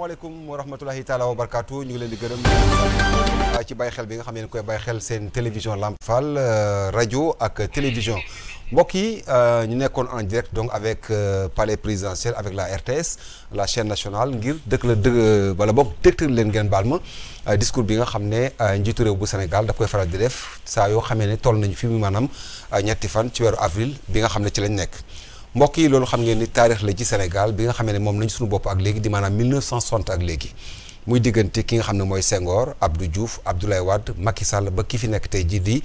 asalaamaaleykum wa rahmatulahi taala wa barakaatu ñu ngi leen di gërëm ci bàyyi xel bi nga xam ne koy bàyyi xel seen télévision Lamp Fall rajo ak télévision mbokk yi ñu nekkoon en direct donc avec palais présidentiel avec la RTS la chaîne nationale ngir dëkk la dëgg wala boog dëgtal leen ngeen baal ma discours bi nga xam ne njiitu réew bu Sénégal daf koy faral di def saa yoo xamee ne toll nañu fi mu maanaam ñetti fan ci weeru avril bi nga xam ne ci lañ nekk. mbokk yi loolu xam ngeen ni taarix la ci Sénégal bi nga xamee ne moom nañ suñu bopp ak léegi di maanaam 1960 ak léegi muy diggante ki nga xam ne mooy Senghor Abdou Diouf Abdoulaye Wade Macky Sall ba ki fi nekk tey jii di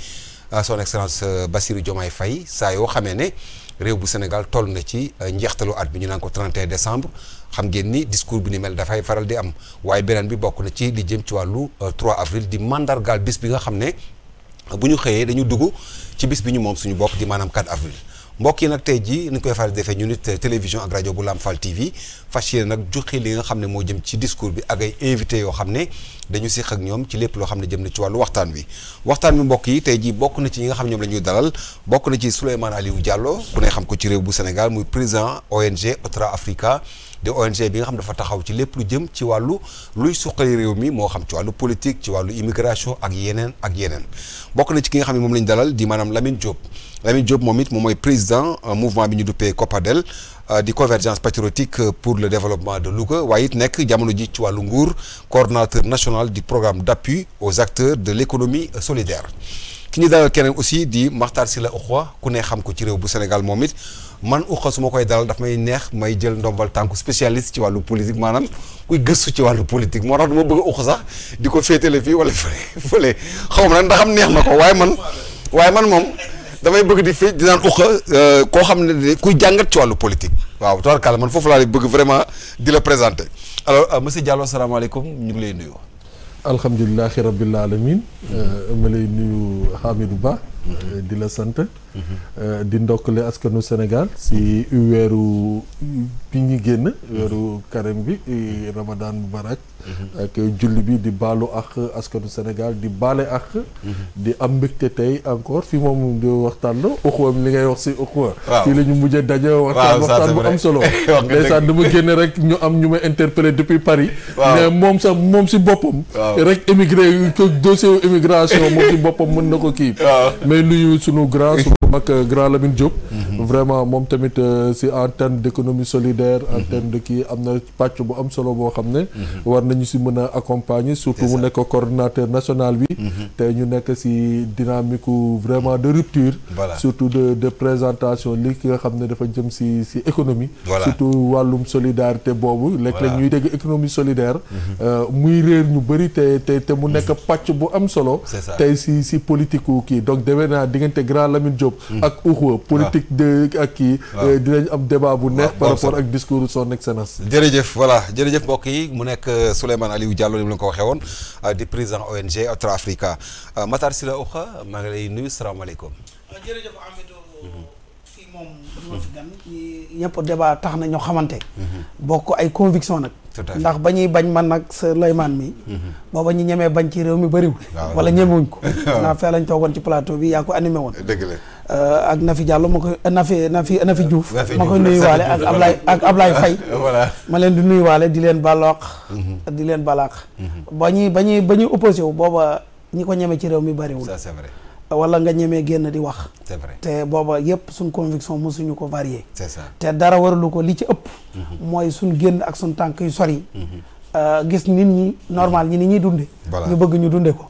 son excellence Bassirou Diomaye Faye saa yoo xamee ne réew bu Sénégal toll na ci njeextalu at bi ñu naan ko 31 décembre xam ngeen ni discours bi ni mel dafay faral di am waaye beneen bi bokk na ci li jëm ci wàllu 3 avril di mandargaal bis bi nga xam ne bu ñu xëyee dañu dugg ci bis bi ñu moom suñu bopp di maanaam 4 avril. mbokk yi nag tey jii ni koy faral di defee ñu nit télévision ak rajo bu Lamp Fall TV fas yéene nag juxi li nga xam ne moo jëm ci discours bi ak ay invité yoo xam ne dañu siq ak ñoom ci lépp loo xam ne jëm na ci wàllu waxtaan bi mbokk yi tey jii bokk na ci ñi nga xam ne ñoom la ñuy dalal bokk na ci Souleymane Aliou Diallo ku ne xam ko ci réew bu Sénégal muy président ONG Otra Africa de ONG bi nga xam dafa taxaw ci lépp lu jëm ci wàllu luy suqali réew mi moo xam ci wàllu politique ci wàllu immigration ak yeneen bokk na ci ki nga xam ne moom la ñu dalal di maanaam Lamine Diop moom it moom mooy président mouvement bi ñu duppee COPADEL di convergence patriotique pour le développement de Louga waaye it nekk jamono ji ci wàllu nguur coordonnateur national du programme d'appui aux acteurs de l'économie solidaire ki ñu dalal keneen aussi di Makhtar Sylla Ukhwa ku ne xam ko ci réew bu Sénégal moom it man Ukhwa su ma koy dalal daf may neex may jël ndombal tànku spécialiste ci wàllu politique maanaam kuy gëstu ci wàllu politique moo tax du ma bëgg Ukhwa sax di ko féetale fii wala fële xaw ma nag ndax am neex na ko waaye man moom damay bëgg di fi dinaan Ukhwa koo xam ne kuy jàngat ci wàllu politique waaw tabarkàlla man foofu laa bëgg vraiment di la présenter alors monsieur Diallo asalaamaaleykum ñu ngi lay nuyu. alhamdulilahi rabbil alamin ma lay nuyu Hamidou Ba di la sant di ndokkale askanu Sénégal si weeru bi ñu génn weeru carême bi Ramadan Mubarak ak julli bi di baalu ak askanu Sénégal di baale ak di am mbégte tey encore fi moom di waxtaan la Ukhwa li ngay wax si Ukhwa fii la ñu mujjee daje waxtaan bu am solo ndeysaan dama génn rek ñu am ñu may interpellé depuis Paris mais moom si boppam rek émigré ko dossier immigration moom si boppam mën na ko kii mais nuyu sunu grand mag grand Lamine Diop vraiment moom tamit si en terme d'économie solidaire en terme de kii am na pàcc bu am solo boo xam ne war nañu si mën a accompagner surtout mu nekk coordinateur national bi te ñu nekk si dynamique vraiment de rupture surtout de présentation li ki nga xam ne dafa jëm si économie surtout wàllum solidarité boobu léeg-léeg ñuy dégg économie solidaire muy réer ñu bëri te mu nekk pàcc bu am solo tey si politique wu kii donc demee naa diggante grand Lamine Diop ak Ukhwa politique de ak kii dinañ am débat bu neex par rapport ak discours son excellence jërëjëf mbokk yi mu nekk Souleymane Aliou Diallo ni mu la ko waxee woon di président ONG Otra Africa Makhtar Sylla Ukhwa maa ngi lay nuyu salaamaaleykum jërëjëf Amidou fii moom duma fi gan ñëpp débat tax na ñoo xamante bokk ay conviction nag ndax ba ñuy bañ man nag Souleymane mi booba ñu ñemee bañ ci réew mi bëriwul wala ñemewuñ ko naa fee lañ toogoon ci plateau bi yaa ko animé woon dëgg la ak Nafi Diallo ma ko Nafi Diouf ma koy nuyuwaale ak Ablaye Faye ma leen di nuyuwaale di leen balaax ba ñuy opposé wu booba ñi ko ñeme ci réew mi bëriwul ça c'est vrai wala nga ñemee génn di wax c'est vrai te booba yëpp suñ conviction mosuñu ko varié c'est ça te dara waralu ko li ci ëpp mooy suñ génn ak suñ tànk yu sori gis nit ñi normal ñi ni ñuy dunde ñu bëgg ñu dunde ko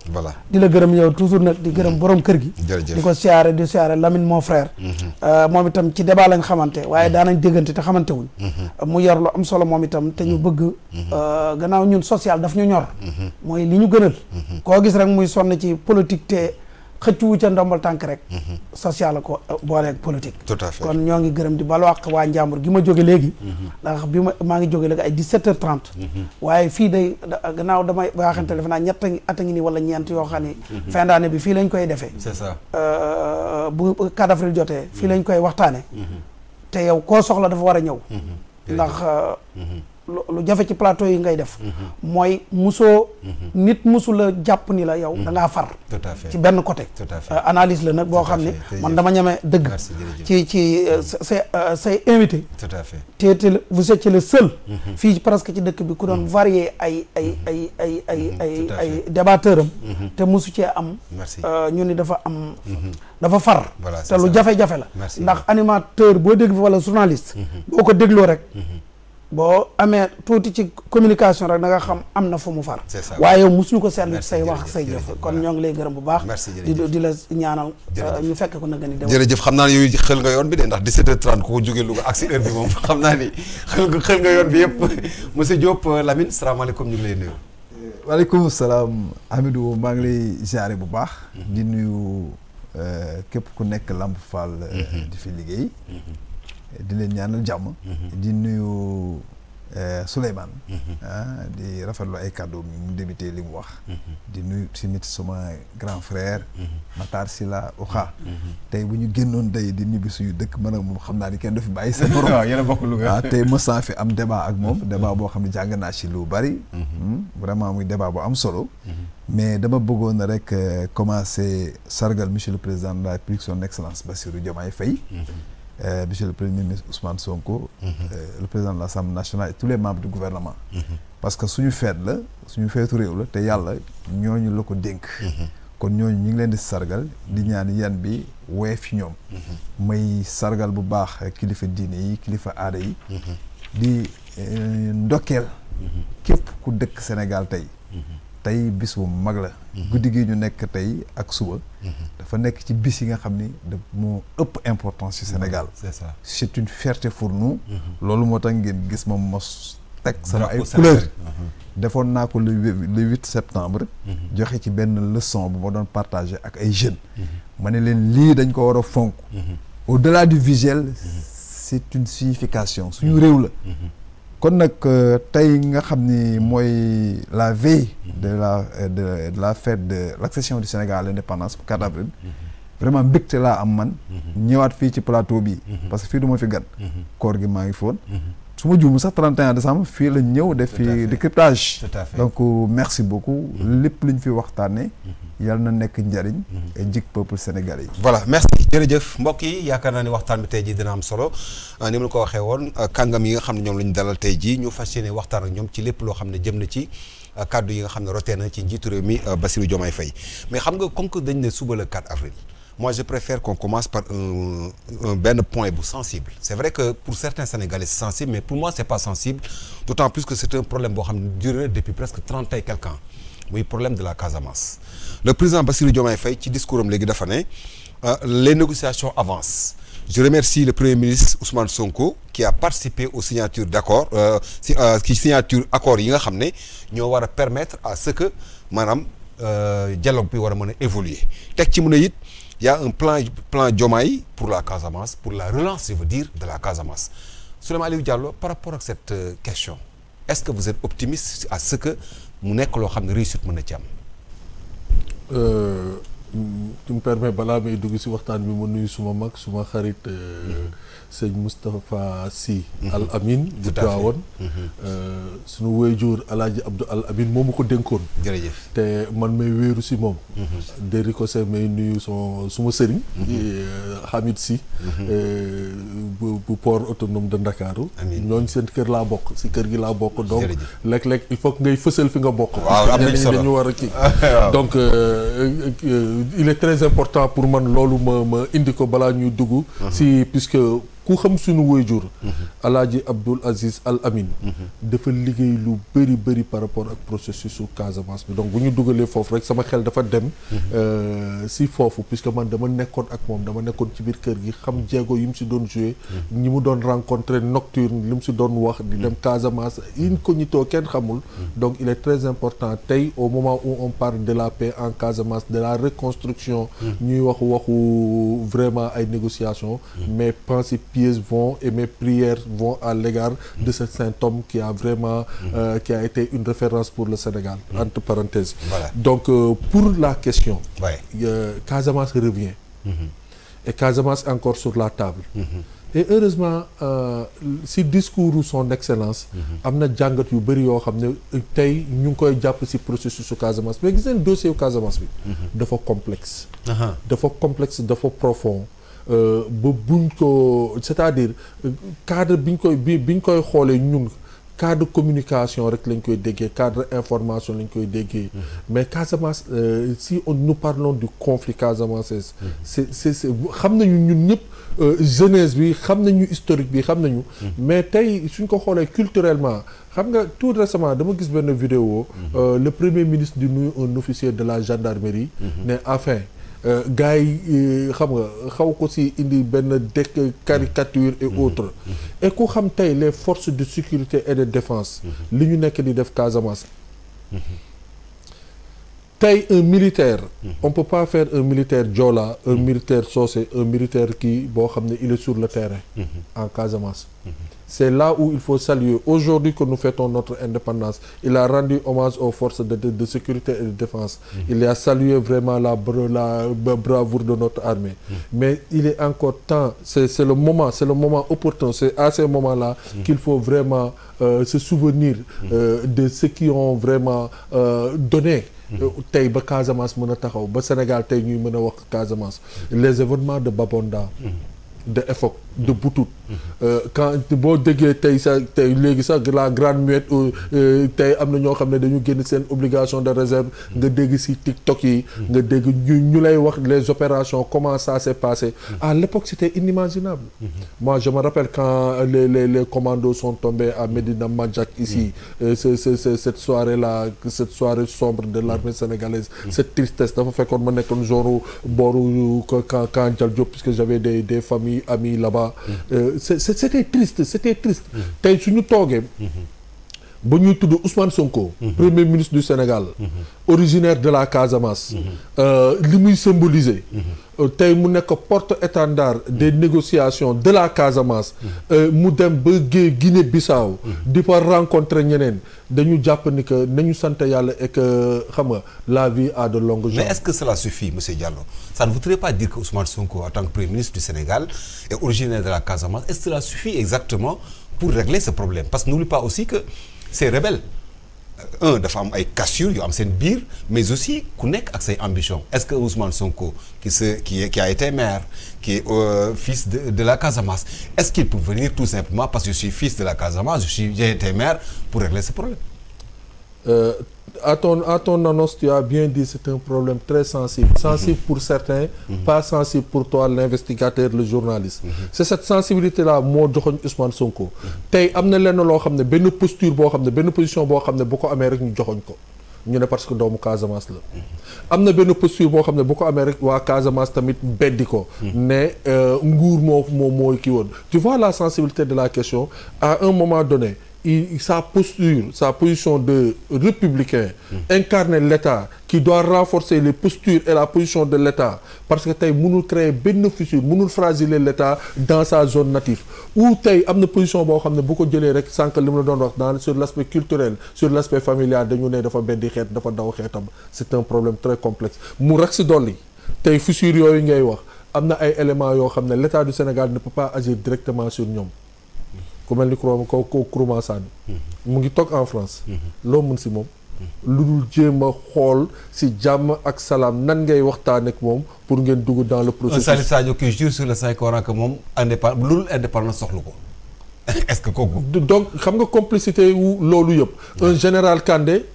di la gërëm yow toujours nag di gërëm borom kër gi di ko siyaare Lamine mon frère moom itam ci débat lañ xamante waaye daanañ déggante te xamante wuñ mu yor lu am solo moom itam te ñu bëgg gannaaw ñun social daf ñu ñor mooy li ñu gënal koo gis rek muy sonn ci politique te xëccuwu ca ndombal tànk rek social la ko booleeg politique tout à fait kon ñoo ngi gërëm di balu àq waa njàmbur gi ma jóge léegi ndax bi maa ngi jóge léegi ay 17h30 waaye fii day gannaaw damay waxante defe naa ñett at a ngi nii wala ñeent yoo xam ni fin d'année bi fii lañ koy defee c'est ça bu 4 avril jotee fii lañ koy waxtaane te yow koo soxla dafa war a ñëw ndax lu jafe ci plateau yi ngay def mooy musoo nit musula jàpp ni la yow da ngaa far ci benn côté analyse la nag boo xam ne man dama ñeme dëgg ci say invité tout à fait te vous étiez le seul fii presque ci dëkk bi ku doon varier ay débatteur am te musu cee am ñu ni dafa am dafa far te lu jafe-jafe la ndax animateur boo dégg wala journaliste boo ko dégloo rek boo amee tuuti ci communication rek da nga xam am na fu mu far waaye yow mosuñu ko seetlu say wax ak say jëf kon ñoo ngi lay gërëm bu baax di la ñaanal ñu fekk ko na gën a jërëjëf xam naa ne yooyu xel nga yoon bi de ndax 17h30 ku ko jógee Louga ak si heure bi moom xam naa ni xel nga yoon bi yëpp monsieur Diop Lamine salaamaaleykum ñu ngi lay nuyu waaleykum salaam Hamidou maa ngi lay ziare bu baax di nuyu képp ku nekk Lamp Fall di fi liggéey di leen ñaanal jàmm di nuyu Souleymane di rafetlu ay kàddu mu débuté li mu wax di nuyu tamit sama grand frère Matar Sylla Oxa tey bu ñu génnoon day di ñibbi suñu dëkk mën a moom xam naa ni kenn du fi bàyyi sa morom yéen a bokk Louga tey mësaa fi am débat ak moom débat boo xam ne jàng naa ci lu bari vraiment muy débat bu am solo mais dama bëggoon rek commencer sargal monsieur le président de la République son excellence Bassirou Diomaye Faye monsieur le premier ministre Ousmane Sonko le président de l'Assemblée nationale et tous les membres du gouvernement parce que suñu feet la suñu feetu réew la te yàlla ñooñu la ko dénk kon ñooñu ñu ngi leen di sargal di ñaan yan bi woyof ci ñoom may sargal bu baax kilifa diine yi kilifa aada yi di ndokkeel képp ku dëkk Sénégal tey bis bu mag la guddi gi ñu nekk tey ak suba dafa nekk ci bis yi nga xam ni da moo ëpp importance ci Sénégal c'est ça c'est une fierté pour nous loolu moo tax ngeen gis ma mos teg sama ay couleur defoon naa ko le 8 septembre joxe ci benn leçon bu ma doon partagé ak ay jeunes ma ne leen lii dañ ko war a fonk au-delà du visuel c'est une signification suñu réew la kon nag tey nga xam ni mooy la veille de la fête de l'accession du Sénégal à l'indépendance 4 avril vraiment mbégte laa am man ñëwaat fii ci plateau bi parce que fii du ma fi gan koor gi maa ngi foon su ma juumu sax 31 décembre fii la ñëw def fi décryptage donc merci beaucoup lépp lu ñu fi waxtaanee yàlla na nekk njariñ jik peuple sénégalais yi voilà merci jërëjëf mbokk yi yaakaar naa ne waxtaan bi tey jii dina am solo ni ma ko waxee woon kàngam yi nga xam ne ñoom la ñu dalal tey jii ñu fas yéene waxtaan ak ñoom ci lépp loo xam ne jëm na ci kàddu yi nga xam ne rotee na ci njiitu réew mi Bassirou Diomaye Faye mais xam nga comme que dañ ne suba le 4 avril moi je préfère qu'on commence par benn point bu sensible c'est vrai que pour certains Sénégalais c'est sensible mais pour moi c'est pas sensible d'autant plus que c'est un problème boo xam ne duré depuis presque 30 et quelques ans muy problème de la Casamance le président Bassirou Diomaye Faye ci discours am léegi dafa ne les négociations avancent je remercie le premier ministre Ousmane Sonko qui a participé aux signatures d'accord ci signature accords yi nga xam ne ñoo war a permettre à ce que maanaam dialogue bi war a mën a évoluer teg ci mën a it y a un plan Diomaye pour la Casamance pour la relance je veux dire de la Casamance Souleymane Aliou Diallo par rapport ak cette question est-ce que vous êtes optimiste à ce que mu nekk loo xam ne réussite mën na ci am tu me permets balaa may dugg si waxtaan bi ma nuyu suma mag suma xarit sëñ Moustapha Sy Al Amin bu Tiwaawan suñu waajur Alaaji Abdou Al Amin moomu ko dénkoon jërëjëf te man may wéeru si moom déri ko se may nuyu suma sëriñ Hamid Sy bu port autonome de Ndakaaru ñooñ seen kër laa bokk si kër gi laa bokk donc léeg-léeg il faut que ngay fësal fi nga bokk waaw am nañ solo dañu war a kii donc il est très important pour man loolu ma indi ko balaa ñuy dugg si puisque ku xam suñu waajur Alaaji Abdoul Aziz Al Amin dafa liggéey lu bëri par rapport ak processus su Casamance bi donc bu ñu dugalee foofu rek sama xel dafa dem si foofu puisque man dama nekkoon ak moom dama nekkoon ci biir kër gi xam jéego yi mu si doon joué ñi mu doon rencontré nocturne li mu si doon wax di dem Casamance incognito kenn xamul donc il est très important tey au moment où on parle de la paix en Casamance de la reconstruction ñuy waxu vraiment ay négociations mes pensées pieuses vont et mes prières vont à l'égard de ce saint homme qui a vraiment qui a été une référence pour le Sénégal entre parenthèses voilà. Donc pour la question ouais. Casamance revient et Casamance encore sur la table et heureusement si discours son excellence am na jàngat yu bëri yoo xam ne tey ñu ngi koy jàpp si processus su Casamance mais gis ngeen dossier Casamance bi dafa complexe dafa profond ba buñ ko c'est-à-dire cadre biñ koy xoolee ñun cadre communication rek lañ koy déggee cadre information lañ koy déggee mais Casamance si nous parlons du conflit casamançais c'est xam nañu ñun ñëpp jeunesse bi xam nañu historique bi xam nañu mais tey suñ ko xoolee culturellement xam nga tout récemment dama gis benn vidéo le premier ministre di nuyu un officier de la gendarmerie ne enfin gars yi xam nga xaw ko si indi benn caricature et autres et ku xam tey les forces de sécurité et de défense li ñu nekk di def Casamance tey un militaire on peut pas faire un militaire Joola un militaire Socé un militaire kii boo xam ne il est sur le terrain en Casamance c'est là où il faut saluer aujourd'hui que nous fêtons notre indépendance il a rendu hommage aux forces de sécurité et de défense il a salué vraiment la bravoure de notre armée mais il est encore temps c'est le moment opportun c'est à ces moments-là qu'il faut vraiment se souvenir de ceux qui ont vraiment donné tey ba Casamance mën a taxaw ba Sénégal tey ñuy mën a wax Casamance les événements de Babonda de EFOC de Boutout quand boo déggee tey léegi sax la grande muette tey am na ñoo xam ne dañu génn seen obligation de réserve nga dégg ci TikTok yi nga dégg ñu lay wax les opérations comment ça s'est passé à l'époque c'était inimaginable moi je me rappelle quand les commandos sont tombés à Médina Mandiack ici cette soirée sombre de l'armée sénégalaise cette tristesse dafa fekkoon ma nekkoon genre booru quand Dial Diop puisque j'avais des familles amis là-bas c'était triste tey suñu toogee ba ñuy tudd Ousmane Sonko premier ministre du Sénégal originaire de la Casamance li muy symboliser tey mu nekk porte-étendard des négociations de la Casamance mu dem ba Guinée-Bissau di fa rencontrer ñeneen dañu jàpp ni que nañu sant yàlla et que xam nga la vie a de longues jambes. Mais est-ce que cela suffit monsieur Diallo? Ça ne voudrait pas dire que Ousmane Sonko en tant que premier ministre du Sénégal est originaire de la Casamance. Est-ce que cela suffit exactement pour régler ce problème? Parce que n'oublie pas aussi que ces rebelles dafa am ay cassures yu am seen biir mais aussi ku nekk ak say ambition. Est-ce que Ousmane Sonko qui a été maire qui est fils de la Casamance, est-ce qu'il peut venir tout simplement parce que je suis fils de la Casamance, j'ai été maire pour régler ce problème? À ton annonce, tu as bien dit, c'est un problème très sensible. Sensible pour certains, pas sensible pour toi, l'investigateur, le journaliste. C'est cette sensibilité-là moo joxoñ Ousmane Sonko. Tey am na lenn loo xam ne benn posture boo xam ne benn position boo xam ne bu ko amee rek ñu joxoñ ko. ñu ne parce que doomu Casamance la. am na benn posture boo xam ne bu ko amee rek waa Casamance tamit beddi ko. ne nguur mooy kii woon. Tu vois la sensibilité de la question à un moment donné. Sa position de républicain incarne l'État qui doit renforcer les postures et la position de l'État parce que tey mënul créer benn fissure mënul fragiler l'État dans sa zone native ou tey am na position boo xam ne bu ko jëlee rek sànq li mu la doon wax sur l'aspect culturel sur l'aspect familial dañu ne dafa beddi xeet dafa daw xeetam c'est un problème très complexe mu rek si dolli tey fissure yooyu ngay wax am na ay éléments yoo xam ne l'État du Sénégal ne peut pas agir directement sur ñoom ku mel ni Kourouma Sane mu ngi toog en France loo mën si moom lu dul jéem a xool si jàmm ak salaam nan ngay waxtaan ak moom pour ngeen dugg dans le processus. Salif Sadio qui jure sur le Saint-Coran que moom lu dul indépendance soxlu ko est-ce que kooku. donc xam nga complicité wu loolu yëpp. un général Kandé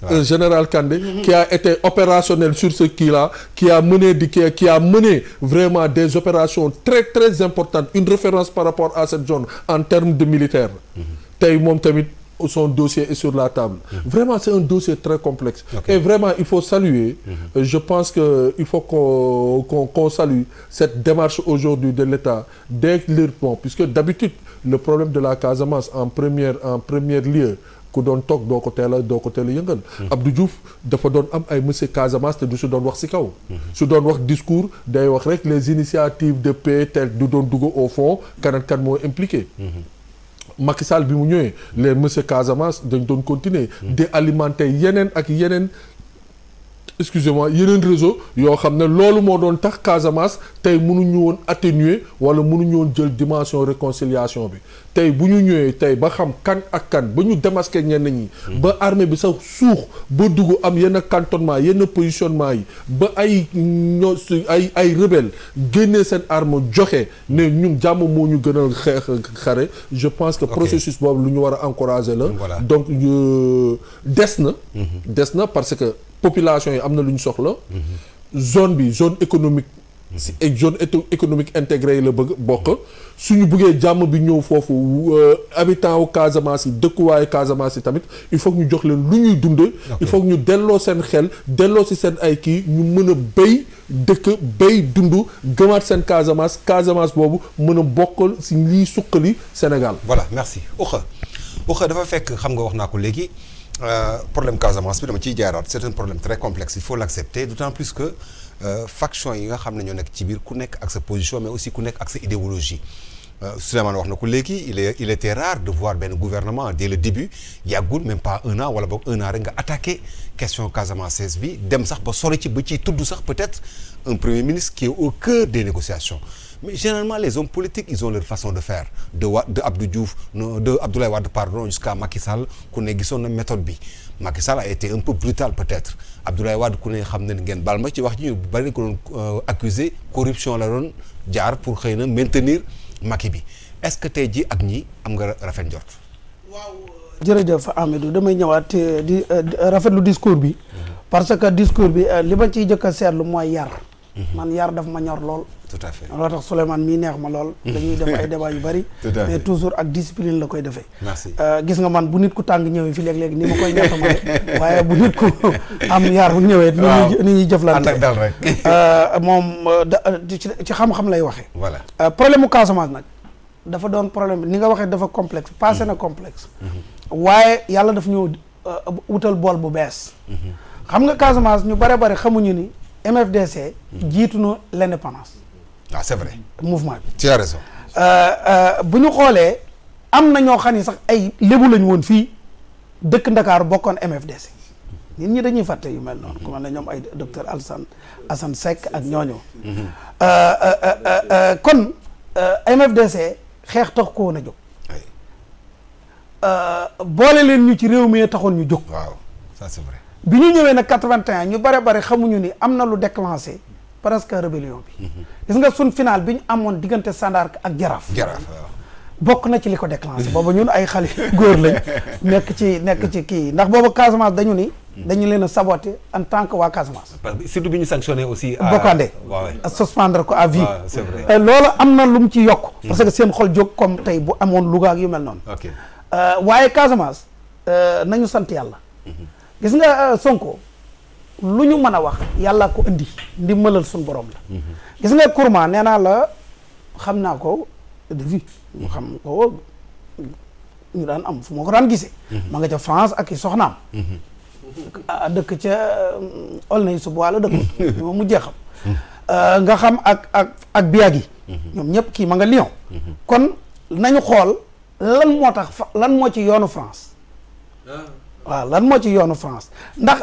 qui a été opérationnel sur ce kii-là qui a mené vraiment des opérations très très importantes une référence par rapport à cette zone en termes de militaire. tey moom tamit son dossier est sur la table. Vraiment c'est un dossier très complexe. Et vraiment il faut saluer. Je pense que il faut qu'on salue cette démarche aujourd'hui de l'État d'éclairer puisque d'habitude le problème de la Casamance en premier lieu ku doon toog doo ko teel a yëngal. Abdou Diouf dafa doon am ay monsieur Casamance te du su doon wax ci kaw. su doon wax discours day wax rek les initiatives de paix tel du doon dugg au fond kan moo impliqué. Macky Sall bi mu ñëwee les monsieur Casamance dañ doon continuer di alimenter yeneen ak yeneen excusez-moi yeneen réseau yoo xam ne loolu moo doon tax Casamance tey mënuñu woon atténuer wala mënuñu woon jël dimension réconciliation bi tey bu ñu ñëwee tey ba xam kan ak kan ba ñu démasqué ñenn ñi. ba armée bi sax suux ba dugg am yenn cantonnement yenn positionnement yi ba ay ay rebelle génnee seen arme joxe ne ñun jàmm moo ñu gënal xare je pense que processus boobu lu ñu war a encourager la. donc des na parce que population yi am na lu ñu soxla. zone bi zone économique. si zone économique intégrée yi la bëgg bokk suñu bëggee jàmm bi ñëw foofu habitants wu Casamance yi dëkkuwaayu Casamance yi tamit il faut que ñu jox leen lu ñuy dundee. il faut que ñu delloo seen xel delloo si seen ay kii ñu mën a béy dëkk béy dund gëmaat seen Casamance boobu mën a bokkal si lii suqali Sénégal. voilà merci Oukha dafa fekk xam nga wax naa ko léegi problème Casamance bi dama ciy jaaraat c'est un problème très complexe il faut l'accepter d'autant plus que. faction yi nga xam ne ñoo nekk ci biir ku nekk ak sa position mais aussi ku nekk ak sa idéologie Souleymane wax na ko léegi il était rare de voir benn gouvernement dès le début yàggul même pas un an wala boog un an rek nga attaqué question casamançaise bi dem sax ba sori ci ba ciy tudd sax peut-être un premier ministre qui est au cœur des négociations mais généralement les hommes politiques ils ont leur façon de faire de Abdou Diouf de Abdoulaye Wade pardon jusqu'à Macky Sall ku ne gisoon na méthode bi Macky Sall a été un peu brutal peut-être Abdoulaye Wade ku ne xam ne ngeen baal ma ci wax ji ñu bari ko doon accusé corruption la doon jaar pour xëy na maintenir Macky bi est-ce que tey ji ak ñi am nga rafet njort. waaw jërëjëf Amidou damay ñëwaat di rafetlu discours bi. parce que discours bi li ma ciy jëkk a seetlu mooy yar. man yar daf ma ñor lool. tout à fait loo tax Souleymane mii neex ma lool. dañuy def ay débat yu bari. mais toujours ak discipline la koy defee. merci gis nga man bu nit ku tàng ñëwee fi léeg-léeg ni ma koy ñettamale waaye bu nit ku am yar bu ñëwee. waaw ni ñuy jëflante ànd ak dal rek. moom ci xam-xam lay waxee. voilà problème mu Casamance nag dafa doon problème ni nga waxee dafa complexe passé na complexe. waaye yàlla daf ñëw wutal bool bu bees. xam nga Casamance ñu bare bare xamuñu ni MFDC. jiitu na l'indépendance. ah c'est vrai. mouvement bi. tu as raison. bu ñu xoolee am na ñoo xam ni sax ay lébu lañu woon fii dëkk Ndakaaru bokkoon MFDC nit ñi dañuy fàtte yu mel noonu. ku mel ne ñoom ay docteur Assane Seck ak ñooñu. kon MFDC xeex tax ko woon a jóg. boole leen ñu ci réew mi taxoon ñu jóg. waaw ça c'est vrai. bi ñu ñëwee nag 81 ñu bare xamuñu ni am na lu déclenché presque rébellion bi. gis nga sun final bi ñu amoon diggante Sandaar ak Jaraaf. waaw. bokk na ci li ko déclenché booba ñun ay xale góor lañ nekk ci kii ndax booba Casamance dañu ni. dañu leen a saboté en tant que waa Casamance. parce que surtout bi ñu sanctionné aussi. Bokandé suspendre ko à vie. c'est vrai loolu am na lu mu ci yokk. parce que seen xol jóg comme tey bu amoon Louga ak yu mel noonu. ok waaye Casamance nañu sant yàlla. gis nga Sonko lu ñu mën a wax yàlla ko indi ndimbalal suñu borom la. gis nga Kourma nee naa la xam naa ko de vie mu xam ko ñu daan am fu ma ko daan gisee. ma nga ca France ak i soxnaam. dëkk ca Aulnay sous Bois la dëkk. ñu ma mujjee xam. nga xam ak Biagui. ñoom ñëpp kii ma nga Lyon. kon nañu xool lan moo tax lan moo ci yoonu France. waaw lan moo ci yoonu France ndax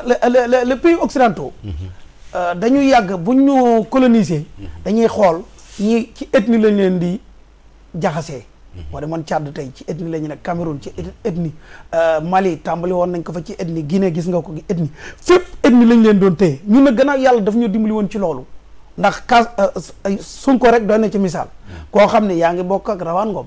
le pays occidentaux dañu yàgg bu ñu coloniser dañuy xool ñi ci ethnie lañ leen di jaxasee boo demoon Tchad tey ci ethnie la ñu nekk Cameroun ci ethnie Mali tàmbali woon nañ ko fa ci ethnie Guinée gis nga ko ethnie fépp ethnie lañ leen doon téye ñun nag gannaaw yàlla daf ñu dimbali woon ci loolu ndax Sonko rek doon na ci misaal koo xam ne yaa ngi bokk ak Rawaan Ngom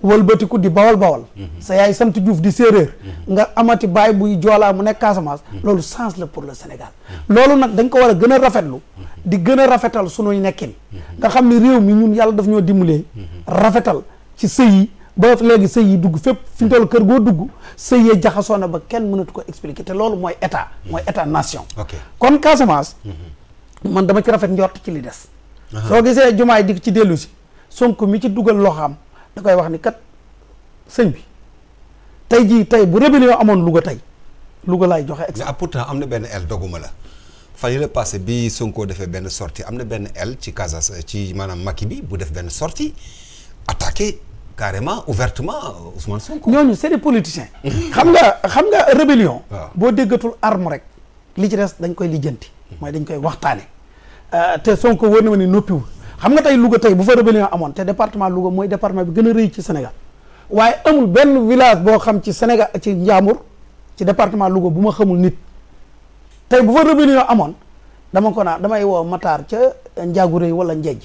wëlbatiku di bawal sa yaay sant Diouf di séeréer nga amati baay buy joolaa mu nekk Casamance loolu chance la pour le Sénégal loolu nag dañ ko war a gën a rafetlu di gën a rafetal sunuy nekkin nga xam ne réew mi ñun yàlla daf ñoo dimbalee rafetal ci sëy yi ba léegi sëy yi dugg fépp fi ñu toll kër goo dugg sëy yee jaxasoo na ba kenn mënatu ko expliquer te loolu mooy état nation kon Casamance man dama ci rafet njort ci li des soo gisee jumaay di ci dellu si Sonko mi ci dugal loxaam da koy wax ni kat sëñ bi tey bu rébellion amoon Louga tey Louga laay joxe exemple. mais pourtant am na benn aile doguma la fan yi la passé bi Sonko defee benn sortie am na benn aile ci ci maanaam Macky bi bu def benn sortie attaqué carrément ouvertement Ousmane Sonko. ñooñu c'est des politiciens. xam nga rébellion. boo déggatul arme rek li ci des dañ koy lijjanti mooy dañ koy waxtaane te Sonko wër na ma ni noppiwul xam nga tey Louga tey bu fa rébellion amoon te département Louga mooy département bi gën a rëy ci Sénégal waaye amul benn village boo xam ci Sénégal ci Njàmbur ci département Louga bu ma xamul nit tey bu fa rébellion amoon dama ko naan damay woo Matar ca Njaagu Rëy wala Njeej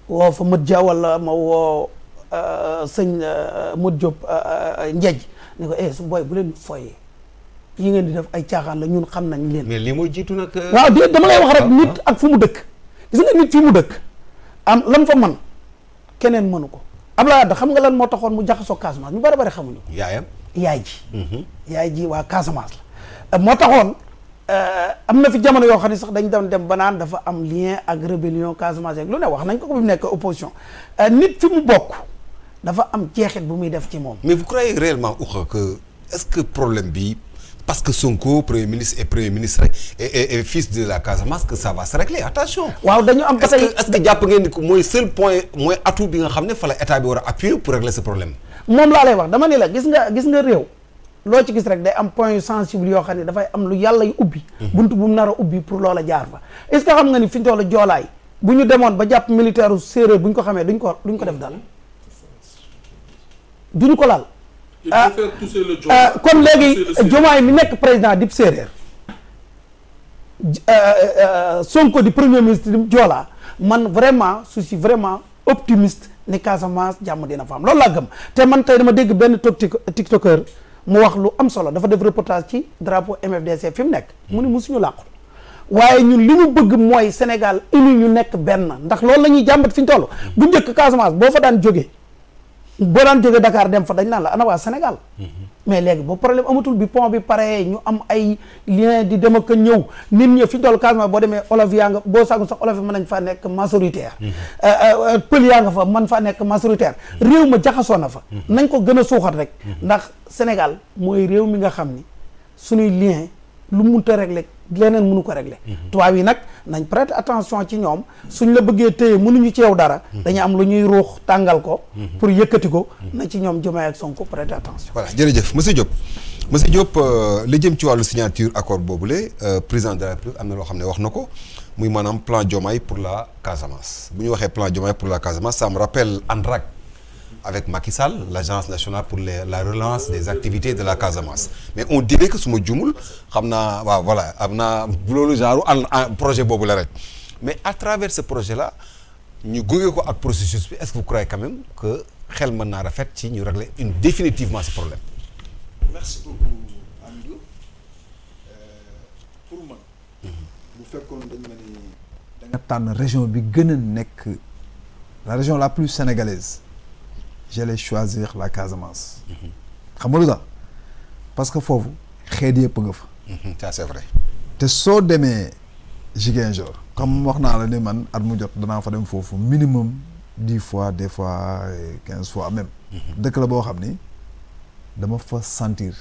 woo fa Mët Dia wala ma woo sëñ Mët Diop Njeej ni ko su booy bu leen foyee yi ngeen di def ay caaxaan la ñun xam nañ leen. mais li mooy jiitu nag. waaw déet dama lay wax rek nit ak fu mu dëkk gis nga nit fi mu dëkk am lam fa man keneen mënu ko Abdoulaye Wade xam nga lan moo taxoon mu jaxasoo Casamance ñu bari xamuñu yaayam yaay ji yaay ji waa Casamance la moo taxoon am na fi jamono yoo xam ne sax dañ doon dem ba naan dafa am lien ak rébellion Casamance ak lu ne wax nañ ko bi mu nekk opposition nit fi mu bokk dafa am jeexit bu muy def ci moom. mais vous croyez réellement Oukha que est-ce que problème bi parce que Sonko premier ministre et fils de la Casamance que ça va se régler attention. waaw dañu am ba tey est-ce que jàpp ngeen ni ko mooy seul point mooy atout bi nga xam ne fa la état bi war a appuyer pour régler ce problème. moom laa lay wax dama ne la gis nga réew loo ci gis rek day am point yu sensible yoo xam ne dafay am lu yàlla yu ubbi. buntu bu mu nar a ubbi pour loola jaar fa. est-ce que xam nga ni fi ñu toll joolaay bu ñu demoon ba jàpp militaire u séeréer bu ñu ko xamee duñ ko def daal duñu ko laal. kon léegi Diomaye mi nekk président di séeréer Sonko di premier ministre di Joola man vraiment je suis vraiment optimiste ne Casamance jàmm dina fa am loolu laa gëm te man tey dama dégg benn tiktoker mu wax lu am solo dafa def reportage ci drapeau MFDC fi mu nekk mu ni musuñu làqu waaye ñun li ñu bëgg mooy Sénégal uni ñu nekk benn ndax loolu la ñuy jàmbat fi ñu toll bu njëkk Casamance boo fa daan jógee boo daan jógee Dakar dem fa dañ naan la ana waa Sénégal mais léegi boobu problème amatul bi pont bi pare ñu am ay lien di dem ak ñëw nit ñi fi ñu toll Casamance boo demee olof yaa nga boo saagul sax olof yi mën nañ faa nekk majoritaire pël yaa nga fa man faa nekk majoritaire réew ma jaxasoo na fa nañ ko gën a suuxat rek ndax Sénégal mooy réew mi nga xam ni suñuy lien lu munta régler leneen mënu ko régler tubaab yi nag nañ prêter attention ci ñoom suñ la bëggee téye mënuñu ci yow dara dañu am lu ñuy ruux tàngal ko pour yëkkati ko na ci ñoom Diomaye ak Sonko prêter attention. voilà jërëjëf monsieur Diop li jëm ci wàllu signature accord boobule président de la République am na loo xam ne wax na ko muy maanaam plan Diomaye pour la Casamance bu ñu waxee plan Diomaye pour la Casamance ça me rappelle ANRAC avec Macky Sall l'agence nationale pour la relance des activités de la Casamance mais on dirait que su ma jumul xam naa waaw voilà am naa loolu genre projet boobu la rek mais à travers ce projet là ñu gunge ko ak processus bi est-ce que vous croyez quand même que xel mën naa rafet ci ñu régler définitivement ce problème. merci beaucoup Amidou pour man. bu fekkoon dañ ma ni da nga tànn région bi gën a nekk la région la plus sénégalaise. j'allais choisir la Casamance. xam nga lu tax parce que foofu xeet yëpp nga fa. ça c'est vrai. te soo demee Ziguinchor comme wax naa la ne man at mu jot danaa fa dem foofu minimum 10 fois des fois 15 fois même. dëkk la boo xam ni dama fa sentir.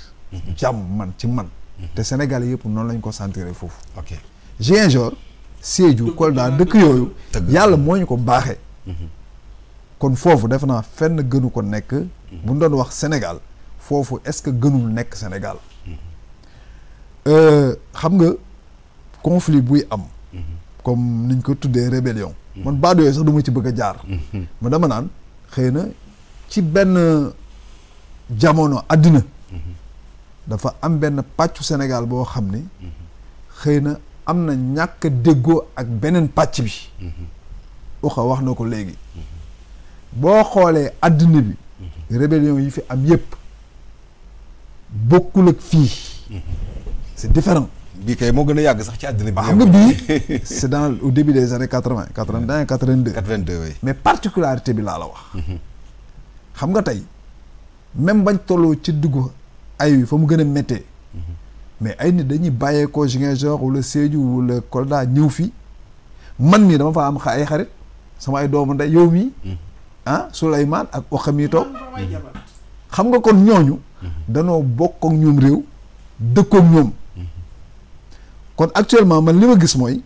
jàmm man ci man. te Sénégal yëpp noonu lañ ko sentir foofu. ok Ziguinchor Sédhiou Kolda dëkk yooyu. yàlla moo ñu ko baaxee. kon foofu defe naa fenn gënu ko nekk bu ñu doon wax Sénégal foofu est-ce que gënul nekk Sénégal xam nga conflit buy am comme niñ ko tuddee rébellion man baat yooyu sax du ma ci bëgg a jaar ma dama naan xëy na ci benn jamono àddina dafa am benn pàccu Sénégal boo xam ni xëy na am na ñàkk déggoo ak beneen pàcc bi Oukha wax na ko léegi boo xoolee àddina bi rébellion yi fi am yépp bokkul ak fii c'est différent bii kay moo gën a yàgg sax ci àddina bi xam nga bii c'est dans au début des années 80 81 82 oui mais particularité bi laa la wax xam nga tey même bañ tolloo ci dugg ay fa mu gën a méttee mais ay nit dañuy bàyyeekoo Ziguinchor wala Sédhiou wala Kolda ñëw fii man mii dama fa am ay xarit sama ay doomu ndey yow mii Souleymane ak Oukha mii toog xam nga kon ñooñu danoo bokk ak ñoom réew dëkkook ñoom kon actuellement man li ma gis mooy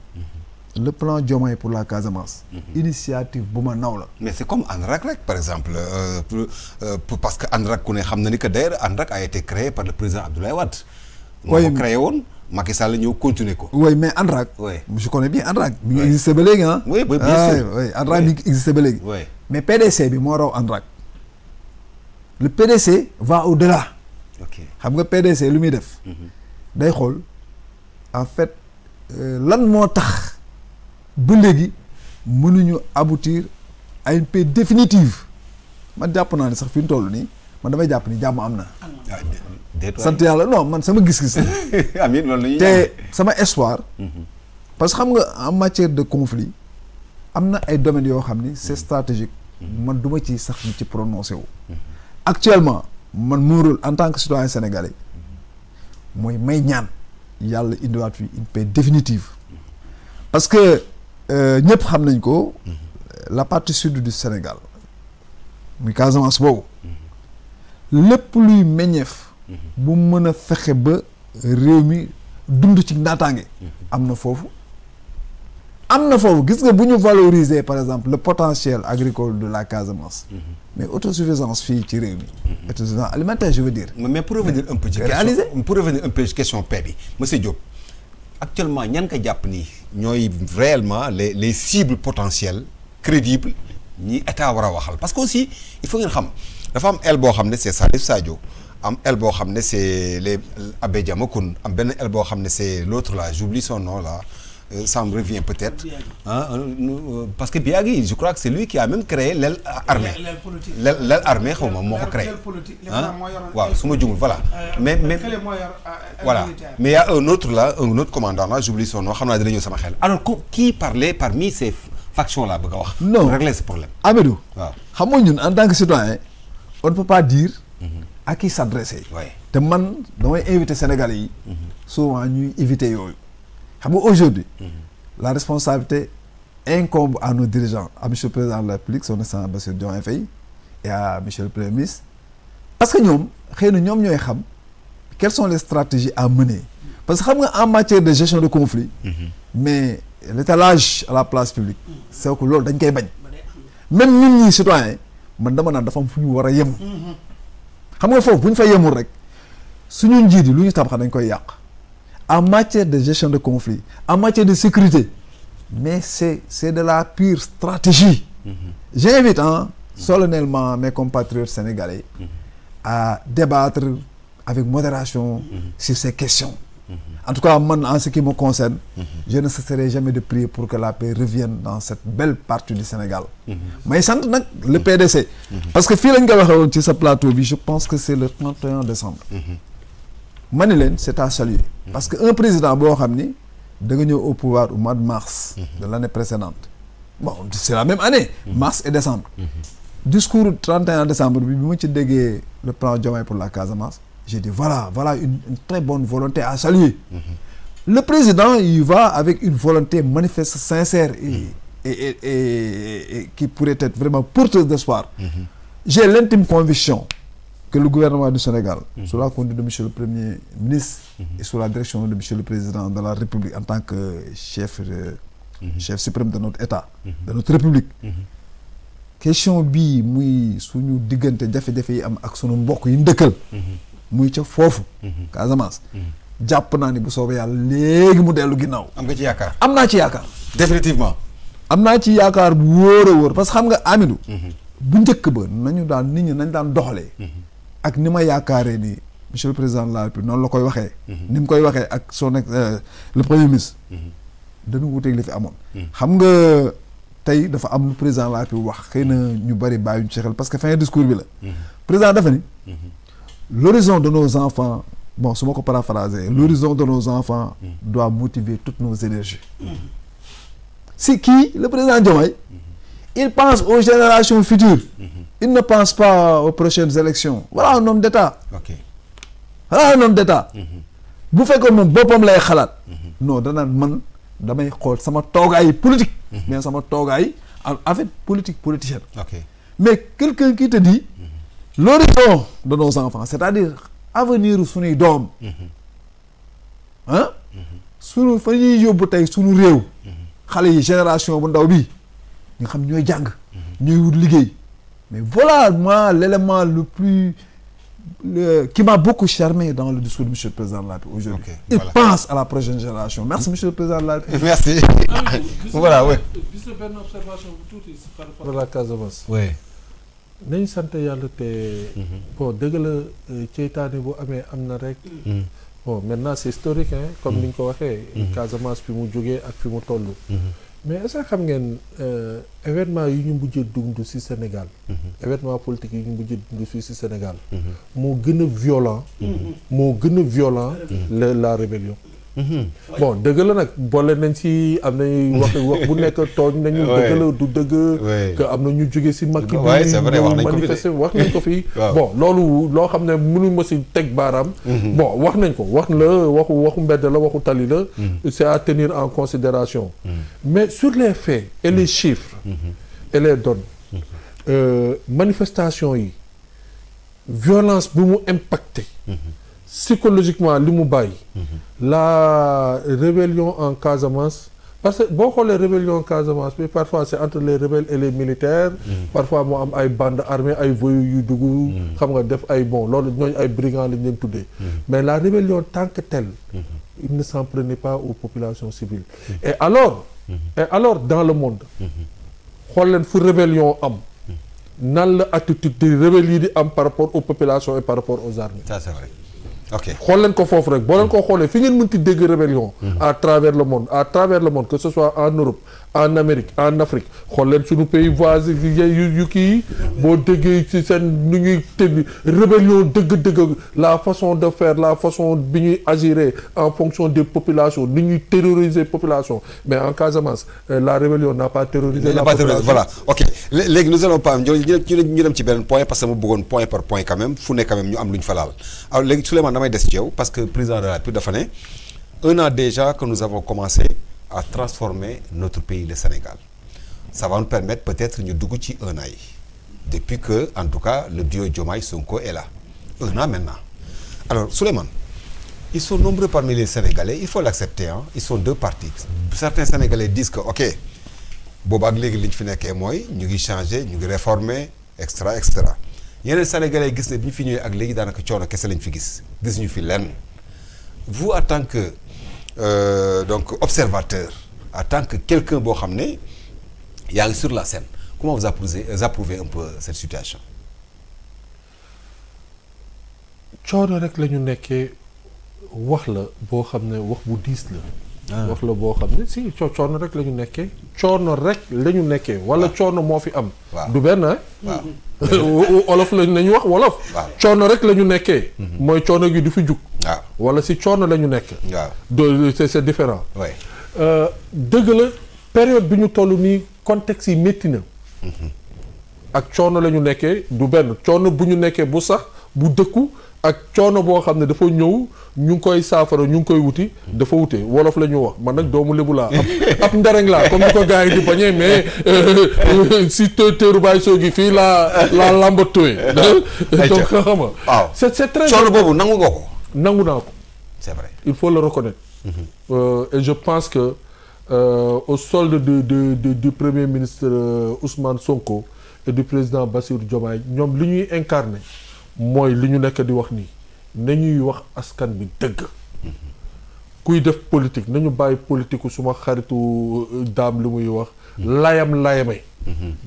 le plan Diomaye pour la Casamance initiative bu ma naw la mais c'est comme ANRAC rek par exemple parce que ANRAC ku ne xam na ni que d'ailleurs ANRAC a été créé par le président Abdoulaye Wade moo ko créé woon Macky Sall ñëw continuer ko. oui mais ANRAC. oui je connais bien ANRAC. mi ngi existé ba léegi ah. oui bien sûr oui ANRAC mi ngi existé ba léegi. oui mais PDC bi moo raw ANRAC. le PDC va au-delà. ok xam nga PDC lu muy def. day xool en fait lan moo tax ba léegi mënuñu aboutir à une paix définitive man jàpp naa ne sax fi mu toll nii man damay jàpp ni jàmm am na. sant yàlla non man sama gis-gis. amiin loolu la ñuy te sama espoir. parce que xam nga en matière de conflit am na ay domaines yoo xam ni c'est stratégique. man du ma ci sax ci prononcé wu. actuellement man mon rôle en tant que citoyen sénégalais mooy may ñaan yàlla indiwaat fi une paix définitive. parce que ñëpp xam nañ ko. la partie sud du Sénégal. muy Casamance boobu. lépp luy meññeef. bu mën a fexe ba réew mi dund ci naataange. am na foofu. am na foofu gis nga bu ñu valoriser par exemple le potentiel agricole de la Casamance. mais autosuffisance fii ci réew mi. autosuffisance alimentaire je veux dire. mais pour revenir un peu ci question paix bi monsieur Diop actuellement ñan nga jàpp ni ñooy réellement les cibles potentielles crédibles ñi état war a waxal parce que aussi il faut ngeen xam dafa am aile boo xam ne c'est Salif Sadio am aile boo xam ne c'est les Abbé Diamacoune am benn aile boo xam ne c'est l'autre là j'oublie son nom là. Ça me revient peut-être parce que Biagui je crois que c'est lui qui a même créé l'aile armée l'aile armée xaw ma moo ko créé waaw su ma jumul voilà mais voilà mais il y a un autre commandant là j'oublie son nom xam naa dina ñëw sama xel alors qui parlait parmi ces factions là bëgg a wax non régler ce problème Amadou waaw xam nga ñun en tant que citoyen on ne peut pas dire à qui s'adresser te man damay inviter Sénégalais yi souvent ñuy éviter yooyu xam nga aujourd'hui la responsabilité incombe à nos dirigeants à monsieur le président de la République son excellence Bassirou Diomaye Faye et à monsieur le premier ministre parce que ñoom xëy na ñoom ñooy xam quelles sont les stratégies à mener parce que xam nga en matière de gestion de conflit mais l'étalage à la place publique c'est que loolu dañ koy bañ même nit ñi citoyens man dama naan dafa am fu ñu war a yem xam nga foofu bu ñu fa yemul rek suñu njiit yi lu ñu tabax dañ koy yàq en matière de gestion de conflit en matière de sécurité mais c'est de la pure stratégie j'invite solennellement mes compatriotes sénégalais à débattre avec modération sur ces questions en tout cas man en ce qui me concerne je ne cesserai jamais de prier pour que la paix revienne dans cette belle partie du Sénégal may sant nag le PDC parce que fii lañ ko waxee woon ci sa plateau bi je pense que c'est le 31 décembre ma ni leen c'est à saluer parce que un président boo xam ni da nga ñëw au pouvoir au mois de mars de l'année précédente bon c'est la même année mars et décembre discours 31 décembre bi ma ci déggee le plan Diomaye pour la Casamance j'ai dit voilà une très bonne volonté à saluer le président il va avec une volonté manifeste sincère et qui pourrait être vraiment porteuse d'espoir j'ai l'intime conviction que le gouvernement du Sénégal, sous la conduite de monsieur le Premier ministre et sous la direction de monsieur le Président de la République en tant que chef suprême de notre État, de notre République, question bii muy suñu diggante jafe-jafe yi am ak sunu mbokk yi ndëkkal muy ca foofu Casamance jàpp naa ni bu soobee yàlla léegi mu dellu ginnaaw. am nga ci yaakaar. am naa ci yaakaar. définitivement. am naa ci yaakaar bu wóor a wóor parce que xam nga Amidou. bu njëkk ba nañu daan nit ñi nañ daan doxalee. ak ni ma yaakaaree ni monsieur le président de la République noonu la koy waxee. ni mu koy waxee ak son le premier ministre. dañu wuteeg li fi amoon. xam nga tey dafa am lu président de la République wax xëy na ñu bari bàyyiwuñ ci xel parce que fin discours bi la. président dafa ni. l'horizon de nos enfants bon su ma ko paraphraser l'horizon de nos enfants doit motiver toutes nos énergies. C'est qui le président Diomaye. Il pense aux générations futures. Il ne pense pas aux prochaines élections. Voilà un homme d'État. Ok. Voilà un homme d'État. bu fekkoon moom boppam lay xalaat. non danaan man damay xool sama toogaay politique. mais sama toogaay en fait politique politicienne. Ok. mais quelqu'un qui te dit. l'horizon de nos enfants c'est-à-dire avenir suñuy doom. ah. sunu fa ñuy yóbbu tey sunu réew. xale yi génération bu ndaw bi nga xam ñooy jàng. ñooy wut liggéey. mais voilà moi l'élément le plus qui m'a beaucoup charmé dans le discours de monsieur le président de la République aujourd'hui. Il pense à la prochaine génération. Merci monsieur le président de la République. Merci. Voilà, oui. Gis nga benn observation bu tuuti par rapport à la Casamance. Oui. nañu sant yàlla te. bon dëgg la ceytaane bu amee am na rek. bon maintenant c'est historique hein comme ni ñu ko waxee. Casamance fi mu jógee ak fi mu toll. mais est-ce que xam ngeen événement yi ñu mujjee dund ci Sénégal. événement politique yi ñu mujjee dund fii ci Sénégal. moo gën a violent. moo gën a violent la rébellion. bon dëgg la nag boole nañ ci am nañu wax bu nekk tooñ nañu. dëgg la du dëgg. que am na ñu jóge ci Macky bi ñu manifester wax nañ ko fii. bon loolu loo xam ne mënu ma ci teg baaraam. bon wax nañ ko wax la waxu mbedd la waxu tali la. c'est à tenir en considération. mais sur les faits et les chiffres. et les données. manifestation yi violence bu mu impacté. psychologiquement li mu bàyyi. la rébellion en Casamance parce que boo xoolee rébellion en Casamance bi parfois c'est entre les rebelles et les militaires. parfois moo am ay bandes armées ay voyous yu dugg. xam nga def ay bon loolu ñooñu ay brigands lañ leen tuddee. mais la rébellion tant que telle. il ne s'en prenait pas aux populations civiles. et alors dans le monde. xool leen fu rébellion am. nan la attitude de rebelles yi di am par rapport aux populations et par rapport aux armées. Ça c'est vrai. ok xool leen ko foofu rek boo leen ko xoolee fi ngeen mënti dégg rébellion à travers le monde que ce soit en Europe en Amérique en Afrique xool leen suñu pays voisins yu kii boo déggee ci seen nu ñuy tëdd rébellion dëgg-dëgg la façon de faire la façon bi ñuy agir en fonction des populations ni ñuy terroriser population mais en Casamance la rébellion n'a pas terrorisé la population. Voilà ok léegi nous allons pas ñu dem ci benn point parce que ma bëggoon point par point quand même fu ne quand même ñu am lu ñu fa laal alors léegi Souleymane damay des ci yow parce que président de la République dafa ne 1 an déjà que nous avons commencé à transformer notre pays le Sénégal ça va nous permettre peut-être ñu dugg ci 1 an yi depuis que en tout cas le duo Diomaye Sonko est là 1 an maintenant alors Souleymane ils sont nombreux parmi les Sénégalais il faut l'accepter hein ils sont 2 partis certains Sénégalais disent que ok boobu ak léegi li ñu fi nekkee mooy ñu ngi changer ñu ngi réformer extra yeneen Sénégalais gis ne bi ñu fi ñëwee ak léegi daanaka coono kese lañ fi gis ñu fi lenn vous en tant que donc observateur en tant que quelqu'un boo xam ne yaa ngi sur la scène comment vous approuvez un peu cette situation. coono rek la ñu nekkee wax la boo xam ne wax bu diis la. wax la boo xam ne si coono rek la ñu nekkee. coono rek la ñu nekkee. wala coono moo fi am. du benn olof lañ nañu wax wolof. coono rek la ñu nekkee. mooy coono gi du fi jug. wala si coono la ñu nekk. c'est différent. dëgg la période bi ñu toll nii contexte yi métti na. ak coono la ñu nekkee du benn coono bu ñu nekkee bu sax bu dëkku ak coono boo xam ne dafa ñëw ñu ngi koy saafara ñu ngi koy wuti dafa wute wolof la ñu wax man nag doomu lébu laa ab ndereng laa comme ni ko gars yi di bañee mais si teeru baay soo gi fii laa lambatuwee donc xam nga waaw c'est très coono boobu nangu nga ko nangu naa ko c'est vrai il faut le reconnaître et je pense que au solde du premier ministre Ousmane Sonko et du président Bassirou Diomaye ñoom li ñuy incarné mooy li ñu nekk di wax nii nañuy wax askan bi dëgg kuy def politique nañu bàyyi politique suma xaritu daam li muy wax layame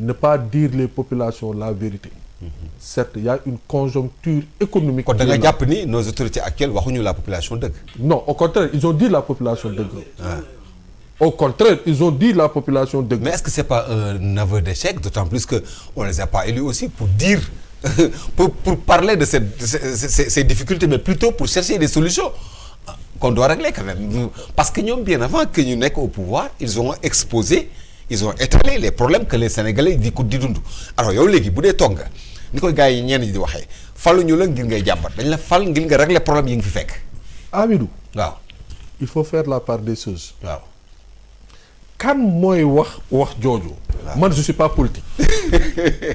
ne pas dire les populations la vérité certes il y a une conjoncture économique. kon da nga jàpp ni nos autorités actuelles waxuñu la population dëgg. non au contraire ils ont dit la population dëgg. Au contraire, ils ont dit la population de... Mais est-ce que c'est pas un aveu d'échec, d'autant plus que on les a pas élus aussi pour dire, pour parler de ces difficultés, mais plutôt pour chercher des solutions qu'on doit régler quand même. Parce que nous, bien avant que nous n'ayons au pouvoir, ils ont exposé, ils ont étalé les problèmes que les Sénégalais disent. Alors, yow légui bu dé tonga, ni ko gaay ñen ñi di waxé, fallu ñu la ngir ngay jambat, dañ la fal ngir nga régler problème yi nga fi fekk. Amidou. Waaw. Il faut faire la part des choses. Waaw. Kan mooy wax jooju. Man je suis pas politique.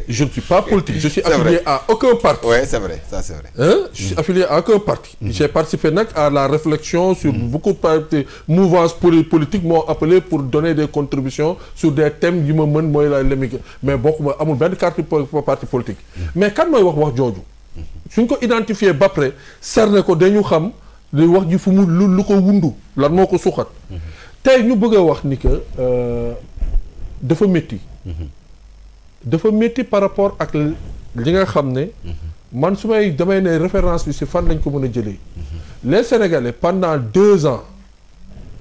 Je ne suis pas politique. Je suis affilié à aucun parti. Oui, c'est vrai, ça c'est vrai. Je suis affilié à aucun parti. J'ai participé à la réflexion sur beaucoup de mouvances politiques m'ont appelé pour donner des contributions sur des thèmes yi ma mën mooy la l'émigration mais bokkuma amul benn parti politique. Mais kan mooy wax jooju suñ ko identifier ba pare cerner ko dañu xam li wax ji fu mu lu ko wundu lan moo ko suxat tey ñu bëgg a wax ni que dafa métti dafa métti par rapport ak li nga xam ne man su may damay ne référence bi si fan lañ ko mën a jëlee les Sénégalais pendant 2 ans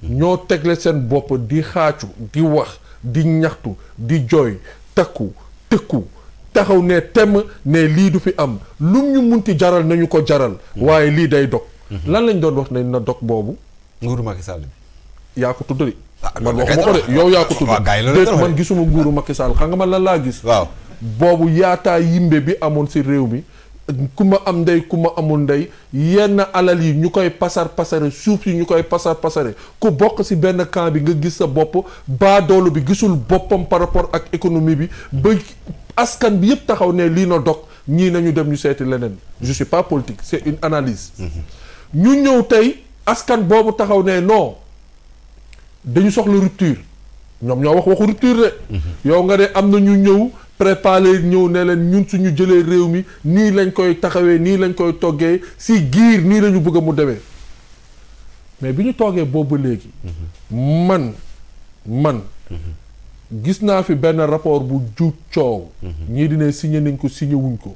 ñoo tegle seen bopp di xaacu di wax di ñaxtu di jooy takku tëkku taxaw ne temm ne lii du fi am lum ñu munti jaral nañu ko jaral waaye lii day dog lan lañ doon wax ne na dog boobu nguuru Macky Sall bi yaa ko tudd de man waxuma ko de yow yaa ko tudd déet man gisuma nguuru Macky Sall xam nga man lan laa gis waaw boobu yaataa yimbe bi amoon si réew mi ku ma am ndey ku ma amul ndey yenn alal yi ñu koy pasar pasare suuf yi ñu koy pasar pasare ku bokk si benn camp bi nga gis sa bopp baadoolu bi gisul boppam par rapport ak économie bi ba askan bi yëpp taxaw ne lii na dog ñii nañu dem ñu seeti leneen je suis pas politique c'est une analyse ñu ñëw tey askan boobu taxaw ne non dañu soxla rupture ñoom ñoo wax waxu rupture de yow nga ne am na ñu ñëw préparé ñëw ne leen ñun suñu jëlee réew mi nii lañ koy taxawee nii lañ koy toggee si giir nii lañu bëgg a mu demee mais bi ñu toogee boobu léegi man gis naa fi benn rapport bu juut coow ñii dine signé nañ ko signé wuñ ko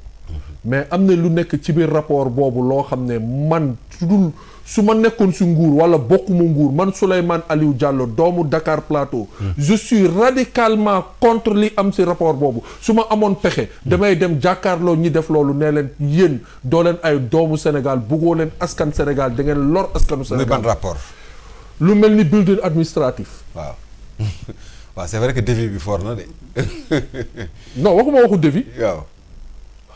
mais am na lu nekk ci biir rapport boobu loo xam ne man su ma nekkoon si nguur wala bokkuma nguur man Souleymane Aliou Diallo doomu Dakar Plateau je suis radicalement contre li am si rapport boobu su ma amoon pexe damay dem jàkkaarloo ñi def loolu nee leen yéen doo leen ay doomu Sénégal buggoo leen askan Sénégal da ngeen lor askanu Sénégal. muy ban rapport. lu mel ni building administratif. waaw waaw c'est vrai que défi bi fort na de. non waxuma waxu défi. waaw.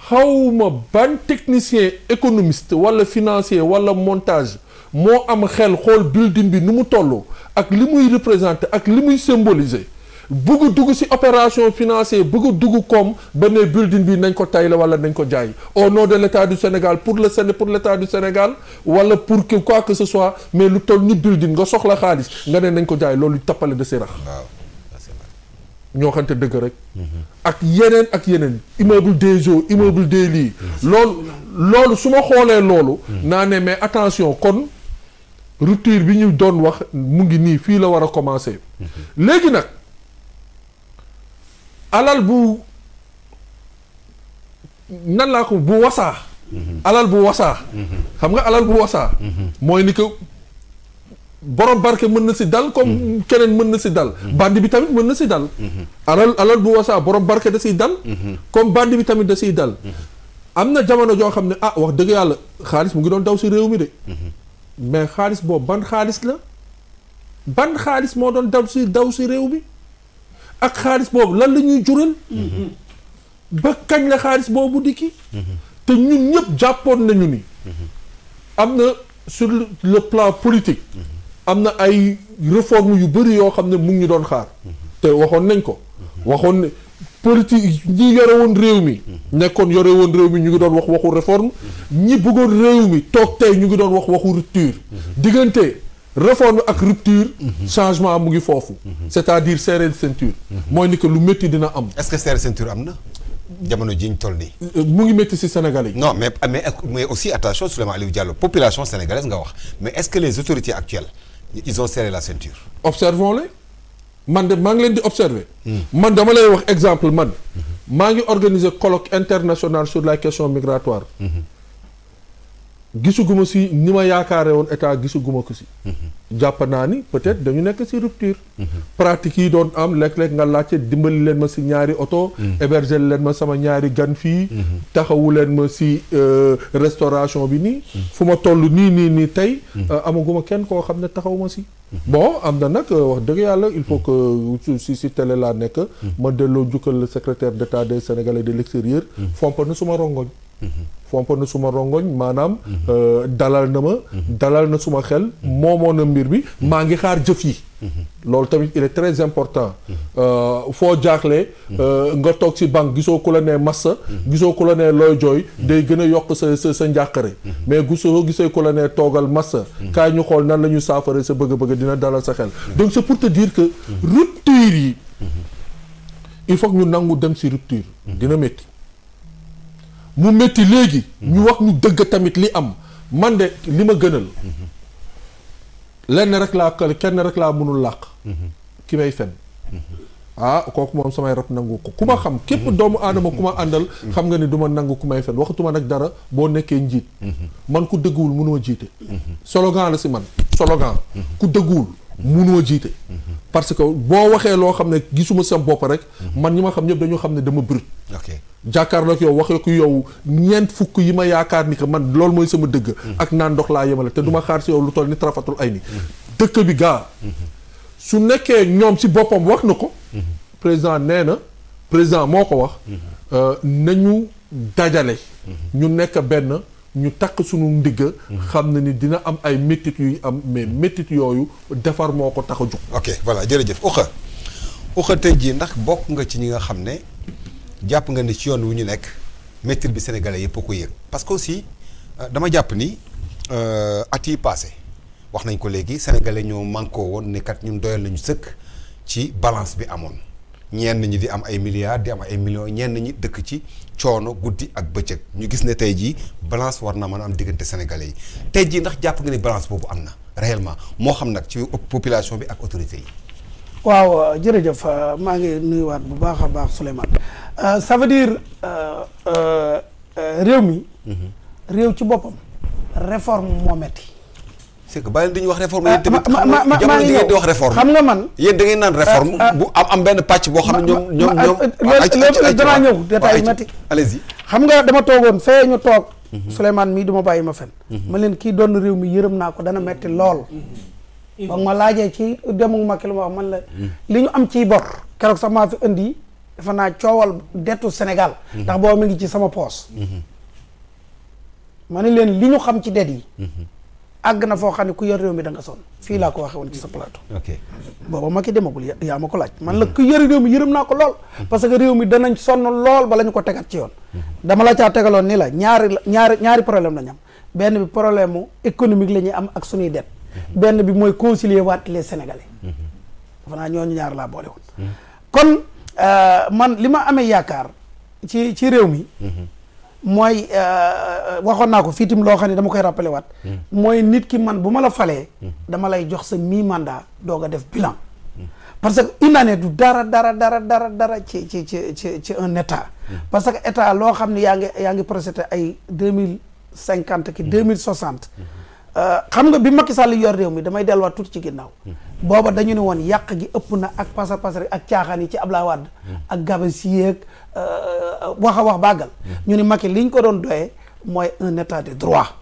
xawma ban technicien économiste wala financier wala montage moo am xel xool building bi nu mu toll ak li muy représenter ak li muy symboliser bëgg dugg ci opération financière bëgg dugg comme ba ne building bi nañ ko tayle wala nañ ko jaay au nom de l'État du Sénégal pour l'État du Sénégal wala pour que quoi que ce soit mais lu toll ni building nga soxla xaalis nga ne nañ ko jaay loolu tappale de sirax ñoo xamante dëgg rek ak yeneen immeuble des eaux immeuble des lits loolu su ma xoolee loolu naa ne mais attention kon rupture bi ñu doon wax mu ngi nii fii la war a commencer léegi nag alal bu nan laa ko bu wasaa alal bu wasaa xam nga alal bu wasaa mooy ni que borom barke mën na si dal comme keneen mën na si dal bandi bi tamit mën na si dal alal bu wasaa borom barke da siy dal comme bandi bi tamit da siy dal am na jamono joo xam ne wax dëgg yàlla xaalis mu ngi doon daw si réew mi de mais xaalis boobu ban xaalis la ban xaalis moo doon daw si réew mi ak xaalis boobu lan la ñuy jural ba kañ la xaalis boobu dikki te ñun ñëpp jàppoon nañu ni am na sur le plan politique am na ay réformes yu bëri yoo xam ne mu ngi ñu doon xaar te waxoon nañ ko waxoon ne politique ñi yore woon réew mi nekkoon yore woon réew mi ñu ngi doon wax waxu réforme ñi bëggoon réew mi toog tey ñu ngi doon wax waxu rupture diggante réforme ak rupture changement mu ngi foofu c'est-à-dire serrer ceinture mooy ni que lu métti dina am. Est-ce que serrer ceinture am na jamono ji ñu toll nii. mu ngi métti ci Sénégalais yi. non mais aussi attention Souleymane Aliou Diallo population sénégalaise nga wax mais est-ce que les autorités actuelles ils ont serré la ceinture. observons-les man de maa ngi leen di observer. man dama lay wax exemple man. maa ngi organiser colloque international sur la question migratoire. gisuguma si ni ma yaakaare woon état gisuguma ko si. jàpp naa ni peut-être dañu nekk si rupture. pratique yi doon am léeg-léeg nga laajte dimbali leen ma si ñaari oto. héberger leen ma sama ñaari gan fii. taxawu leen ma si restauration bi nii. fu ma toll nii tey. amaguma kenn koo xam ne taxawuma si. bon am na nag wax dëgg yàlla il faut que si télé laa nekk. ma delloo njukkal le secrétaire d'État des Sénégalais de l'extérieur. fomp na suma rongoñ. fomp na suma rongoñ maanaam dalal na suma xel moomoon na mbir bi maa ngi xaar jëf yi loolu tamit il est très important foo jaaxlee nga toog ci banque gisoo ku la nee massa gisoo ku la nee looy jooy day gën a yokk sa njàqare mais gisee ku la nee toogal massa kaay ñu xool nan la ñu saafara sa bëgg-bëgg dina dalal sa xel donc c'est pour te dire que rupture yi il faut que ñu nangu dem ci rupture dina métti mu métti léegi ñu wax ñu dëgg tamit li am man de li ma gënal kenn rek laa mënul làq ki may fen kooku moom samay rab nangu ko ku ma xam képp doomu aadama ku ma àndal xam nga ni du ma nangu ku may fen waxatuma nag dara boo nekkee njiit man ku dëgguwul mënoo jiite slogan la si man slogan ku dëgguwul mënoo jiite parce que boo waxee loo xam ne gisuma sa bopp rek man ñi ma xam ñëpp dañoo xam ne dama brut jàkkaarloo ak yow waxee ko yow ñeent fukk yi ma yaakaar ni que man loolu mooy sama dëgg ak naan ndox laa yemale te du ma xaar si yow lu toll ni tarafatul ay ni dëkk bi gaa su nekkee ñoom si boppam wax na ko président nee na président moo ko wax nañu dajale ñu nekk benn ñu takk suñu ndigg xam na ni dina am ay métit yuy am mais métit yooyu defar moo ko tax a jug. ok voilà jërëjëf Oukha tey jii ndax bokk nga ci ñi nga xam ne jàpp nga ni ci yoon wu ñu nekk métit bi sénégalais yëpp a ko yëg parce que aussi dama jàpp ni at yi passé wax nañ ko léegi sénégalais ñoo manqué woon ne kat ñun doyal nañu sëkk ci balance bi amoon ñenn ñi di am ay milliards di am ay millions ñenn ñi dëkk ci coono guddi ak bëccëg ñu gis ne tey jii balance war na mën a am diggante sénégalais yi tey jii ndax jàpp nga ni balance boobu am na réellement moo xam nag ci population bi ak autorité yi. waaw jërëjëf maa ngi nuyuwaat bu baax a baax Souleymane ça veut dire réew mi. réew ci boppam réforme moo metti. c'est que bàyyi dañuy wax réforme yéen tamit jamono ji ngeen di wax réforme xam nga man yéen da ngeen naan réforme bu am benn pàcc boo xam ne ñoom danaa ñëw détail mati allez-y xam nga dama toogoon fee ñu toog Souleymane mii duma bàyyi ma fen ma leen kii doon réew mi yërëm naa ko dana metti lool ba ma laajee ci demu Macky lu ma wax man la li ñu am ciy bor keroog sax maa fi indi dafa naa coowal dettu Sénégal ndax boobu mi ngi ci sama poos ma ne leen li ñu xam ci det yi àgg na foo xam ne ku yor réew mi da nga sonn fii laa ko waxee woon ci sa plateau. ok booba ma ki demagul yaa ma ko laaj. man la ku yor réew mi yërëm naa ko lool. parce que réew mi danañ sonn lool bala ñu ko tegat ci yoon. dama la caa tegaloon ni la ñaari problème la ñu am benn bi problème mu économique la ñuy am ak suñuy dette. benn bi mooy concilier waat les sénégalais. dafa naa ñooñu ñaar laa boole woon. kon man li ma amee yaakaar ci réew mi. mooy waxoon naa ko fii tim loo xam ne dama koy rappelé waat mooy nit ki man bu ma la falee dama lay jox sa mi-mandat doog a def bilan parce que une année du dara ci un état parce que état loo xam ne yaa ngi procédé ay 2050 ki 2060 xam nga bi Macky Sall yor réew mi damay delluwaat tuuti ci ginnaaw booba dañu ne woon yàq gi ëpp na ak pasar ak caaxaan yi ci Abdoulaye Wade ak Gabassi yeeg wax bàggal ñu ne Macky li ñu ko doon doyee mooy un état de droit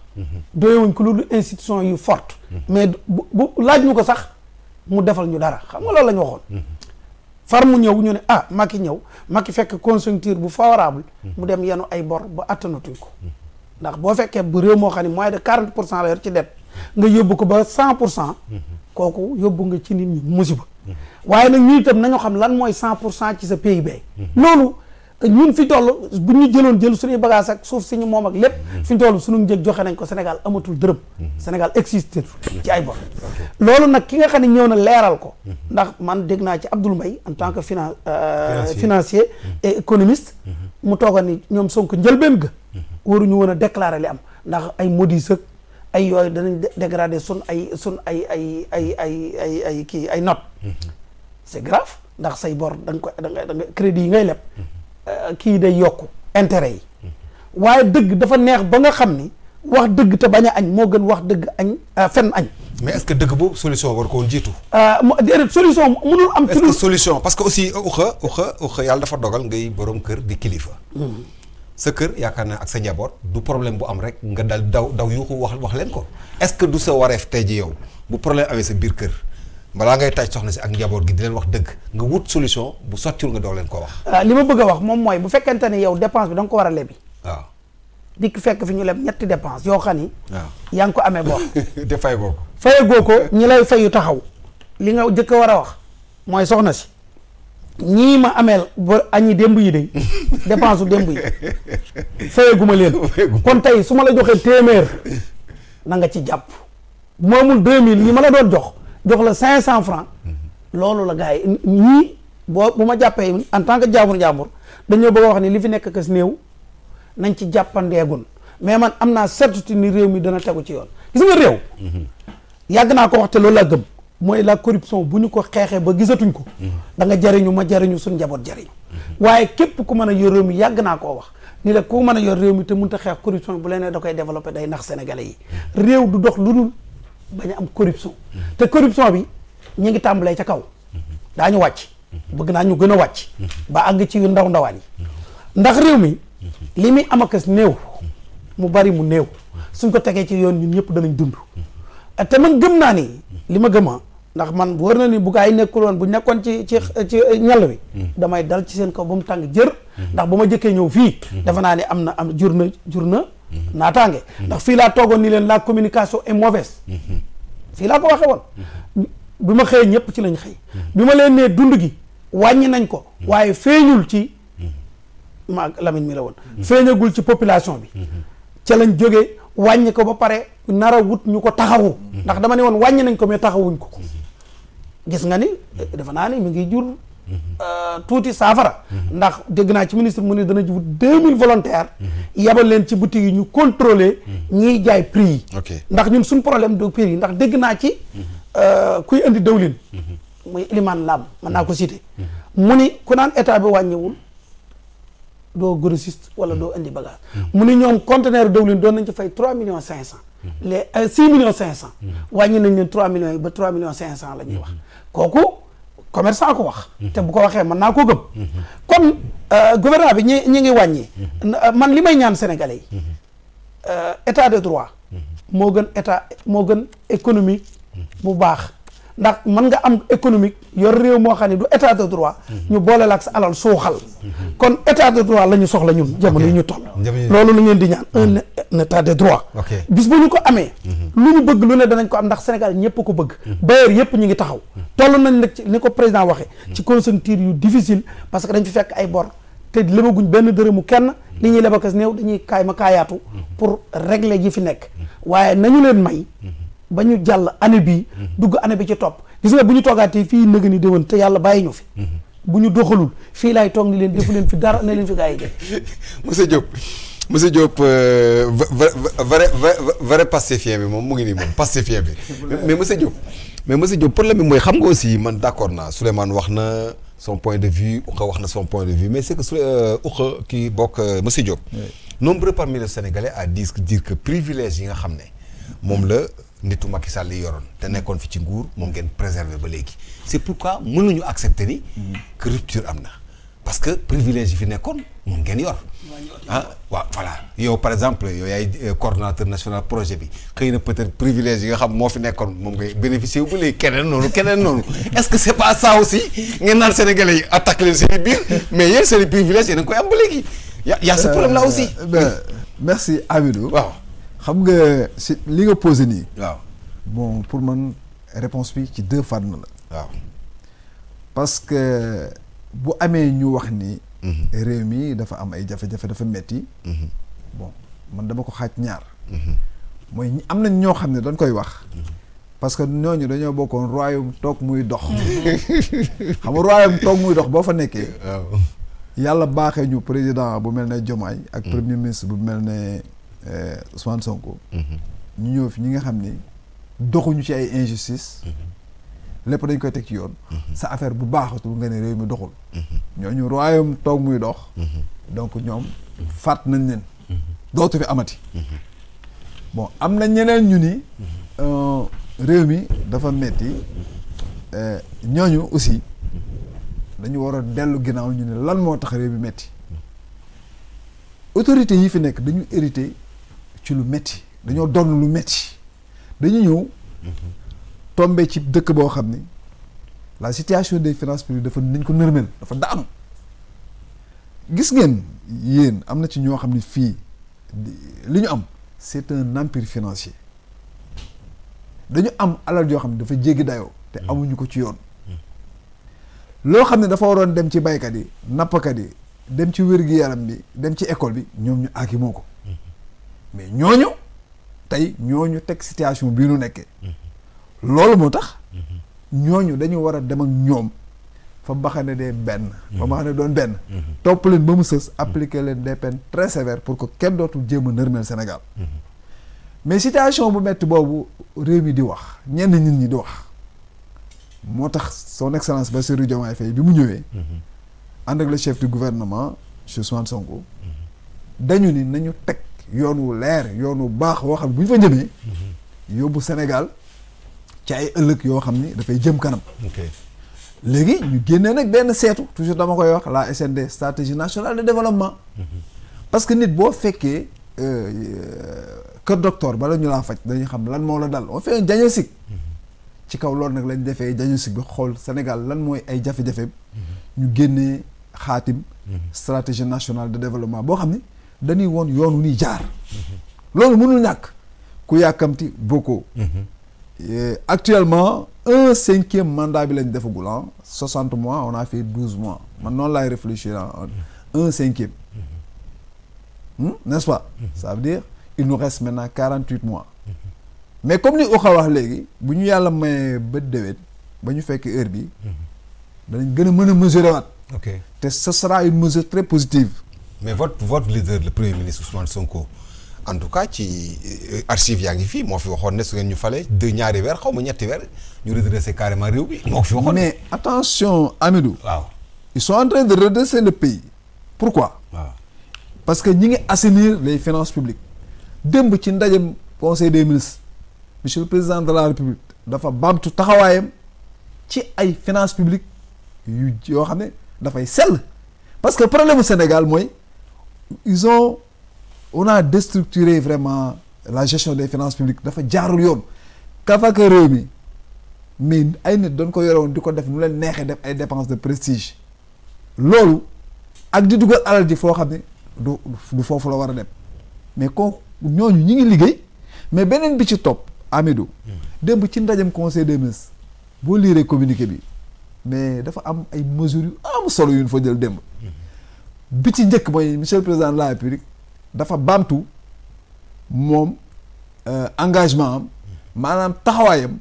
doyewuñ ko lu institution yu forte mais bu laaj ñu ko sax mu defal ñu dara xam nga loolu la ñu waxoon far mu ñëw ñu ne Macky ñëw Macky fekk conjoncture bu favorable mu dem yenu ay bor ba attanatuñ ko ndax boo fekkee bu réew moo xam ne moins de 40% la yor ci dette nga yóbbu ko ba 100% kooku yóbbu nga ci nit ñi musiba waaye nag ñu itam nañu xam lan mooy 100% ci sa PIB loolu ñun fi toll bu ñu jël suñuy bagage ak suuf si ñu moom ak lépp fi ñu toll suñu njëg joxe nañ ko Sénégal amatul dërëm Sénégal existe ci ay bor loolu nag ki nga xam ne ñëw na leeral ko ndax man dégg naa ci Abdoul Mbaye en tant que financier et économiste mu tooga ni ñoom Sonko njëlbeen ga waruñu woon a déclarer li am ndax ay modis ak ay yooyu danañ dégrader ay kii ay note c'est grave ndax say bor da nga crédit yi ngay leb kii day yokku intérêt yi waaye dëgg dafa neex ba nga xam ni wax dëgg te bañ a añ moo gën wax dëgg añ fen añ mais est-ce que dëgg boobu solution war ko woon jiitu déedéet solution mënul am est-ce que solution parce que aussi Oukha yàlla dafa dogal ngay borom kër di kilifa sa kër yaakaar naa ak sa njaboot du problème bu am rek nga daw yuuxu wax leen ko est-ce que du sa wareef tey ji yow bu problème amee sa biir kër balaa ngay taaj soxna si ak njaboot gi di leen wax dëgg nga wut solution bu sottiwul nga doog leen ko wax li ma bëgg a wax moom mooy bu fekkente ne yow dépense bi da nga ko war a lebi waaw dikk fekk fi ñu leb ñetti dépense yoo xam ni waaw yaa ngi ko amee bor te fay boo ko fayagoo ko ñi lay fayu taxaw li nga jëkk a war a wax mooy soxna si ñii ma ameel ba añi démb yi de dépense u démb yi fayaguma leen kon tey su ma la joxee téeméer na nga ci jàpp moomul 2000 ñi ma la doon jox la 500 francs loolu la gars yi ñii bu ma jàppee en tant que jaambur dañoo bëgg a wax ni li fi nekk kës néew nañ ci jàppandeegun mais man am naa certitude ni réew mi dana tegu ci yoon gis nga réew yàgg naa ko wax te loolu laa gëm mooy la corruption bu ñu ko xeexee ba gisatuñ ko da nga jariñu ma jariñu suñ njaboot jariñu waaye képp ku mën a yor réew mi yàgg naa koo wax ni la ku mën a yor réew mi te mënut a xeex corruption bu leen da koy développé day nax sénégalais yi réew du dox lu dul bañ a am corruption te corruption bi ñu ngi tàmbalee ca kaw daañu wàcc bëgg naa ñu gën a wàcc ba àgg ci yu ndaw ndawaan yi ndax réew mi li muy am akas néew mu bari mu néew suñ ko tegee ci yoon ñun ñëpp danañ dund te man gëm naa ni li ma gëma ndax man wër na ni bu gaa yi nekkul woon bu nekkoon ci ñal wi damay dal ci seen kaw ba mu tàng jër ndax ba ma jëkkee ñëw fii defe naa ni am jur na naataange ndax fii laa toogoon ni leen la communication est mauvaise fii laa ko waxee woon bi ma xëyee ñëpp ci lañ xëy bi ma leen nee dund gi wàññi nañ ko waaye feeñul ci ma Lamine mi la woon feeñagul ci population bi ca lañ jógee wàññi ko ba pare nar a wut ñu ko taxawu ndax dama ne woon wàññi nañ ko mais taxawuñ ko gis nga ni dafa naa ni mi ngi jur tuuti saafara ndax dégg naa ci ministre mu ne dana wut 2000 volontaires yabal leen ci boutique yi ñu contrôler ñiy jaay prix yi ndax ñun suñ problème de prix yi ndax dégg naa ci kuy indi dawlin muy Iliman Lam mën naa ko cité mu ni ku naan état bi wàññiwul doo grossiste wala doo indi bagage mu ni ñoom conteneur dawlin doon nañ ci fay 3 millions 500 les 6 millions 500 wàññi nañ leen 3 millions yi ba 3 millions 500 la ñuy wax kooku commerçant ko wax te bu ko waxee mën naa ko gëm kon gouvernement bi ñi ngi wàññi man li may ñaan sénégalais yi état de droit moo gën économique bu baax ndax mën nga am économique yor réew moo xam ne du état de droit ñu boole la ak sa alal suuxal kon état de droit la ñu soxla ñun jamono yi ñu toll loolu la ngeen di ñaan un état de droit bis bu ñu ko amee lu ñu bëgg lu ne danañ ko am ndax Sénégal ñëpp ko bëgg bailleur yëpp ñu ngi taxaw toll nañ nag ci ni ko président waxee ci conjoncture yu difficile parce que dañ fi fekk ay bor te lebaguñ benn dërëmu kenn li ñuy lebakas néew dañuy kaay ma kaayaatu pour régler ji fi nekk waaye nañu leen may ba ñu jàll année bii dugg année bi ci topp gis nga bu ñu toogaatee fii nëg ni déwén te yàlla bàyyi ñu fi bu ñu doxalul fii laay toog ni leen defu leen fi dara na leen fi gaa yi jël monsieur Diop vrai pastéfien bi moom mu ngi nii moom pastéfien bi mais monsieur Diop problème bi mooy xam nga aussi man d'accord naa Souleymane wax na son point de vue Ouqa wax na son point de vue mais c'est que Ouqa kii bokk monsieur Diop nombreux parmi les Sénégalais à dire que privilège yi nga xam ne moom la nitu Macky Sall yi yoroon te nekkoon fi ci nguur moom ngeen préserver ba léegi c'est pourquoi mënuñu accepter ni que rupture am na parce que privilège yi fi nekkoon moom ngeen yor waaw voilà yow par exemple yow yaay coordonnateur national projet bi xëy na peut-être privilège yi nga xam moo fi nekkoon moom ngay bénéficier wu ba léegi keneen noonu est-ce que c'est pas ça aussi ngeen naan sénégalais yi attaque leen seen i biir mais yéen seen i privilège yéen a ngi koy am ba léegi y a ce problème là aussi merci Amidou waaw xam nga si li nga posé nii. waaw bon pour man réponse bi ci deux fànn la. waaw parce que bu amee ñu wax ni. réew mi dafa am ay jafe-jafe dafa metti bon man dama ko xaaj ñaar. mooy am nañ ñoo xam ne dañ koy wax. parce que ñooñu dañoo bokkoon royaume toog muy dox. xam nga royaume toog muy dox boo fa nekkee. waaw yàlla baaxee ñu président bu mel ne Diomaye ak premier ministre bu mel ne. Ousmane Sonko. ñu ñëw fi ñi nga xam ni doxuñu ci ay injustice lépp dañ koy teg ci yoon. sa affaire bu baaxatul nga ne réew mi doxul. ñooñu royaume toog muy dox. donc ñoom faat nañ leen. dootu fi amati. bon am na ñeneen ñu ni réew mi dafa metti ñooñu aussi dañu war a dellu ginnaaw ñu ne lan moo tax réew mi metti autorités yi fi nekk dañu hérité ci lu metti dañoo donn lu metti dañu ñëw tombé ci dëkk boo xam ni la situation des finances publiques dafa nañ ko nërmel dafa daanu gis ngeen yéen am na ci ñoo xam ne fii li ñu am c'est un empire financier dañu am alal yoo xam ne dafa jéggi dayoo te amuñu ko ci yoon loo xam ne dafa waroon dem ci baykat yi nappkat yi dem ci wér-gi-yaram bi dem ci école bi ñoom ñu aaki moo ko mais ñooñu tey ñooñu teg situation bii nu nekkee loolu moo tax ñooñu dañu war a dem ak ñoom fa mbaxane dee benn fa mbaxane doon benn topp leen ba mu sës appliquer leen des peines très sévères pour que kenn dootul jéem a nërmeel Sénégal mais situation bu metti boobu réew mi di wax ñenn nit ñi di wax moo tax son excellence Bassirou Diomaye Faye bi mu ñëwee ànd ak le chef du gouvernement Ousmane Sonko dañu ni nañu teg yoon wu leer yoon wu baax woo xam ne bu ñu fa jëmee yóbbu Sénégal ci ay ëllëg yoo xam ni dafay jëm kanam léegi ñu génnee nag benn seetu toujours dama koy wax la SND stratégie nationale de développement parce que nit boo fekkee kër docteur bala ñu laa faj dañuy xam lan moo la dal on fait un diagnostic ci kaw loolu nag lañ defee diagnostic bi xool Sénégal lan mooy ay jafe-jafe ñu génnee xaatim stratégie nationale de développement boo xam ni dañuy woon yoonu ni jaar loolu mënul ñàkk ku yàkkamti bokkoo actuellement 1/5 mandat bi lañ defagul 60 mois on a fait 12 mois man noonu laay réfléchir 1/5 n'est-ce pas ça veut dire il nous reste maintenant 48 mois mais comme ni Oxa wax léegi bu ñu yàlla mayee ba déwén ba ñu fekk heure bi danañ gën a mën a mesurer waat te ce sera une mesure très positive mais votre leader le premier ministre Ousmane Sonko en tout cas ci archive yaa ngi fii moo fi waxoon ne su ngeen ñu fale ñaari weer xaw ma ñetti weer ñu redresser carrément réew bi moo ko fi waxoon. mais attention Amidou. waaw ils sont en train de redresser le pays. pourquoi. waaw parce que ñi ngi assainir les finances publiques démb ci ndajem conseil des ministres monsieur le président de la république dafa baamtu taxawaayam ci ay finances publiques yu yoo xam ne dafay sell parce que problème mu Sénégal mooy on a déstructuré vraiment la gestion des finances publiques dafa jaarul yoon kafaka réew mi mais ay nit doon ko yoroon di ko def nu leen neexee def ay dépenses de prestige loolu ak di dugal alal ji foo xam ne du foofu la war a dem mais ko ñooñu ñi ngi liggéey mais beneen bi ci topp Amidou démb ci ndajem conseil des ministres boo liiree communiqué bi mais dafa am ay mesures yu am solo yu ñu fa jël démb bi ci njëkk mooy monsieur le président de la République dafa baamtu moom engagement am maanaam taxawaayam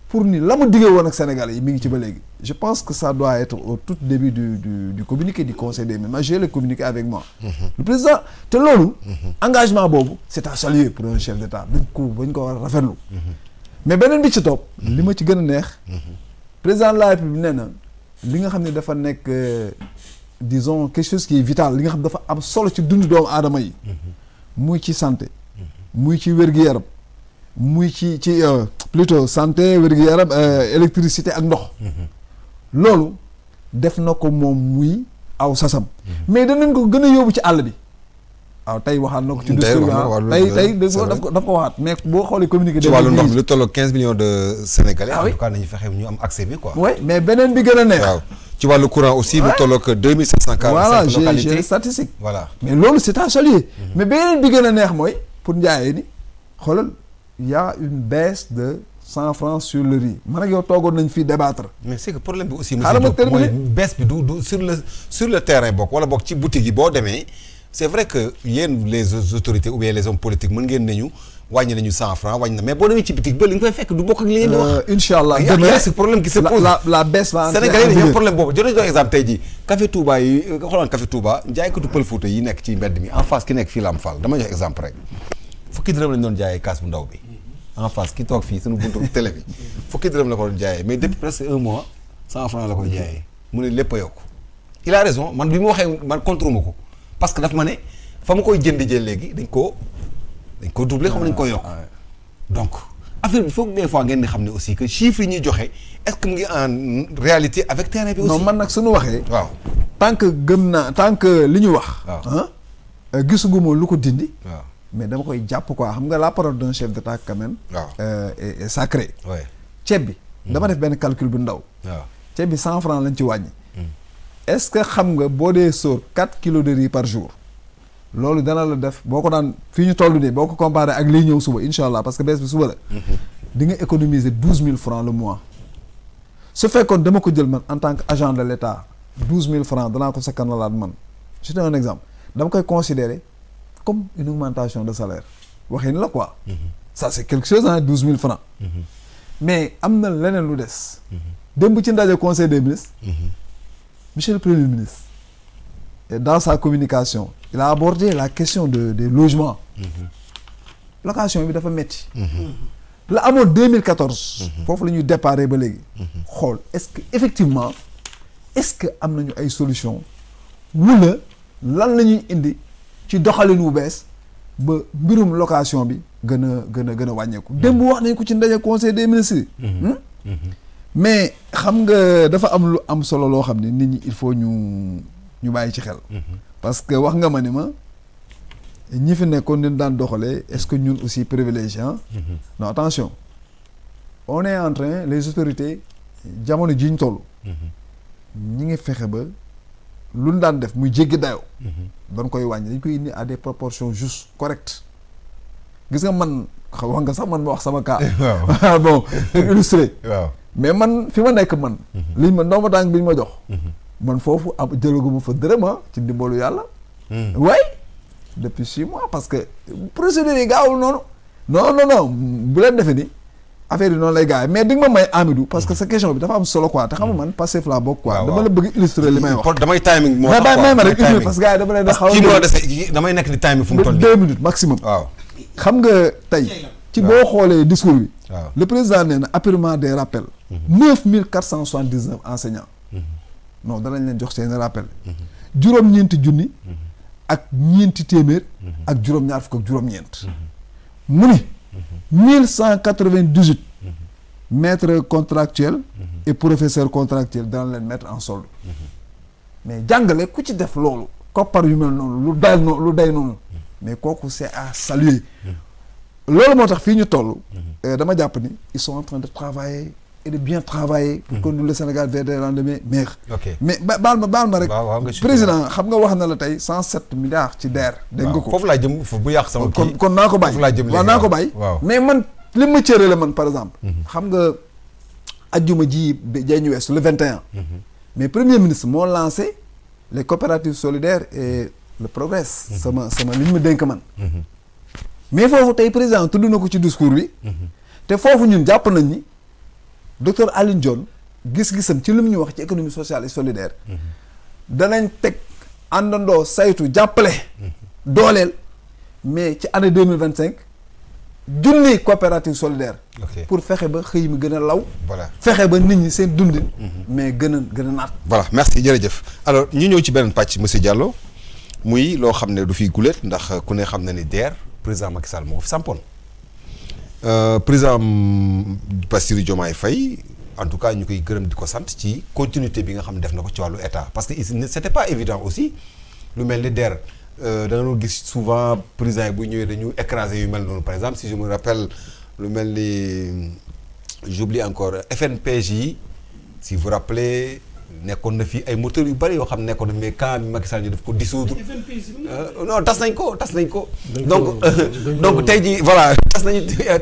pour ni la mu diggee woon ak Sénégalais yi mi ngi ci ba léegi je pense que ça doit être au tout début du communiqué du conseil des ministres j'ai le communiqué avec moi le président te loolu engagement boobu c'est à saluer pour un chef d'État bañ ko war a rafetlu mais beneen bi ci topp li ma ci gën a neex président de la République nee na li nga xam ne dafa nekk disons quelque chose qui est vital li nga xam dafa am solo ci dundu doomu aadama yi muy ci santé muy ci wér-gu-yaram muy ci plutôt santé wér-gu-yaram électricité ak ndox loolu def na ko moom muy aw sasam mais danañ ko gën a yóbbu ci àll bi waaw tey waxaat na ko ci discours tey daf ko waxaat mais boo xoolee communiqué ci wàllu ndox mi lu tolloog 15 millions de Sénégalais en tout cas nañu fexe ñu am accès bi quoi oui mais beneen bi gën a neex waaw ci wàllu courant aussi lu tolloog 2745 voilà localités j'ai les statistiques voilà mais loolu c'est à saluer mais beneen bi gën a neex mooy pour njaayee ni xoolal y a une baisse de 100 francs sur le riz man ak yow toogoon nañ fii débattre mais c'est que problème bi aussi mooy baisse bi du sur le terrain bokk wala bokk ci boutique yi boo demee c'est vrai que yéen les autorités ou bien les hommes politiques mën ngeen nañu wàññi nañu 100 francs wàññi na mais boo demee ci boutique ba li nga koy fekk du bokk ak li ngeen di wax inchallah demain ce problème qui se pose la baisse va Sénégalais yi dañu problème boobu joxe exemple tey jii café Touba yi nga xoolaan café Touba jaaykatu Pël Fuuta yi nekk ci mbedd mi en face ki nekk fii Lamp Fall dama jox exemple rek fukki dërëm lañ doon jaayee kaas bu ndaw bi en face ki toog fii suñu buntu télé bi fukki dërëm la ko doon jaayee mais depuis presque 1 mois 100 francs la koy jaayee mu ne lépp a yokk il a raison man bi mu waxee man contre ma ko parce que daf ma ne fa ma koy jënd jël léegi dañ koo doublé xam nañ ko yokk donc affaire bi foog des fois ngeen di xam ne aussi que chiffres yi ñuy joxe est-ce que mu ngi en réalité avec terrain bi aussi non man nag suñu waxee waaw tant que li ñu wax gisuguma lu ko dindi waaw mais dama koy jàpp quoi xam nga la parole d'un chef d'État quand même est sacrée ceeb bi dama def benn calcul bu ndaw waaw ceeb bi 100 francs lañ ci wàññi est-ce que xam nga boo dee sóor 4 kilos de riz par jour loolu dana la def boo ko daan fii ñu toll nii boo ko comparé ak liy ñëw suba incha allah parce que bees bi suba la di nga économiser 12 000 francs le mois su fekkoon dama ko jël man en tant que agent de l'État 12 000 francs danaa ko sakkanalaat man je te donne un exemple dama koy considérer comme une augmentation de salaire waxee ni la quoi ça c'est quelque chose 12 000 francs mais am na leneen lu des démb ci ndaje conseil des ministres. Monsieur le Premier ministre, et dans sa communication il a abordé la question des logements. location bi dafa metti. la amoon 2014. foofu la ñuy déparé ba léegi. xool est-ce que effectivement est-ce que am nañu ay solutions wala lan la ñuy indi ci doxalin wu bees ba mbirum location bi gën a wàññeeku. démb wax nañ ko ci ndaje conseil des ministres. mais xam nga dafa am lu am solo loo xam ne nit ñi il faut ñu bàyyi ci xel. parce que wax nga ma ni ma ñi fi nekkoon ni daan doxalee est-ce que ñun aussi privilégié non attention on est en train les autorités jamono ji ñu toll. ñi ngi fexe ba lu ñu daan def muy jéggi dayoo. dañ koy wàññi dañ koy indi à des proportions justes correctes gis nga man wax nga sax man ma wax sama cas. waaw bon pour illustrer. waaw mais man fi ma nekk man. liñ ma ndooma tànk bi ñu ma jox. man foofu am jëlaguma fa dërëm ci ndimbalu yàlla. waaye depuis 6 mois parce que procédure yi gaawul noonu. non bu leen defee ni affaire yi noonu lay gaawee mais di nga ma may Amidou parce que sa question bi dafa am solo quoi te xam nga man Pastef laa bokk quoi. dama la bëgg illustrer li may wax. damay timing moo tax quoi ma rek illustrer parce que gars yi dama leen di xaw a. kii moo dese damay nekk di timing fu mu toll nii 2 minutes maximum. waaw xam nga tey. ci boo xoolee discours bi. waaw le président nee na apurement des rappels. 9479 enseignants. non danañ leen jox seen rappel. juróom-ñeenti junni. ak ñeenti téeméer. ak juróom-ñaar fukk ak juróom-ñeent. mu ni 1198 maîtres contractuels. et professeurs contractuels dana leen mettre en solde. mais jàngale ku ci def loolu. koppar yu mel noonu lu day noonu. mais kooku c'est à saluer. loolu moo tax fii ñu toll. dama jàpp ni ils sont en train de travailler et de bien travailler. pour conduire le Sénégal vers des lendemains meilleurs. mais baal ma rek. président xam nga wax na la tey 107 milliards ci DER. dégg nga ko foofu laa jëm bu yàq sama kii kon naa ko bàyyi. foofu laa jëm waaw naa ko bàyyi. mais man li ma cëree la man par exemple. xam nga ajjuma ji jay ñu weesu le 21. mais premier ministre moo lancé les coopératives solidaires et le progrès. sama li ñu ma dénk man. mais foofu tey président tudd na ko ci discours bi. te foofu ñun jàpp nañ ni docteur Alioune Dione gis-gisam ci li mu ñu wax ci économie sociale et solidaire. danañ teg àndandoo saytu jàppale. dooleel mais ci année 2025 junni coopérative solidaire. pour fexe ba xëy mi gën a law. voilà fexe ba nit ñi seen dundin. mais gën a naat. voilà merci jërëjëf alors ñu ñëw ci beneen pàcc monsieur Diallo muy loo xam ne du fi gulet ndax ku ne xam na ni DER. président Macky Sall moo ko fi sampoon président Bassirou Diomaye Faye en tout cas ñu koy gërëm di ko sant ci continuité bi nga xam ne def na ko ci wàllu état parce que c'était pas évident aussi lu mel ni DER da nga doon gis souvent président yi bu ñëwee dañu écraser yu mel noonu par exemple si je me rappelle lu mel ni j'oublie encore FNPJ yi si vous rappelez nekkoon na fii ay moteurs yu bari yoo xam ne nekkoon na mais quand Macky Sall ñu def ko dissoudre non tas nañ ko donc tey jii voilà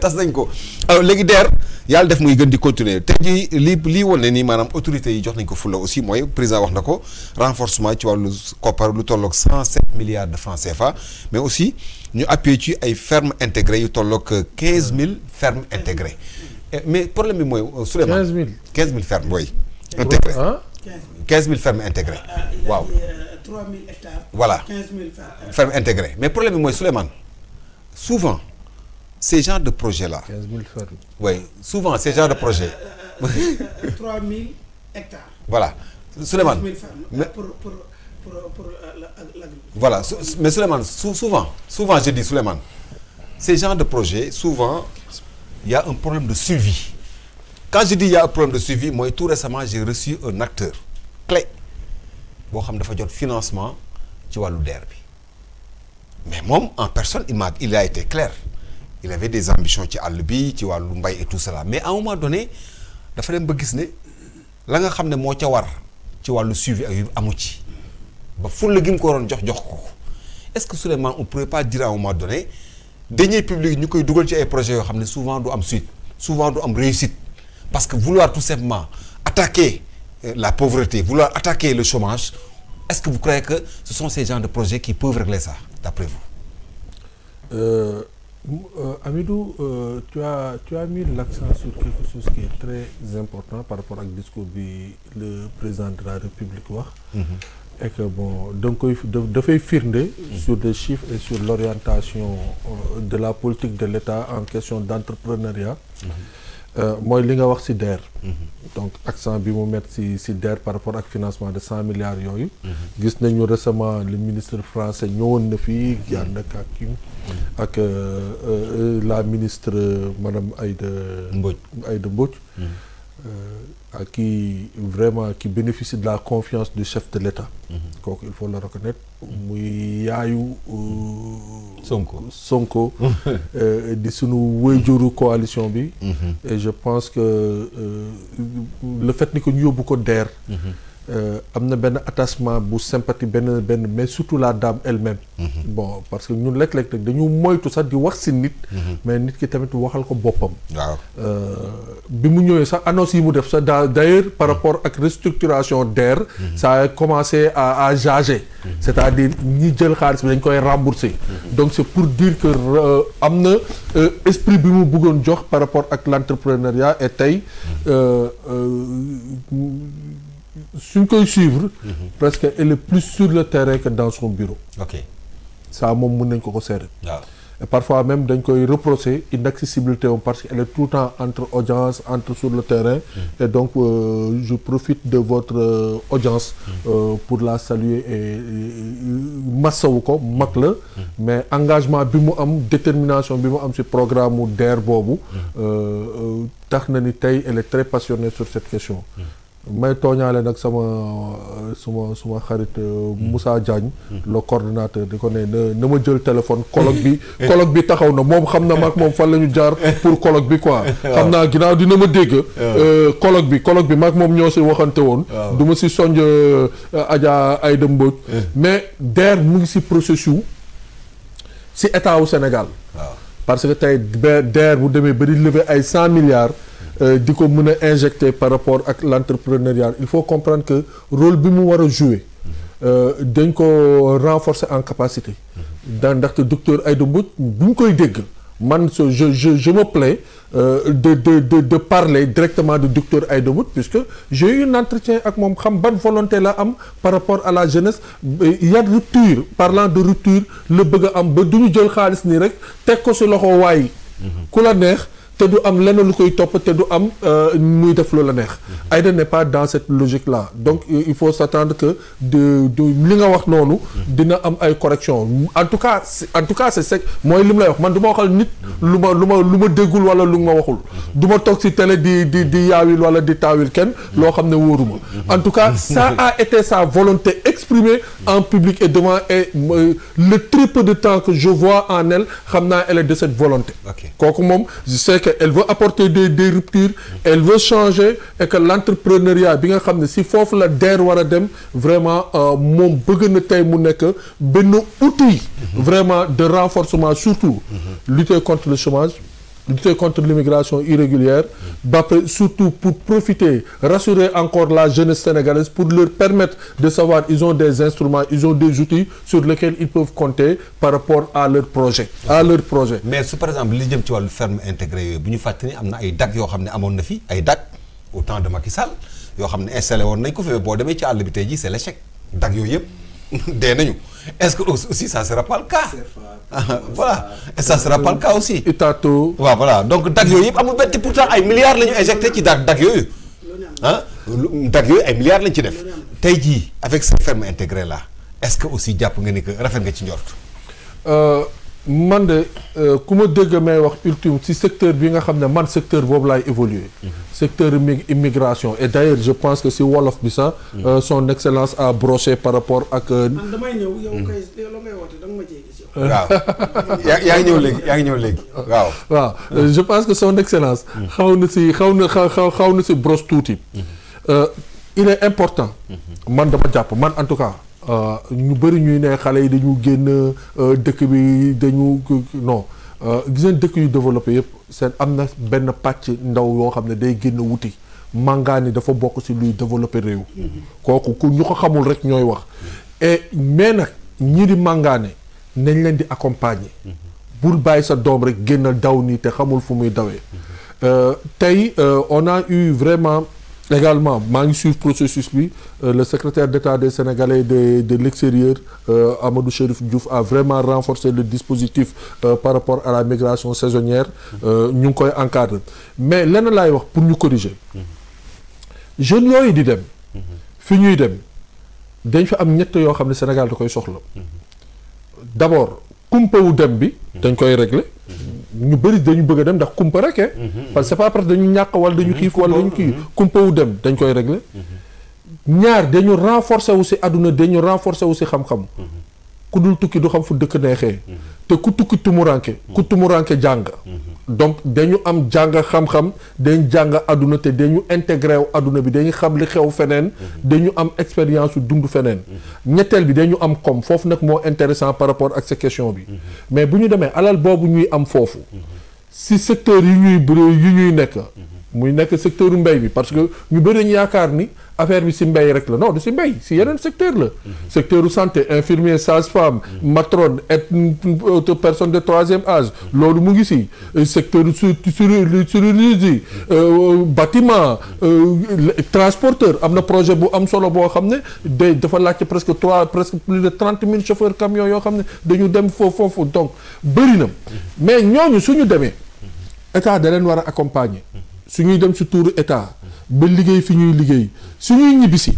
tas nañ ko alors léegi DER yàlla def muy gën di continuer tey jii lii woon ne nii maanaam autorités yi jox nañ ko fulla aussi mooy président wax na ko renforcement ci wàllu koppar lu tolloog 107 milliards de francs CFA mais aussi ñu appuyé ci ay fermes intégrées yu tolloog 15000 fermes intégrées mais problème bi mooy Souleymane 15000 fermes booy intégrées 15000 fermes intégrées waaw 3000 hectares. voilà 15000 fermes intégrées mais problème bi mooy Souleymane souvent ces genres de projets là. 15000 fermes. oui souvent ces genres de projets. 3000 hectares. voilà Souleymane. 15000 fermes pour l'agriculture. voilà mais Souleymane souvent je dis Souleymane ces genres de projets souvent il y a un problème de suivi. Quand je dis il y a un problème de suivi mooy tout récemment j'ai reçu un acteur clé boo xam dafa jot financement ci wàllu DER bi mais moom en personne il a été clair il avait des ambitions ci àll bi ci wàllu mbay et tout cela mais à un moment donné dafa dem ba gis ne la nga xam ne moo ca war ci wàllu suivi ak yu amu ci ba fulla gi mu ko waroon jox ko est-ce que Souleymane on pourrait pas dire à un moment donné deniers publics ñu koy dugal ci ay projets yoo xam ne souvent du am suite souvent du am réussite parce que vouloir tout simplement attaquer la pauvreté, vouloir attaquer le chômage, est-ce que vous croyez que ce sont ces genres de projets qui peuvent régler ça, d'après vous? Hamidou, tu as mis l'accent sur quelque chose qui est très important par rapport au discours que le président de la République wax. Et que bon, donc de faire firnde sur des chiffres et sur l'orientation de la politique de l'État en question d'entrepreneuriat. Moi, li nga wax ci DER. Donc accent bi mu mettre ci DER par rapport au financement de 100 milliards yooyu. Gis nañu récemment le ministre français ñëwoon na fii ànd ak la ministre madame Aïda Mbodj. Qui vraiment qui bénéficie de la confiance du chef de l'État. Donc il faut le reconnaître. muy yaayu Sonko di sunu wéyjuru coalition bi. Et je pense que le fait ni que ñu yóbbu ko DER. am na benn attachement bu sympathie benn mais surtout la dame elle-même. Bon parce que ñun léeg-léeg dañu moytu sax di wax ci nit. mais nit ki tamit waxal ko boppam. waaw bi mu ñëwee sax annonce yi mu def sax d'ailleurs par rapport ak restructuration DER. ça a commencé à jager. c'est-à-dire ñi jël xaalis bi dañ koy rembourser. donc c'est pour dire que am na esprit bi mu bëggoon jox par rapport ak l'entrepreneuriat et tey. suñ koy suivre. Presque elle est plus sur le terrain que dans son bureau. Ok. Ça moom mën nañ ko seere. Et parfois même dañ koy reprocher inaccessibilité parce qu'elle est tout le temps entre audience entre sur le terrain. Et donc je profite de votre audience pour la saluer et massawu ko mag la. Mais engagement bi mu am détermination bi mu am ci programme mu DER boobu. tax na ni tey elle est très passionnée sur cette question. may tooñaale nag suma xarit Moussa Diagne le coordonnateur di ko ne na ma jël téléphone colloque bi taxaw na moom xam na maag moom fan la ñu jaar pour colloque bi quoi xam naa ginnaaw dina ma dégg colloque bi maag moom ñoo si waxante woon du ma si sonj Adja Aïda Mbodj mais DER mu ngi si processus si état wu Sénégal parce que tey DER bu demee ba di lever ay 100 milliards di ko mën a injecter par rapport ak l'entrepreneuriat il faut comprendre que rôle bi mu war a jouer dañ ko renforcer en capacité ndaxte docteur Aïda Mbodj bu ñu koy dégg man je me plais de parler directement de docteur Aïda Mbodj puisque j'ai eu un entretien ak moom xam ban volonté la am par rapport à la jeunesse il y a de rupture parlant de rupture la bëgg a am ba du ñu jël xaalis nii rek teg ko si loxo waay ku la neex te du am lenn lu koy topp te du am muy def lu la neex Aïda n'est pas dans cette logique là donc il faut s'attendre que de li nga wax noonu dina am ay correction en tout cas c'est mooy li mu lay wax man du ma waxal nit lu ma déggul wala lu ma waxul du ma toog ci télé di yaawil wala di taawil kenn loo xam ne wóoruma en tout cas ça a été sa volonté exprimée en public et devant et le très peu de temps que je vois en elle xam naa elle est de cette volonté kooku moom je sais que elle veut apporter des ruptures elle veut changer et que l'entrepreneuriat bi nga xam ne si foofu la DER war a dem vraiment moom bëgg na tey mu nekk benn outil vraiment de renforcement surtout lutter contre le chômage lutter contre l'immigration irrégulière surtout pour profiter rassurer encore la jeunesse sénégalaise pour leur permettre de savoir ils ont des instruments ils ont des outils sur lesquels ils peuvent compter par rapport à leur projet mais su par exemple li jëm ci wàllu ferme intégrée yooyu bu ñu fàttali am na ay DAC yoo xam ne amoon na fi ay DAC au temps de Macky Sall yoo xam ne installé woon nañ ko fi boo demee ci àll bi tey jii c'est l'échec DAC yooyu yëpp dee nañu est-ce que aussi ça sera pas le cas voilà et ça sera pas le cas aussi Itato waaw voilà donc DAC yooyu yëpp amul benn pourtant ay milliards la ñu injecté ci DAC yooyu DAC yooyu ay milliards lañ ci def tey jii avec cette ferme intégrée là est-ce que aussi jàpp nga ni que rafet nga ci njort man de ku ma dégg may wax ultime ci secteur bi nga xam ne man secteur boobu laay évoluer secteur immigration et d'ailleurs je pense que ci wolof bi sax son excellence a broché par rapport ak damay ñëw yow kay la ngay woote danga ma cee gis yow waaw yaa ngi ñëw léegi waaw je pense que son excellence xaw na ci broche tuuti il est important man dama jàpp man en tout cas ñu bëri ñuy ne xale yi dañu génn dëkk bi dañu non gis ngeen dëkk yu développé yëpp seen am na benn pàcc ndaw yoo xam ne day génn wuti màngaani dafa bokk ci luy développé réew kooku ku ñu ko xamul rek ñooy wax et mais nag ñi di màngaane nañ leen di accompagner bul bàyyi sa doom rek génn daw nii te xamul fu muy dawee tey on a eu vraiment également maa ngi suivre processus bi le secrétaire d'État des Sénégalais de l'extérieur Amadou Chérif Diouf a vraiment renforcé le dispositif par rapport à la migration saisonnière ñu ngi koy encadrer mais lenn laay wax pour ñu corriger jeunes yooyu di dem fi ñuy dem dañ fa am ñett yoo xam ne Sénégal da koy soxla d'abord kumpawu dem bi dañ koy régler ñu bëri dañu bëgg a dem ndax kumpa rek parce que c'est pas parce que dañu ñàkk wala dañu xiif wala dañu kii kumpawu dem dañ koy régler ñaar dañu renforcer wu si àdduna dañu renforcer wu si xam-xam ku dul tukki du xam fu dëkk neexee te ku tukki tumuranke jàng donc dañu am jàng xam-xam dañ jàng àdduna te dañu intégré wu àdduna bi dañu xam li xew feneen dañu am expérience su dund feneen ñetteel bi dañu am comme foofu nag moo intéressant par rapport ak sa question bi mais bu ñu demee alal boobu ñuy am foofu si secteur yu ñuy nekk muy nekk secteur mbéy bi parce que ñu bëri dañu yaakaar ni affaire bi si mbéy rek la non du si mbéy si yeneen secteur la secteur santé infirmier sage-femme matrone et personne de troisième âge loolu mu ngi si secteur chirurgie bâtiment transporteur am na projet bu am solo boo xam ne dafa laajte presque plus de 30 000 chauffeurs camions yoo xam ne dañu dem foofu donc bëri na mais ñooñu suñu demee état da leen war a accompagner suñuy dem si tuuru état ba liggéey fi ñuy liggéey suñuy ñibbisi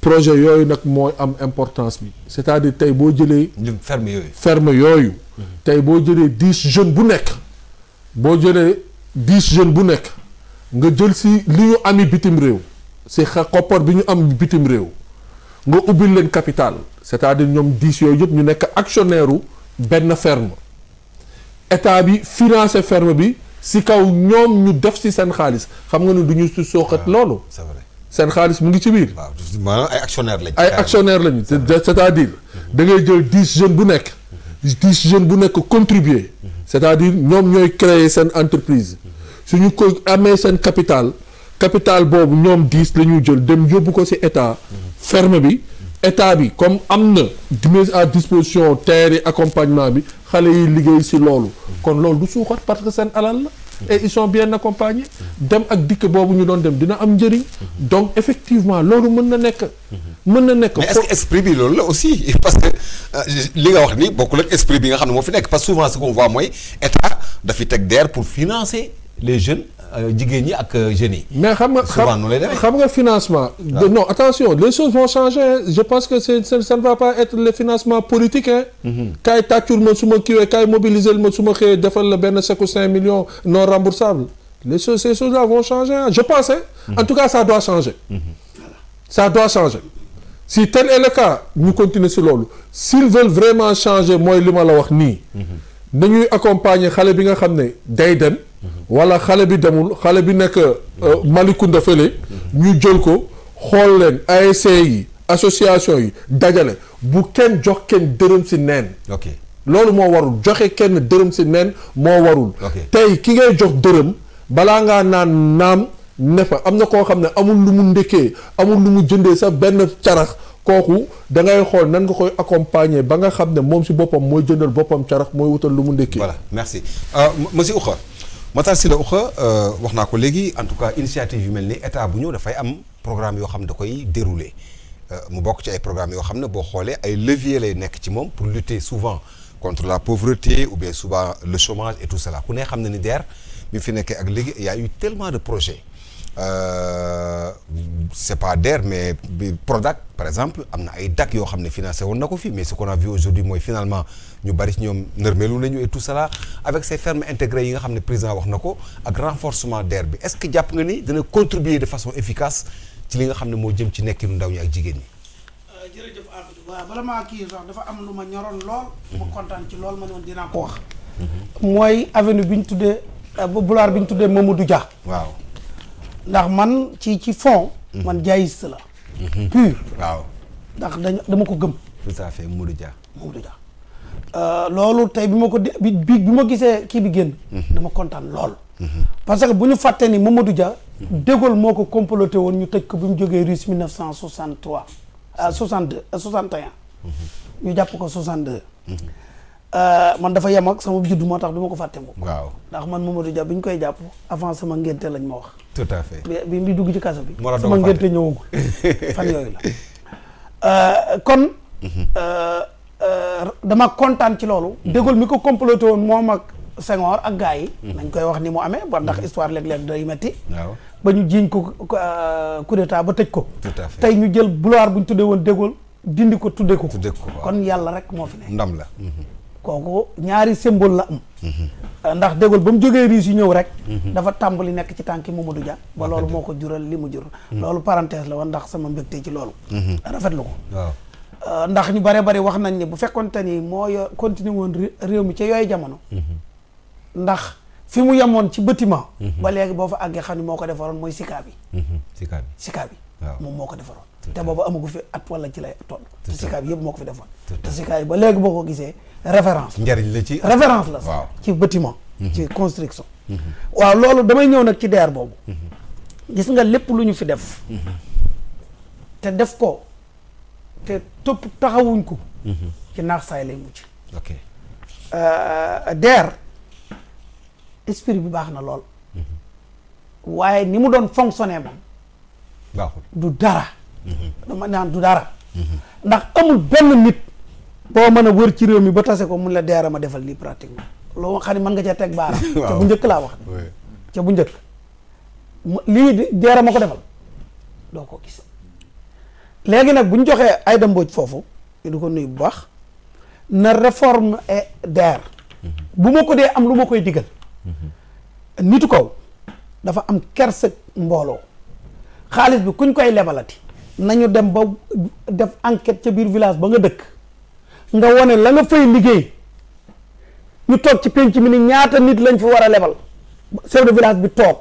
projet yooyu nag mooy am importance bi c'est-à-dire tey boo jëlee ferme yooyu tey boo jëlee 10 jeunes bu nekk nga jël si li ñu ami bitim réew si koppar bi ñu am bitim réew nga ubbil leen capital c'est-à-dire ñoom 10 yooyu yëpp ñu nekk actionnaire u benn ferme état bi financé ferme bi si kaw ñoom ñu def si seen xaalis xam nga ne du ñu si sooxat loolu. c'est vrai seen xaalis mu ngi ci biir. waaw maanaam ay actionnaires lañ. ay actionnaires lañu c'est-à-dire da ngay jël 10 jeunes bu nekk. 10 jeunes bu nekk contribuer. c'est-à-dire ñoom ñooy créer seen entreprise. suñu ko amee seen capital boobu ñoom 10 la ñuy jël dem yóbbu ko si état. ferme bi état bi comme am na mise à disposition terre yi accompagnement bi xale yi liggéey si loolu. kon loolu du suuxat parce que seen alal la. et ils sont bien accompagnés. dem ak dikk boobu ñu doon dem dina am njëriñ. donc effectivement loolu mën na nekk. mais est-ce que esprit bi loolu la aussi parce que li nga wax ni bokkul ak esprit bi nga xam ne moo fi nekk parce que souvent ce qu'on voit mooy état dafi teg DER pour financer les jeunes jigéen ñi ak jeunes yi. mais xam nga financement. non attention les choses vont changer je pense que ça ne va pas être le financement politique kaay tàccul ma su ma kiiwee kaay mobiliser ma su ma xëyee defal la benn chèque 5 millions non remboursable ces choses-là vont changer je pense en tout cas ça doit changer. ça doit changer si tel est le cas ñu continuer si loolu s'ils veulent vraiment changer mooy li ma la wax nii. nañuy accompagner xale bi nga xam ne day dem. wala xale bi demul xale bi nekk Malicounda fële ñu jël ko xool leen ASC yi association yi dajale bu kenn jox kenn dërëm si neen. ok loolu moo warul joxe kenn dërëm si neen moo warul. tey ki ngay jox dërëm balaa ngaa naan naam ne fa am na koo xam ne amul lu mu ndekkee amul lu mu jëndee sa benn carax kooku da ngay xool nan nga koy accompagner ba nga xam ne moom si boppam mooy jëndal boppam carax mooy wutal lu mu ndekkee. voilà merci monsieur Oukha. Matar Sylla Oukha wax naa ko léegi en tout cas initiative yu mel ni état bu ñëw dafay am programme yoo xam ne da koy dérouler mu bokk ci ay programmes yoo xam ne boo xoolee ay leviers lay nekk ci moom pour lutter souvent contre la pauvreté ou bien souvent le chômage et tout cela ku ne xam ne ni DER bi fi nekkee ak léegi il y a eu tellement de projets c'est pas DER mais Prodac par exemple am na ay DAC yoo xam ne financé woon na ko fi mais ce qu'on a vu aujourd'hui mooy finalement ñu bari ci ñoom nërmeelu nañu et tout cela avec ces fermes intégrées yi nga xam ne président wax na ko ak renforcement DER bi est-ce que jàpp nga ni dana contribuer de façon efficace ci li nga xam ne moo jëm ci nekkinu ndaw ñi ak jigéen ñi. jërëjëf Amadou waaw bala maa kii sax dafa am lu ma ñoroon lool. ma kontaan ci lool ma ne woon dinaa ko wax. mooy avenue bi ñu tuddee boulevard bi ñu tuddee Mamadou Dia. waaw. ndax man ci fond. man jaayiste la. pur waaw. ndax dama ko gëm. tout à fait Mamadou Dia. loolu tey bi ma ko bi ma gisee kii bi génn. dama kontaan lool. parce que bu ñu fàtte ni Mamadou Dia. De Gaulle moo ko comploté woon ñu tëj ko bi mu jógee Russie 1963 62 61. ñu jàpp ko 62. man dafa yem ak sama juddu moo tax du ma ko fàtte moom. waaw ndax man Mamadou Dia bi ñu koy jàpp avant sama ngénte lañ ma wax. tout à fait bi mu dugg ci kaso bi. sama ngénte ñëwagul fan yooyu la. kon dama kontaan ci loolu. De Gaulle mi ko comploté woon moom ak Senghor ak gars yi. nañ koy wax ni mu amee ba ndax histoire léeg-léeg day metti. waaw ba ñu jiiñ ko coup d'état ba tëj ko. tout à fait tey ñu jël boulevard bu ñu tuddee woon De Gaulle dindi ko tuddee ko. kon yàlla rek moo fi ne. ndam la. kooku ñaari symbole la am. ndax De Gaulle ba mu jógee Russie yi ñëw rek. dafa tàmbali nekk ci tànki Mamadou Dia. ba loolu moo ko jural li mu jur. loolu parenthèse la woon ndax sama mbégte ci loolu. rafetlu ko. waaw ndax ñu bare bari wax nañ ne bu fekkonte ni moo continué woon réew mi ci yooyu jamono. ndax fi mu yemoon ci bâtiment. ba léegi boo fa àggee xam ne moo ko defaroon mooy Sika bi. Sika bi waaw moom moo ko defaroon. te boobu amagu fi at wala ci lay toll. te Sika bi yëpp moo ko fi defoon. te Sika yi ba léegi boo ko gisee référence. njariñ la ci référence la sax ci bâtiment. ci construction. waaw loolu damay ñëw nag ci DER boobu. gis nga lépp lu ñu fi def. te def ko te topp taxawuñ ko. ci naax saay lay mujj. ok DER esprit bi baax na lool. waaye ni mu doon fonctionner moom. baaxul du dara. dama naan du dara. ndax amul benn nit boo mën a wër ci réew mi ba tase ko mun la DER ma defal lii pratiquement loo xam ne mën nga cee teg baaraam. ca bu njëkk laa wax. ca bu njëkk lii DER ma ko defal doo ko gis. léegi nag bu ñu joxee Aïda Mbodj foofu ñu du ko nuyu bu baax na réforme DER. bu ma ko dee am lu ma koy digal. nitu kaw dafa am kersa mbooloo xaalis bi kuñ koy lebalati nañu dem ba def enquête ca biir village ba nga dëkk nga wone la nga fay liggéey ñu toog ci penc mi ni ñaata nit lañ fi war a lebal chef de village bi toog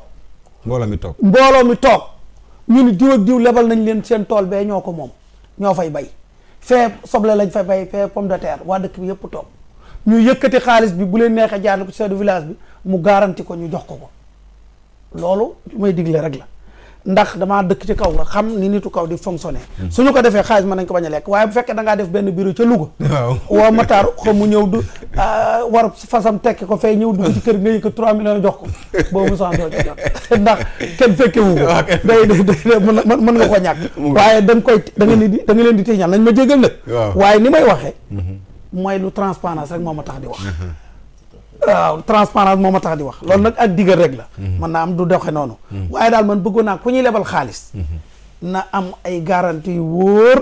mbooloo mi toog ñu ni diw ak diw lebal nañ leen seen tool bee ñoo ko moom ñoo fay bay fee soble lañ fay bay fee pomme de terre waa dëkk bi yëpp toog ñu yëkkati xaalis bi bu leen neexee jaar ko chef de village bi mu garanti ko ñu jox ko loolu lu may digle rek la ndax damaa dëkk ci kaw nga xam ni nitu kaw di fonctionner. suñu ko defee xaalis mën nañ ko bañ a lekk waaye bu fekkee da ngaa def benn bureau ca Louga. waaw Matar xaw mu ñëw du war fasam tekki ko fay ñëw dugg ci kër nga yëkk 3 millions jox ko boobu sax doo ci jot ndax kenn fekke wu ko. day mën nga ko ñàkk. waaye da nga leen di tiiñal nañ ma jégal nag. waaye ni may waxee. mooy lu transparence rek moo ma tax di wax. waaw transparence moo ma tax di wax loolu nag ak digal rek la. mën naa am du doxe noonu. waaye daal man bëggoon naa ku ñuy lebal xaalis. na am ay garantie yu wóor.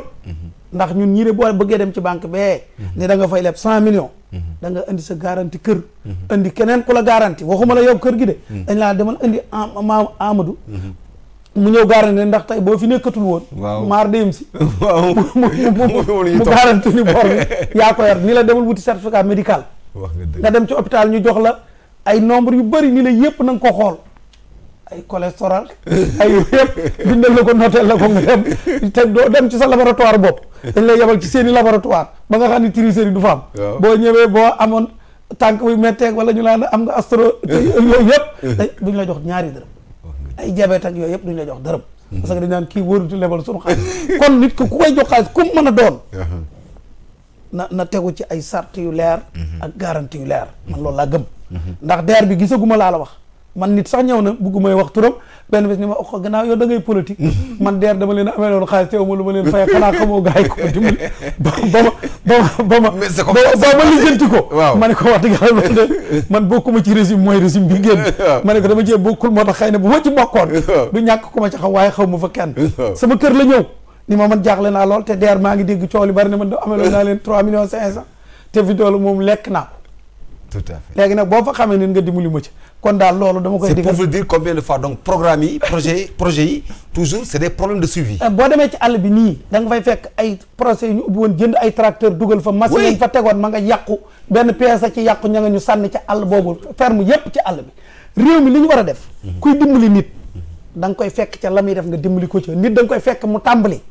ndax ñun ñii de boo bëggee dem ci banque bee. ni da nga fay leb 100 millions. da nga indi sa garantie kër. indi keneen ku la garantie waxuma la yow kër gi de. dañ laa demal indi Amadou. mu ñëw garanti ndax tey boo fi nekkatul woon. waaw maar dem si. waaw mu garanti ni bor bi yaa ko yor ni la demal wuti certificat médical. nga dem ci hôpital ñu jox la ay nombre yu bëri ni la yëpp na nga ko xool ay cholestérol ay yëpp bindal la ko notel la ko nga dem te doo dem ci sa laboratoire bopp dañ lay yebal ci seeni laboratoire ba nga xam ne tricherie du fa am. boo ñëwee boo amoon tànk buy metteeg wala ñu naan am nga astro yooyu yëpp duñ la jox ñaari dërëm ay diabète ak yooyu yëpp duñ la jox dërëm parce que dañ naan kii wóorutu lebal suñu xaalis kon nit ko ku koy jox xaalis ku mën a doon na tegu ci ay sart yu leer ak garantie yu leer man loolu laa gëm ndax DER bi gisaguma laa la wax man nit sax ñëw na buggumay wax turam benn bés ni ma wax gannaaw yow da ngay politique man DER dama leen a amee loon xaalis teew ma lu ma leen fay xanaa xamoo gars yi ko dimbali ba ma lijjanti ko ma ne ko wax dëgg yàlla loolu de man bokkuma ci régime mooy régime bi génn ma ne ko dama cee bokkul moo tax xëy na bu ma ci bokkoon du ñàkk ku ma ci xam waaye xaw ma fa kenn sama kër la ñëw ni ma man jaaxle naa lool te DER maa ngi dégg coow li bari na man ameloon naa leen 3 millions 500 te fi doolu moom lekk naa ko tout à fait léegi nag boo fa xamee nit nga dimbali ma ci kon daal loolu dama koy digal. c'est pour vous dire combien de fois donc programme yi projet yi toujours c'est des problèmes de suivi. boo demee ci àll bi nii da nga fay fekk ay procès yu ñu ubbi woon jënd ay tracteur dugal fa machine lañ fa tegoon ma nga yàqu benn pièce a ci yàqu ña nga ñu sànni ca àll boobu ferme yépp ci àll bi réew mi li ñu war a def kuy dimbali nit da nga koy fekk ca la muy def nga dimbali ko ca nit da nga koy fekk mu tàmbali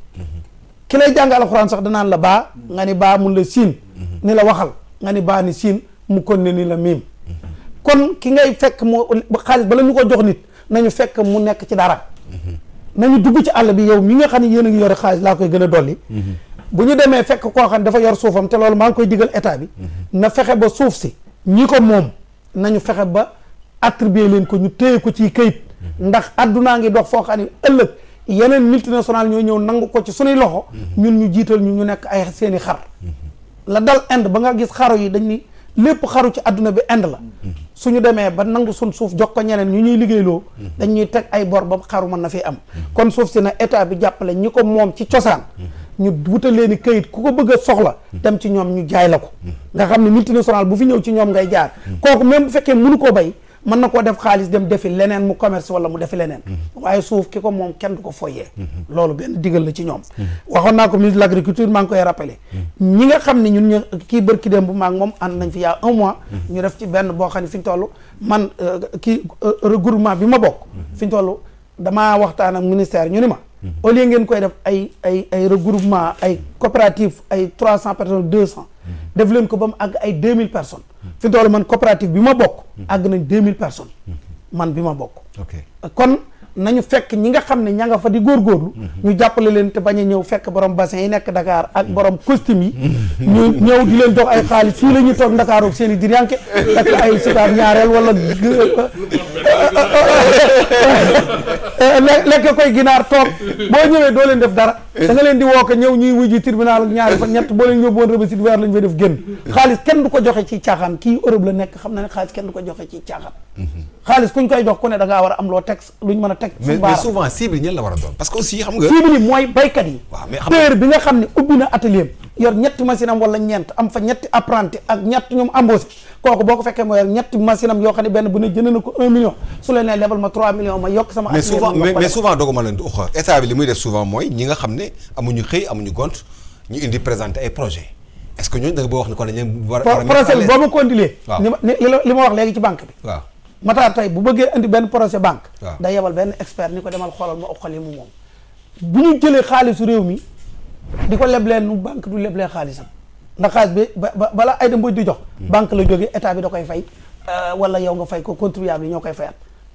ki lay jàng alxuraan sax danaan la baa nga ni baa mun la siin ni la waxal nga ni baa ni siin mu kon ne ni la miim kon ki ngay fekk mu xaalis bala ñu ko jox nit nañu fekk mu nekk ci dara nañu dugg ci àll bi yow mi nga xam ne yéen a ngi yore xaalis laa koy gën a dolli bu ñu demee fekk koo xam ne dafa yor suufam te loolu maa ngi koy digal état bi na fexe ba suuf si ñi ko moom nañu fexe ba attribuer leen ko ñu téye ko ci këyit ndax addunaa ngi dox foo xam ne ëllëg yeneen multinational ñoo ñëw nangu ko ci sunuy loxo ñun ñu jiital ñu nekk ay seeni xar la dal Inde ba nga gis xaru yi dañ ni lépp xaru ci adduna bi Inde la suñu demee ba nangu suñ suuf jox ko ñeneen ñu ñuy liggéeyloo dañ ñuy teg ay bor ba xaru mën na fi am kon suuf si na état bi jàppale ñi ko moom ci cosaan ñu wutal leen i këyit ku ko bëgg a soxla dem ci ñoom ñu jaay la ko nga xam ne multinational bu fi ñëw ci ñoom ngay jaar kooku même bu fekkee mënu koo bay mën na koo def xaalis dem defi leneen mu commerce wala mu defi leneen waaye suuf ki ko moom kenn du ko foyee loolu benn digal la ci ñoom waxoon naa ko ministre de l'agriculture maa ngi koy rappelé ñi nga xam ne ñun ñu kii bërki dem bu maag moom ànd nañ fi yaa 1 mois ñu def ci benn boo xam ne fi ñu toll man kii regroupement bi ma bokk fi ñu toll damaa waxtaan ak ministère ñu ni ma au lieu ngeen koy def ay regroupement ay coopérative ay 300 personnes 200 def leen ko ba mu àgg ay 2000 personnes fi mu toll man coopérative bi ma bokk àgg nañ 2000 personnes man bi ma bokk kon nañu fekk ñi nga xam ne ña nga fa di góorgóorlu ñu jàppale leen te bañ a ñëw fekk borom bassin yi nekk Dakar ak borom costume yi ñu ñëw di leen jox ay xaalis fii la ñuy toog Dakar ak seen i diryanke ak ay sikaar ñaareel wala lekk koy ginaar toog boo ñëwee doo leen def dara da nga leen di woo ko ñëw ñuy wujji tribunal ak ñaari fa ñett boo leen yóbbu woon rëbësit weer lañ fay def génn xaalis kenn du ko joxe ci caaxaan kii Europe la nekk xam na ne xaalis kenn du ko joxe ci caaxaan xaalis kuñ koy jox ku ne da ngaa war a am loo teg luñ mën a teg mais souvent cible yi ñan la war a doon parce que aussi xam nga cible yi mooy baykat yi père bi nga xam ne ubbi na atelier yor ñetti machine am wala ñeent am fa ñetti apprenti ak ñett ñoom embauché kooku boo ko fekkee mooy ñetti machine am yoo xam ne benn bu ne jënd na ko 1 million su leen ne lebal ma 3 millions ma yokk sama mais souvent dooguma leen di uxa état bi li muy def souvent mooy ñi nga xam ne amuñu xëy amuñu gont ñu indi présenter ay projet est-ce que ñooñu da nga boo wax ne kon dañ leen war a projet bi boo ma continuer li ma wax léegi ci banque bi waaw Matar tey bu bëggee indi benn projet banque day yebal benn expert ni ko demal xoolal ma uxal yi mu moom bu ñu jëlee xaalisu réew mi di ko lebleen nu banque du leblee xaalisam ndax xaalis bi bala ay dem di jox banque la jógee état bi da koy fay wala yow nga fay ko contribuable yi ñoo koy fayat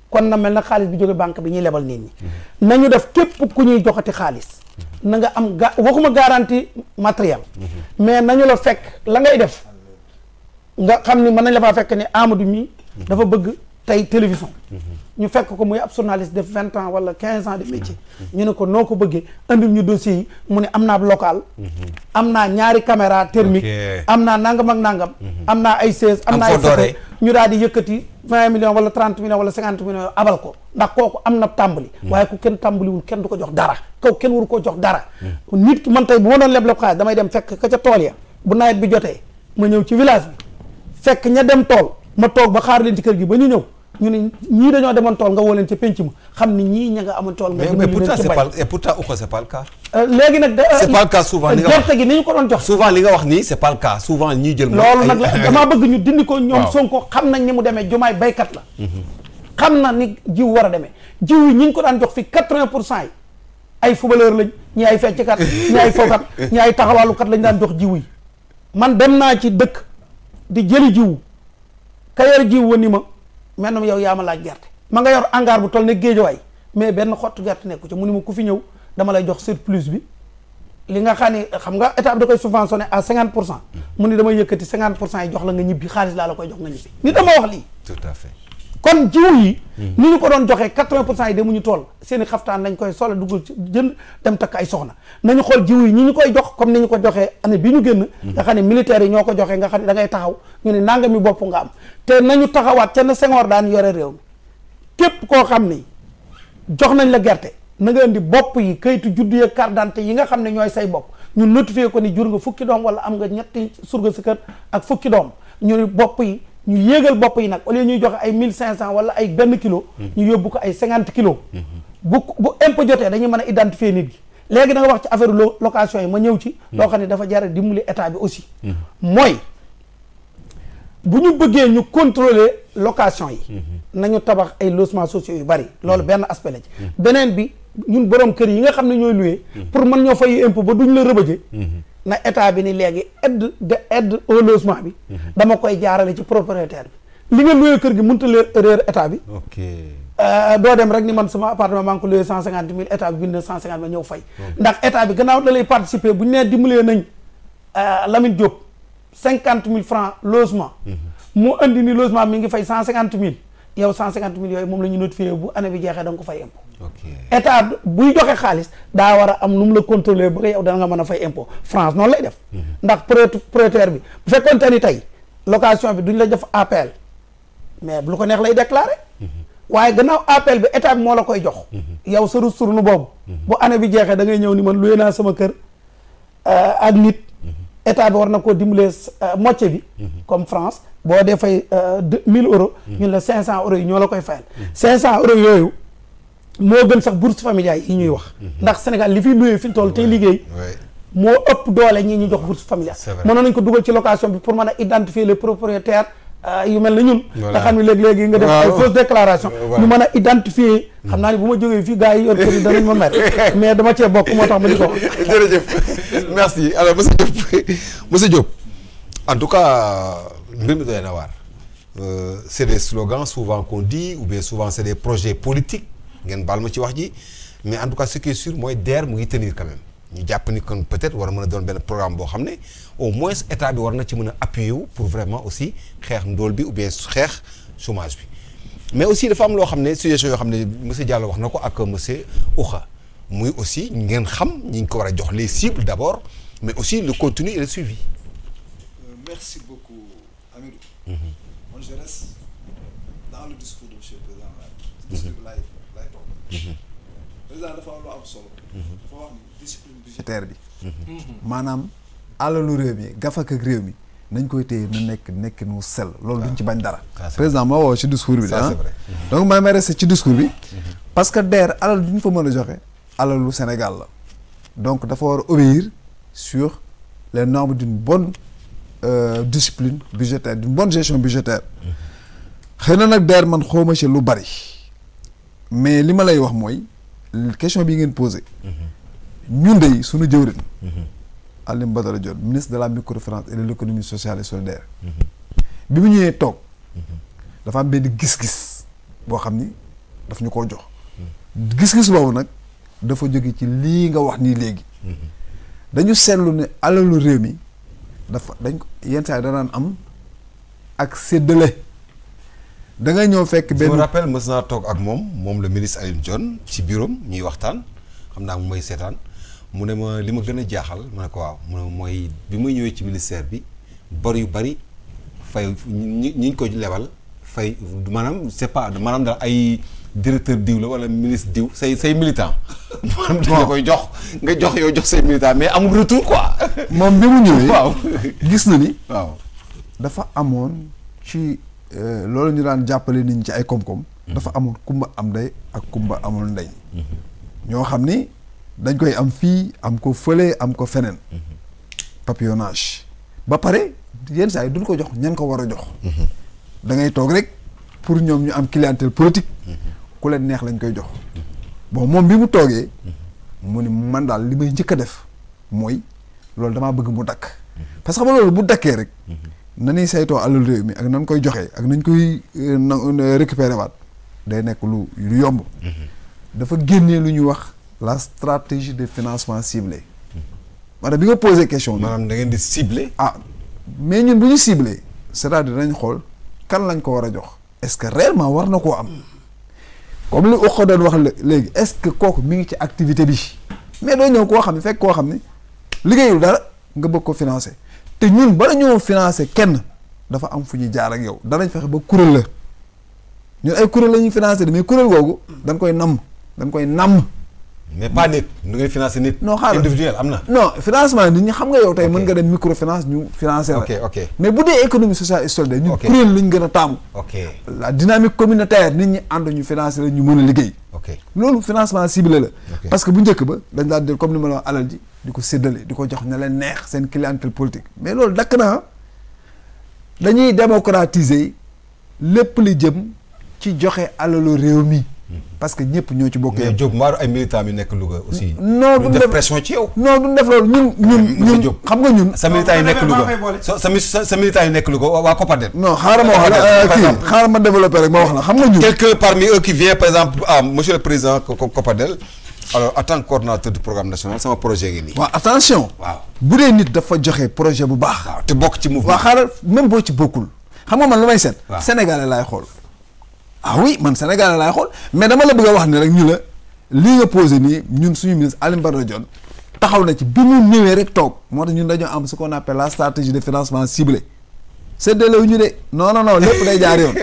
kon na mel na xaalis bi jóge banque bi ñuy lebal nit ñi nañu def képp ku ñuy joxati xaalis na nga am waxuma garantie matériel mais nañu la fekk la ngay def nga xam ni mën nañ la faa fekk ni Amadou mi dafa bëgg tey télévision ñu fekk ko muy ab journaliste def 20 ans wala 15 ans de métier ñu ne ko noo ko bëggee andil ñu dossiers yi mu ne am naa local am naa ñaari caméra thermique am naa nangam ak nangam am naa ay 16 am naa ay photo ñu daal di yëkkati 20 millions wala 30 millions wala 50 millions abal ko ndax kooku am na tàmbali waaye ku kenn tàmbaliwul kenn du ko jox dara kaw kenn waru koo jox dara nit ki man tey bu ma doon lebleb xaalis damay dem fekk ka ca tool ya bu nawet bi jotee ma ñëw ci village bi fekk ña dem tool ma toog ba xaar leen ci kër gi ba ñu ñëw ñu ne ñii dañoo demoon tool nga woo leen ca penc ma xam ni ñii ña nga amoon tool nga mais pourtant c'est pas et pourtant c'est pas le cas léegi nag c'est pas le cas souvent li nga wax gerte gi ni ñu ko doon jox souvent li nga wax nii c'est pas le cas souvent ñuy jël loolu nag la damaa bëgg ñu dindi ko ñoom Sonko xam nañ ni mu demee Diomaye baykat la xam na ni jiw war a demee jiw yi ñi ñu ko daan jox fi 80% yi ay footballeur lañ ñi ay fecckat ñi ay fokat ñi ay taxawaalukat lañ daan jox jiw yi man dem naa ci dëkk di jëli jiw ka yor jiw wa ni ma maintenant yow yaa ma laaj gerte ma nga yor hangar bu toll ne géejawaay mais benn xottu gerte nekku ci mu ni ma ku fi ñëw dama lay jox surplus bi li nga xam ne xam nga état bi da koy subventionné à 50% mu ni damay yëkkati 50% yi jox la nga ñibbi xaalis laa la koy jox nga ñibbi ni dama wax lii tout à fait kon jiw yi ni ñu ko doon joxee 80% yi demuñu tool seeni xaftaan lañ koy solo dugal ci jënd dem takk ay soxna nañu xool jiw yi ñi ñu koy jox comme ni ñu ko joxee année bi ñu génn nga xam ne militaires yi ñoo ko joxee nga xam ne da ngay taxaw ñu ne nangami bopp nga am te nañu taxawaat ca na Senghor daan yore réew mi képp koo xam ni jox nañ la gerte na nga indi bopp yi kayitu juddu ya carte d'identité yi nga xam ne ñooy say bopp ñu notifié ko ni jur nga fukki doom wala am nga ñetti surga sa kër ak fukki doom ñu ni bopp yi ñu yéegal bopp yi nag au lieu ñuy joxe ay 1500 wala ay benn kilo ñu yóbbu ko ay 50 kilos bu impôt jotee dañuy mën a identifier nit gi léegi da nga wax ci affaire location yi ma ñëw ci loo xam ne dafa jar a dimbali état bi aussi mooy bu ñu bëggee ñu contrôler location yi nañu tabax ay logements sociaux yu bari loolu benn aspect la ci beneen bi ñun borom kër yi nga xam ne ñooy loué pour mën ñoo fay impôt ba duñ la rëbëje na état bi ni léegi aide au logement bi dama koy jaarale ci propriétaire bi li nga loué kër gi mënut a réer état bi doo dem rek ni man sama appartement maa ngi ko loué 150 000 état bi bind na 150 000 ñëw fay. ndax état bi gannaaw da lay participer bu ñu nee dimbalee nañ Lamine Diop 50 000 francs logement. mu andi ni logement mi ngi fay 150 000 yow 150 000 yooyu moom la ñu notifié bu année bi jeexee da nga ko fay impôt. état buy joxe xaalis daa war a am nu mu la contrôler ba yow da nga mën a fay impôt France noonu lay def. ndax propriétaire bi bu fekkoonte ni tey location bi duñ la def appel mais lu ko neex lay déclarer. waaye gannaaw appel bi état bi moo la koy jox. yow sa retourne boobu. bu année bi jeexee da ngay ñëw ni man loué naa sama kër ak nit. état bi war na koo dimbalee moitié bi. comme France boo dee fay 1000 euros. ñun la 500 euros yi ñoo la koy fayal. 500 euros yooyu moo gën sax bourse familiale yi ñuy wax. ndax Sénégal li fi loué fi ñu toll tey liggéey. moo ëpp doole ñi ñu jox bourse familiale. mënoon nañ ko dugal ci location bi pour mën a identifier les propriétaires. yu mel na ñun nga xam ne léegi nga def ay fausse déclaration ñu mën a identifier xam naa ni bu ma jógee fii gars yi yor kër yi danañ ma mer mais dama cee bokk moo tax ma di ko jërëjëf merci alors monsieur Diop en tout cas mbir mi doy na waar c'est des slogans souvent qu'on dit ou bien souvent c'est des projets politiques ngeen baal ma ci wax ji mais en tout cas ce qui est sûr mooy DER mu ngi tenir quand même ñu jàpp ni kon peut-être war a mën a doon benn programme boo xam ne au moins état bi war na ci mën a appuyer wu pour vraiment aussi xeex ndóol bi ou bien xeex chômage bi mais aussi dafa am loo xam ne suggestion yoo xam ne monsieur Diallo wax na ko ak monsieur Ouxa muy aussi ngeen xam ñi ngi ko war a jox les cibles d'abord mais aussi le contenu et le suivi. Merci beaucoup Amadou. Moi je reste dans le discours de monsieur le président discours bi lay toog. président dafa am lu am solo. dafa wax discipline budgétaire bi. maanaam alalu réew mi gafak ak réew mi nañ koy téye na nekk nu sell loolu duñ ci bañ dara. président moo woo ci discours bi ah. donc may resté ci discours bi. parce que DER alal duñ fa mën a joxe alalu Sénégal la donc dafa war a obéir sur les normes d'une bonne discipline budgétaire d'une bonne gestion budgétaire. xëy na nag DER man xawma ci lu bari mais li ma lay wax mooy question bi ngeen posé. ñun de suñu jëwrin Alioune Badara Dione ministre de la microfinance et de l'économie sociale et solidaire bi mu ñëwee toog dafa am benn gis-gis boo xam ni daf ñu koo jox gis-gis boobu nag dafa jóge ci lii nga wax nii léegi dañu seetlu ne alalu réew mi dañ ko yenn saa yi danaan am ak séddale da nga ñëw fekk benn. je me rappelle mës naa toog ak moom le ministre Alioune Dione ci bureau ñuy waxtaan xam naa mu may seetaan mu ne ma li ma gën a jaaxal ma ne ko waaw mu ne mooy bi may ñëwee ci ministère bi bor yu bari fay ñi ko lebal fay maanaam c'est pas maanaam daal ay directeur diw la wala ministre diw say militant maanaam dañ koy jox nga jox say militant mais amul retour quoi. moom bi mu ñëwee waaw gis na ni. waaw dafa amoon ci loolu ñu daan jàppale nit ñi ci ay koom-koom. dafa amoon kumba am ndey ak kumba amul ndey. ñoo xam ni dañ koy am fii am ko fële am ko feneen. papillonnage ba pare yenn saa yi duñ ko jox ñan ko war a jox. da ngay toog rek pour ñoom ñu am clientèle politique. ku leen neex lañ koy jox. bon moom bi mu toogee. mu ni man daal li may njëkk a def mooy loolu damaa bëgg mu dakk parce que xam nga loolu bu dakkee rek. na ñuy saytoo alal réew mi ak nañ koy joxee ak nañ koy récupérer waat day nekk lu yomb. dafa génnee lu ñuy wax la stratégie de financement ciblé. maanaam bi nga posé question bi. maanaam da ngeen di ciblé. ah mais ñun bu ñu ciblé c'est-à-dire dañ xool kan lañ ko war a jox. est-ce que réellement war na koo am. comme li Ouakha doon wax léegi est-ce que kooku mi ngi ci activité bi. mais doo ñëw koo xam ne fekk koo xam ne liggéeyul dara nga bëgg ko financer te ñun bala ñoo financer kenn dafa am fu ñuy jaar ak yow danañ fexe ba kuréel la ñun ay kuréel la ñuy financer mais kuréel googu dañ koy namm. mais pas nit nu ngay financer nit. non xaaral individuel am na. non financement nit ñi xam nga yow tey mën nga dem microfinance ñu financer la. ok mais bu dee économie sociale et solidaire ñun kuréel lañ gën a taamu. la dynamique communautaire nit ñi ànd ñu financer la ñu mën a liggéey. loolu financement ciblé la. parce que bu njëkk ba dañ daan jël comme ni ma la wax alal ji di ko séddale di ko jox ne leen neex seen clientèle politique mais loolu dakk na dañuy démocratiser lépp li jëm ci joxe alalu réew mi. parce que ñëpp ñoo ci bokk. mais Diop mbaaru ay militants yu nekk Louga aussi. non du def pression ci yow. non du def loolu ñun xam nga ñun. sa militants yi nekk Louga sa militants yi nekk Louga waa Copadel. non xaaral ma wax la xaaral ma développé rek ma wax la xam nga ñun. quelqu'un parmi eux qui vient par exemple monsieur le président Copadel alors en tant que coordonnateur du programme national sama projet gi nii. waaw attention. waaw bu dee nit dafa joxe projet bu baax. waaw te bokk ci mouvement. waaw xaaral même boo ci bokkul xam nga man lu may seet. Sénégalais laay xool. ah oui man Sénégalais laay xool mais dama la bëgg a wax ni rek ñu la lii nga posé nii ñun suñu ministre Alioune Badara Dione taxaw na ci bi mu ñëwee rek toog moo tax ñun dañoo am ce qu'on appelle la stratégie de financement ciblé séddalewu ñu de non lépp day jaar yoon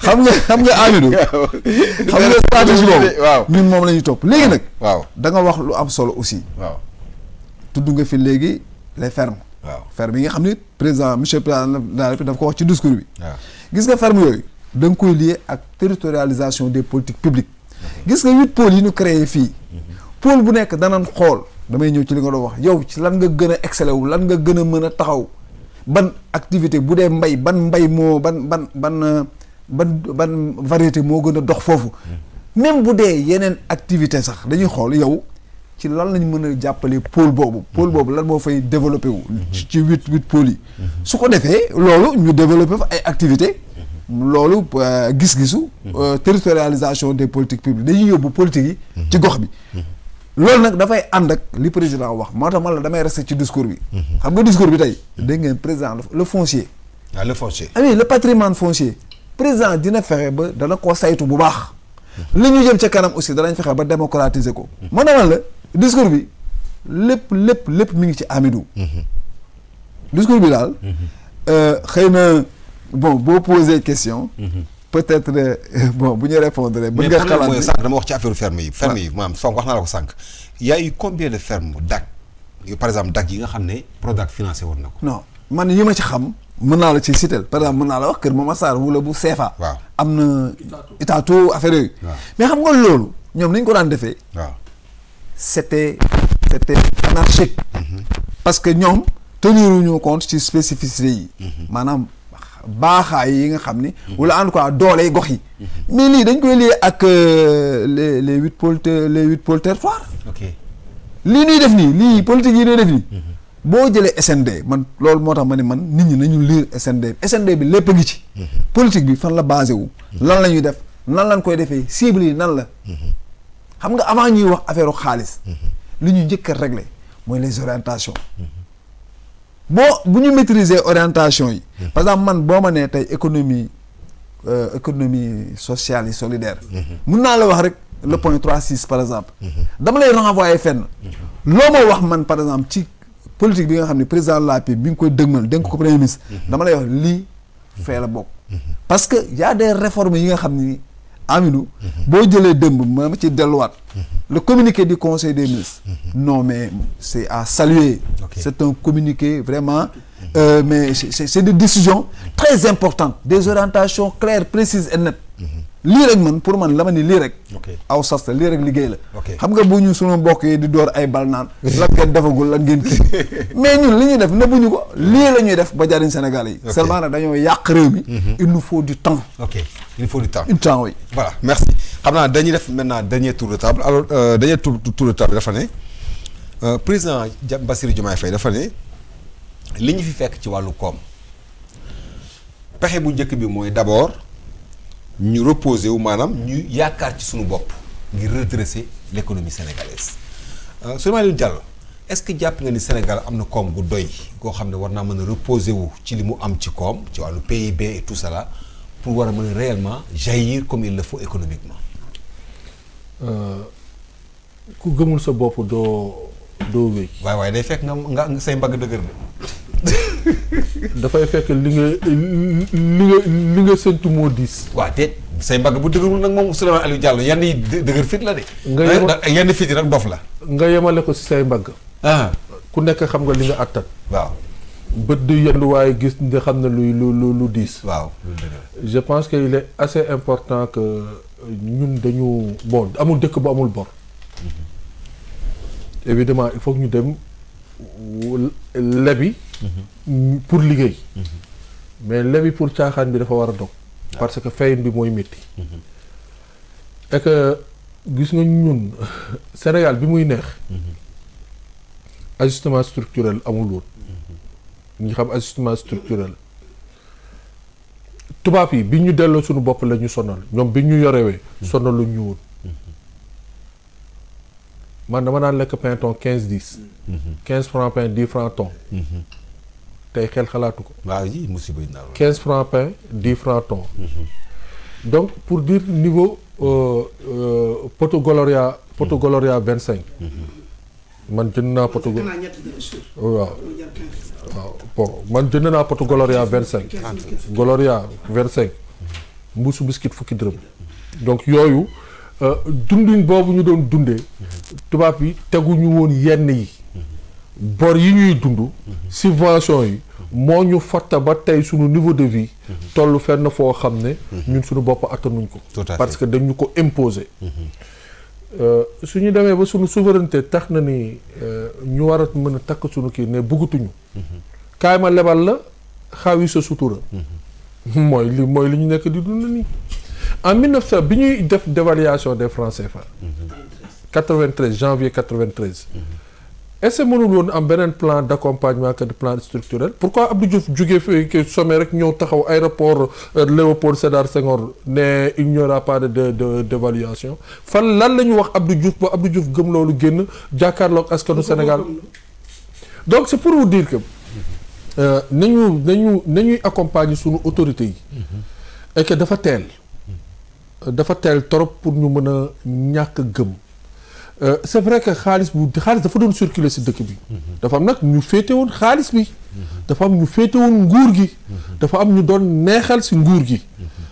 xam nga Amidou xam nga stratégie boobu ñun moom la ñuy topp léegi nag da nga wax lu am solo aussi tudd nga fi léegi les fermes fermes yi nga xam ni président monsieur le président de la République daf ko wax ci discours bi gis nga ferme yooyu da nga koy lié ak territorialisation des politiques publiques gis nga 8 pôles yi ñu créé fii pôle bu nekk danañ xool damay ñëw ci li nga doon wax yow ci lan nga gën a excellé wu lan nga gën a mën a taxaw ban activité bu dee mbay moo ban variété moo gën a dox foofu même bu dee yeneen activité sax dañuy xool yow ci lan lañ mën a jàppale pôle boobu lan moo fay développé wu ci 8 pôles yi su ko defee loolu ñu développé fa ay activité loolu gis-gisu territorialisation des politiques publiques dañuy yóbbu politique yi ci gox bi loolu nag dafay ànd ak li président wax moo tax man la damay resté ci discours bi xam nga discours bi tey dégg ngeen président le foncier le foncier oui le patrimoine foncier président dina fexe ba dana ko saytu bu baax li ñu jëm ca kanam aussi danañ fexe ba démocratiser ko man la discours bi lépp mi ngi ci Amidou discours bi daal xëy na bon boo poser question peut-être bu ñu répondre bëgg nga xalaat mais sànq dama wax ci affaire ferme yi maanaam sànq wax naa la ko sànq y a eu combien de fermes DAC par exemple DAC yi nga xam ne Prodac financé woon na ko non man yi ma ci xam mën naa la ci citer par exemple mën naa la wax Kër Momar Sarr wala bu CFA waaw am na Itato affaire yooyu mais xam nga loolu ñoom ni ñu ko daan defee waaw c'était anarchique parce que ñoom teniruñu compte ci spécificité yi maanaam baaxaay yi nga xam ni wala en tout cas doole gox yi mais lii dañ koy lié ak les 8 pôles territoire lii ñuy def nii lii politique yi ñuy def nii boo jëlee SND man loolu moo tax ma ne man nit ñi nañu lire SND bi lépp a ngi ci politique bi fan la basé wu lan la ñuy def nan lañ koy defee cible yi nan la xam nga avant ñuy wax affaire xaalis li ñu njëkk a réglé mooy les orientations bu ñu maîtriser orientation yi par exemple man boo ma nee tey économie sociale et solidaire mun naa la wax rek le point 3.6 par exemple dama lay renvoyer fenn loo ma wax man par exemple ci politique bi nga xam ne président de la République bi nga koy dëgmal dénk ko premier ministre dama lay wax lii fee la bokk parce que y a des réformes yi nga xam ni Amidou boo jëlee dëmb ma ci delluwaat le communiqué du conseil des ministres non mais c'est à saluer c'est un communiqué vraiment mais c'est des décisions très importantes des orientations claires précises et nettes lii rek man pour man la ma ni lii rek aw sas la lii rek liggéey la xam nga bu ñu sunu mbokk yi di door ay bal naan lan ngeen defagul lan ngeen kii mais ñun li ñuy def nëbbuñu ko lii la ñuy def ba jariñ Sénégalais yi seulement nag dañoo yàq réew mi il nous faut du temps il faut du temps oui voilà merci xam naa dañuy def maintenant dernier tour de table alors dernier tour de table dafa ne président Bassirou Diomaye Faye dafa ne li ñu fi fekk ci wàllu koom pexe bu njëkk bi mooy d'abord ñu reposer wu maanaam ñu yaakaar ci suñu bopp ngir redresser l'économie sénégalaise Souleymane Diallo est-ce que jàpp nga ni Sénégal am na koom gu doy goo xam ne war naa mën a reposer wu ci li mu am ci koom ci wàllu PIB et tout cela pour war a mën a réellement jaillir comme il le faut économiquement. ku gëmul sa bopp doo wéy. waaye day fekk nga say mbagg dëgër de. dafay fekk li nga séntu moo diis. waaw te say mbagg bu dëgërul nag moom Souleymane Aliou Diallo yenn yi dëgër fit la de. yenn fit yi nag dof la. nga yemale ko si say mbagg. ku nekk xam nga li nga àttan. waaw. bët du yendu waaye gis nga xam ne lu diis. waaw je pense que il est assez important que ñun dañu bon amul dëkk bu amul bor. évidemment il faut que ñu dem lebi. pour liggéey. mais lebi pour caaxaan bi dafa war a dog. parce que fayin bi mooy métti. et que gis nga ñun Sénégal bi muy neex ajustement structurel amul woon ñi xam ajustement structurel tubaab yi bi ñu delloo suñu bopp la ñu sonal ñoom bi ñu yorewee sonal lu ñu woon man dama daan lekk pain thon 15-10 15 francs pain 10 francs thon tey xel xalaatu ko waaw ji musiba yi 15 francs pain 10 francs thon donc pour dire niveau poto Gloria 25 man jënd naa poto waaw bon man jënd naa poto Gloria 25 Gloria 25 mbuusu biscuit fukki dërëm donc yooyu dundin boobu ñu doon dundee tubaab yi teguñu woon yenn yi bor yi ñuy dund subvention yi moo ñu fatta ba tey suñu niveau de vie toll fenn foo xam ne ñun suñu bopp attanuñ ko parce que dañu ko imposer suñu demee ba suñu souveraineté tax na ni ñu war a mën a takk suñu kii ne bëggatuñu kaay ma lebal la xaawi sa sutura mooy li ñu nekk di dund nii en 1900 bi ñuy def dévaluation des francs CFA 93 janvier 93 est-ce que mënul woon am beneen plan d'accompagnement que de plan structurel pourquoi Abdou Diouf jógee fi sommet rek ñëw taxaw aéroport Léopold Sédar Senghor ne il n'y aura pas de d'évaluation fan lan la ñu wax Abdou Diouf ba Abdou Diouf gëm loolu génn jàkkaarloog askanu Sénégal donc c'est pour vous dire que nañuy accompagner sunu autorités yi et que dafa teel trop pour ñu mën a ñàkk gëm c'est vrai que xaalis dafa doon circuler ci dëkk bi dafa am nag ñu féete woon xaalis bi dafa am ñu féete woon nguur gi dafa am ñu doon neexal ci nguur gi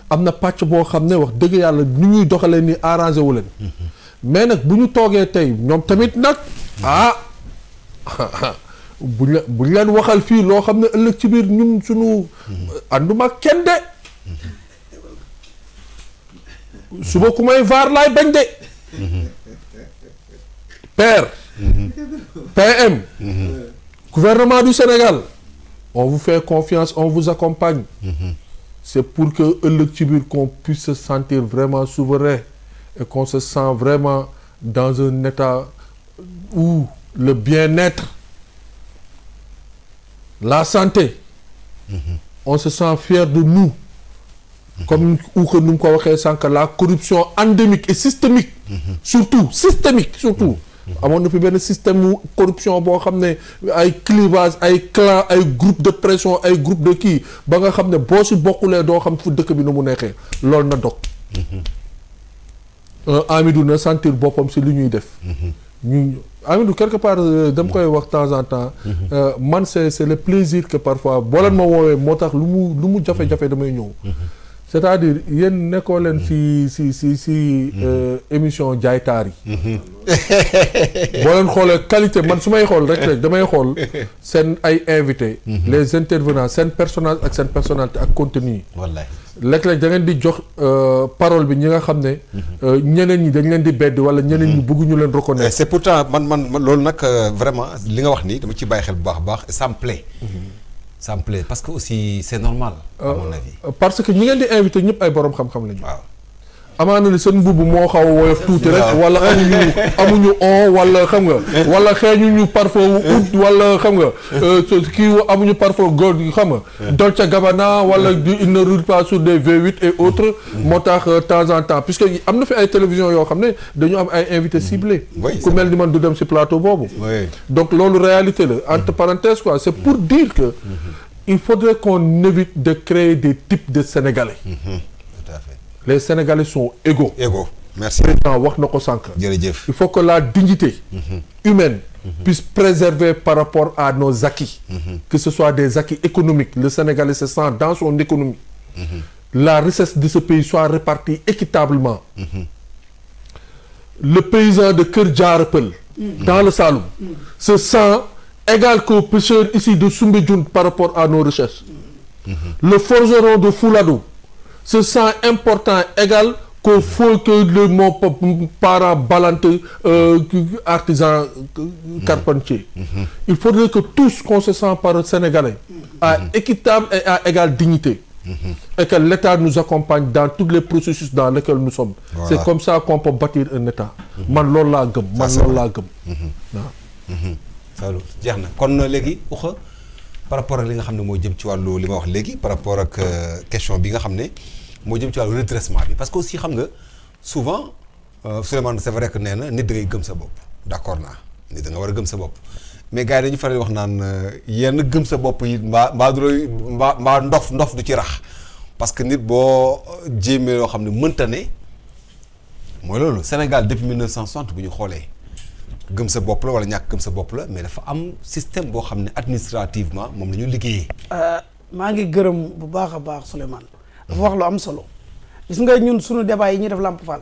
am na pàcc boo xam ne wax dëgg yàlla ni ñuy doxalee ni arrangé wu leen mais nag bu ñu toogee tey ñoom tamit nag buñ leen waxal fii loo xam ne ëllëg ci biir ñun suñu ànduma kenn de suba ku may vaar laay bañ de père PM gouvernement du Sénégal on vous fait confiance on vous accompagne c'est pour que ëllëg ci biir qu'on puisse se sentir vraiment souverain et qu'on se sent vraiment dans un état où le bien-être la santé on se sent fier de nous comme ou que nu mu ko waxee sànq la corruption endémique et systémique surtout amoon na fi benn système mu corruption boo xam ne ay clivage ay clan ay groupe de pression ay groupe de kii ba nga xam ne boo si bokkulee doo xam fu dëkk bi nu mu neexee loolu na dog Amidou na sentir boppam si li ñuy def ñu Amidou quelque part dama koy wax temps en temps man c'est le plaisir que parfois boo leen ma woowee moo tax lu mu jafe-jafe damay ñëw c'est-à-dire yéen nekkoo leen si émission jaaytaar yi boo leen xoolee qualité man su may xool rek damay xool seen ay invités les intervenants seen personnage ak seen personnalité ak contenu yi wallaay léeg-léeg da ngeen di jox parole bi ñi nga xam ne ñeneen ñi dañ leen di bedd wala ñeneen ñi bëgguñu leen reconnaître c'est pourtant man loolu nag vraiment li nga wax ni dama ci bàyyi xel bu baax a baax ça me plaît parce que aussi c'est normal à mon avis parce que ñi ngeen di invité ñëpp ay borom xam-xam lañu waaw amaana ni seen mbubb moo xaw a woyof tuuti rek wala amuñu on wala xam nga wala xeeñuñu parfum oud wala xam nga kii amuñu parfum góor xam nga Dolce Gabbana wala il ne roule pas sur des V8 et autres moo tax temps en temps puisque am na fi ay télévision yoo xam ne dañu am ay invités ciblés ku mel ni man du dem ci plateau boobu donc loolu réalité la entre parenthèses quoi c'est pour dire que il faudrait qu'on évite de créer des types de Sénégalais les Sénégalais sont égaux. Merci. Président wax na ko sànq. jërëjëf. Il faut que la dignité humaine puisse préserver par rapport à nos acquis. Que ce soit des acquis économiques. Le Sénégalais se sent dans son économie. La richesse de ce pays soit répartie équitablement. Le paysan de Kër Diarra Peul dans le Saloum se sent égal qu'au pêcheur ici de Soumbédioune par rapport à nos recherches. Le forgeron de Fouladou se sent important égal qu'au faut que le mon parent balante artisan carpentier. Il faudrait que tous qu'on se sent par Sénégalais à équitable et à égale dignité. et que l'État nous accompagne dans tous les processus dans lesquels nous sommes. Voilà. C'est comme ça qu'on peut bâtir un État. man loolu laa gëm. waaw. jeex na kon léegi uxa par rapport ak li nga xam ne moo jëm ci wàllu li ma wax léegi par rapport ak question bi nga xam ne moo jëm ci wàllu redressement bi parce que aussi xam nga souvent Souleymane c'est vrai que nee na nit da ngay gëm sa bopp d'accord naa nit da nga war a gëm sa bopp mais gars yi dañu faral di wax naan yenn gëm sa bopp yi mbaa ndof du ci rax parce que nit boo jéemee loo xam ne mënta ne mooy loolu Sénégal depuis 1960 bu ñu xoolee gëm sa bopp la wala ñàkk gëm sa bopp la mais dafa am système boo xam ne administrativement moom la ñu liggéeyee. maa ngi gërëm bu baax a baax Souleymane. dafa wax lu am solo. gis nga ñun suñu débat yi ñuy def Lamp Fall.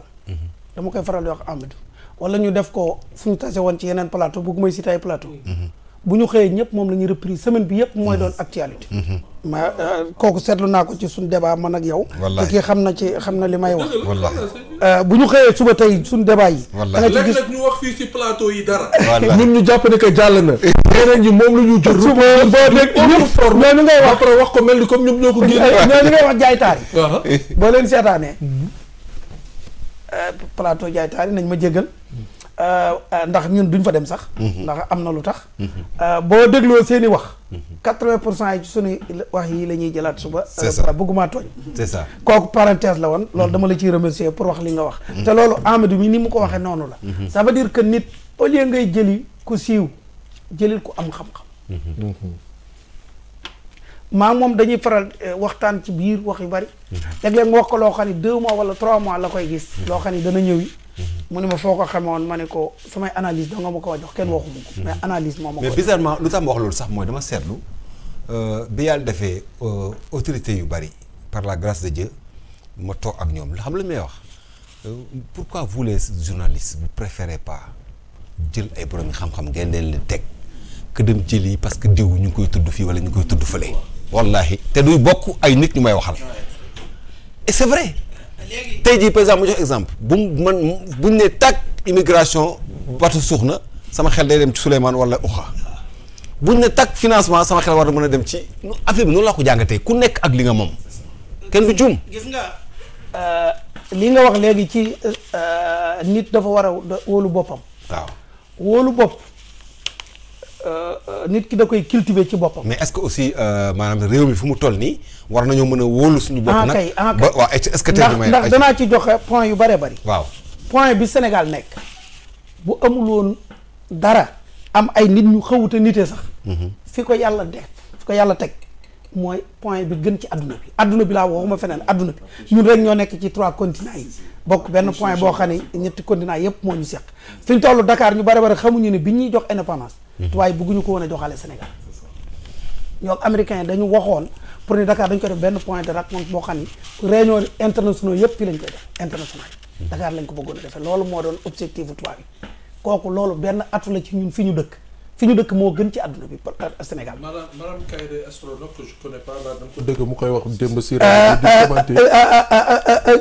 dama koy faral di wax Amadou. wala ñu def ko fu ñu tase woon ci yeneen plateau bëgg may citer ay plateau. bu ñu xëyee ñëpp moom la ñuy reprise semaine bi yëpp mooy doon actualité. ma kooku seetlu naa ko ci suñu débat man ak yow. wallaahi te kii xam na li may wax. wallaahi bu ñu xëyee suba tey suñu débat yi. wallaahi da nga ci gis léeg-léeg ñu wax fii ci plateau yi dara. wallaahi ñun ñu jàpp ne que jàll na. ñeneen ñi moom la ñu jël. suba boo dégg ñëpp ñoo ñu ngay wax après wax ko mel ni comme ñoom ñoo ko génne. ñoo ñu ngay wax jaay taar yi. boo leen seetaanee. plateau jaay taar yi nañ ma jégal. ndax ñun duñ fa dem sax. ndax am na lu tax. boo dégloo seeni wax. 80% yi ci suñu wax yi la ñuy jëlaat suba. c'est ça bëgguma tooñ. c'est ça kooku parenthèse la woon. loolu dama la ciy remercier pour wax li nga wax. te loolu Amadou mi ni mu ko waxee noonu la. ça veut dire que nit au lieu ngay jëli ku siiw jëlil ku am xam-xam. maa moom dañuy faral waxtaan ci biir wax yu bari. léeg-léeg nga wax ko loo xam ne 2 mois wala 3 mois la koy gis. loo xam ne dana ñëwi. mu ne ma foo ko xamee woon ma ne ko samay analyse da nga ma ko jox kenn waxuma ko. mais analyse moom ma ko. mais bizarrement lu tax ma wax loolu sax mooy dama seetlu bi yàlla defee autorités yu bari par la grâce de Dieu ma toog ak ñoom xam la may wax pourquoi vous les journalistes vous préférez pas jël ay borom xam-xam ngeen leen teg que dem jëli parce que diw ñu ngi koy tudd fii wala ñu ngi koy tudd fële. wallahi te duy bokk ay nit ñu may waxal et c'est vrai. tey jii par exemple mu jox exemple buñ ne tàgg immigration batu suux na sama xel day dem ci Souleymane wala Uxa buñ ne tàgg financement sama xel war na mën a dem ci affaire bi noonu laa ko jàngatee ku nekk ak li nga moom kenn du juum. gis nga li nga wax léegi ci nit dafa war a wóolu boppam. waaw wóolu bopp nit ki da koy cultiver ci boppam. mais est-ce que aussi maanaam réew mi fu mu toll nii war nañoo mën a wóolu suñu bopp nag. ba waaw est-ce que tey ndax danaa ci joxe point yu bëree bëri. waaw point bi Sénégal nekk bu amul woon dara am ay nit ñu xawute nitee sax. fi ko yàlla def fi ko yàlla teg mooy point bi gën ci adduna bi adduna bi laa waxuma feneen adduna bi ñun rek ñoo nekk ci 3 continents yi bokk benn point boo xam ne ñetti continents yëpp moo ñu seq fi ñu toll Dakar ñu bëri xamuñu ne bi ñuy jox indépendance. tubaab yi bëgguñu ko woon a joxaale Sénégal ñoo américains yi dañu waxoon pour ne Dakar dañ ko def benn point de rencontre boo xam ni réunion internationaux yëpp fii lañ koy def international Dakar lañ ko bëggoon a defee loolu moo doon objectif bu tubaab yi kooku loolu benn atu la ci ñun fi ñu dëkk moo gën ci àdduna bi Sénégal. madame Kairé astronaute que je connais pas là dama ko dëgg mu koy wax démb si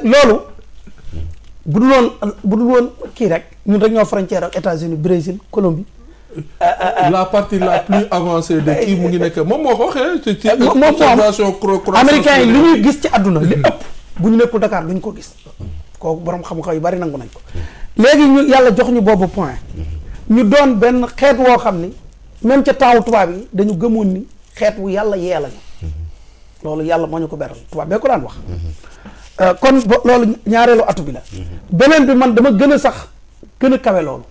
loolu bu dul woon kii rek ñun rek ñoo frontière ak États-Unis Brésil Colombie. la partie la plus avancée de kii mu ngi nekk moom moo ko waxee. ci observation américains yi li ñuy gis ci àdduna li ëpp bu ñu nekkul Dakar duñ ko gis kooku borom xam-xam yu bari nangu nañ ko léegi ñu yàlla jox ñu boobu point ñu doon benn xeet woo xam ni même ca temps tubaab yi dañu gëmoon ni xeet wu yàlla yee lañu loolu yàlla moo ñu ko beral tubaab bee ko daan wax kon loolu ñaareelu atu bi la beneen bi man dama gën a kawe loolu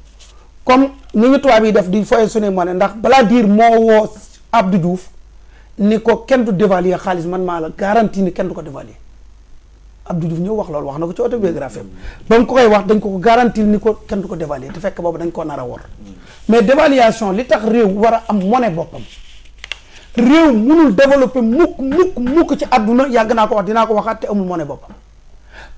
comme ni ñu tubaab yi def di foye suñu monnaie ndax balaa diir moo woo Abdou Diouf ni ko kenn du dévaluer xaalis man maa la garantie ni kenn du ko dévaluer Abdou Diouf ñëw wax loolu wax na ko ci autobiographie ba mu ko koy wax dañ ko garantie ni ko kenn du ko dévaluer te fekk boobu dañ ko nar a wor mais dévaluation li tax réew war a am monnaie boppam réew munul développer mukk ci àdduna yàgg naa ko wax dinaa ko waxaat te amul monnaie boppam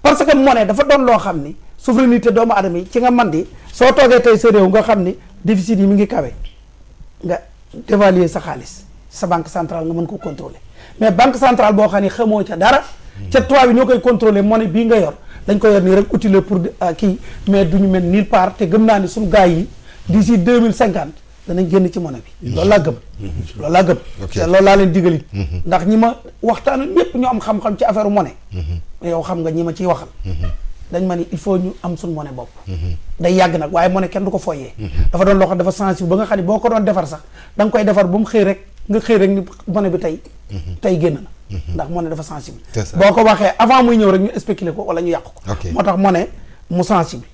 parce que monnaie dafa doon loo xam ni souveraineté doomu aadama yi ci nga man di soo toogee tey sa réew nga xam ni déficit yi mi ngi kawe nga dévaluer sa xaalis sa banque centrale nga mën ko contrôler mais banque centrale boo xam ni xamoo ca dara ca tubaab bi ñoo koy contrôler monnaie bii nga yor dañ ko yor nii rek utile pour kii mais duñu mel nulle part te gëm naa ni suñu gars yi d'ici 2050 danañ génn ci monnaie bi. loolu laa gëm. loolu laa gëm. te loolu laa leen digalit ndax ñi ma waxtaan ñëpp ñu am xam-xam ci affaire monnaie. yow xam nga ñi ma ciy waxal. dañ ma ni il faut ñu am suñ monnaie bopp. day yàgg nag waaye monnaie kenn du ko foyee. dafa doon loo xam dafa sensible ba nga xam ne boo ko doon defar sax da nga koy defar ba mu xëy rek nga xëy rek ni monnaie bi tey génn na. ndax monnaie dafa sensible. boo ko waxee avant muy ñëw rek ñu spéculer ko wala ñu yàq ko. moo tax monnaie mu sensible.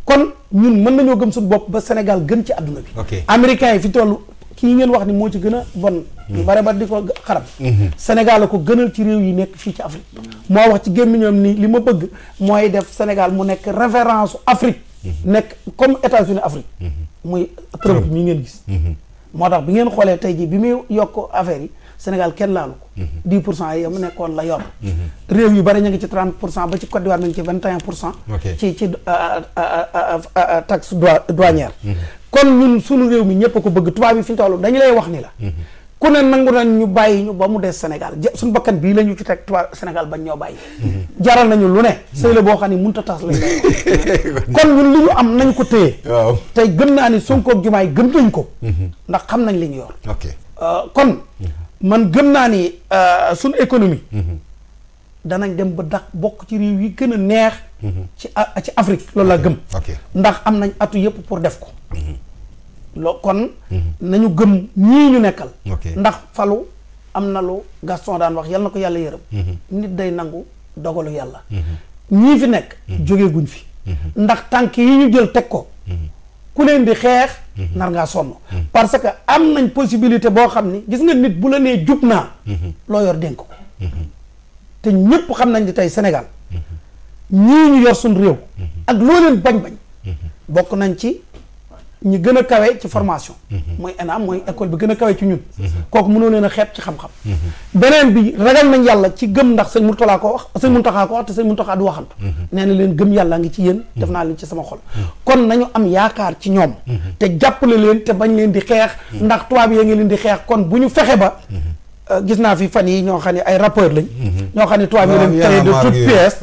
kon ñun mën nañoo gëm suñu bopp ba Sénégal gën ci àdduna bi. américains yi fi toll kii ngeen wax ni moo ci gën a bon. ñu bare ba di ko xarab. Sénégal la ko gënal ci réew yi nekk fii ci Afrique. moo wax ci gémmiñam ni li ma bëgg mooy def Sénégal mu nekk référence Afrique. nekk comme États-Unis Afrique. muy Trump mi ngeen gis. moo tax bi ngeen xoolee tey jii bi muy yokk affaire yi Sénégal kenn laalu ko. 10% yi mu nekkoon la yor. réew yu bari ñu ngi ci 30% ba ci Côte d'Ivoire mi ngi ci 21%. ci taxe douanière. kon ñun suñu réew mi ñëpp a ko bëgg tubaab yi fi ñu toll dañu lay wax ni la. ku ne nangu nañ ñu bàyyi ñu ba mu des Sénégal suñu bakkan bii la ñu ci teg tubaab Sénégal bañ ñoo bàyyi. jaral nañu lu ne. sëy la boo xam ne mënut a tas lañ kon ñun li ñu am nañ ko téye. waaw tey gëm naa ni Sonko ak Diomaye gëm nañ ko. ndax xam nañ li ñu yor. kon man gëm naa ni suñu économie. danañ dem ba dax bokk ci réew yi gën a neex. ci Afrique loolu laa gëm. ndax am nañ atu yëpp pour def ko. kon nañu gëm ñii ñu nekkal. ndax falu am na lu Gaston daan wax yal na ko yàlla yërëm. nit day nangu dogalu yàlla. ñii fi nekk. jóge guñ fi. ndax tànk yi ñu jël teg ko. ku leen di xeex. nar ngaa sonn. parce que am nañ possibilité boo xam ni gis nga nit bu la nee jub naa. loo yor dénk ko. te ñëpp xam nañ ni tey Sénégal ñii ñu yor suñ réew. ak loo leen bañ-bañ. bokk nañ ci ñi gën a kawe ci formation. mooy ENAM mooy école bi gën a kawe ci ñun. kooku mënoo leen a xeeb ci xam-xam. beneen bi ragal nañ yàlla ci gëm ndax sëñ Mourtala ko wax sëñ Mountakha ko wax te sëñ Mountakha du waxantu. nee na leen gëm yàlla ngi ci yéen. def naa leen ci sama xol. kon nañu am yaakaar ci ñoom. te jàppale leen te bañ leen di xeex. ndax tubaab yi ngi leen di xeex kon bu ñu fexe ba. gis naa fi fan yi ñoo xam ne ay rappeurs lañ. ñoo xam ne tubaab yi leen créé de toute pièce.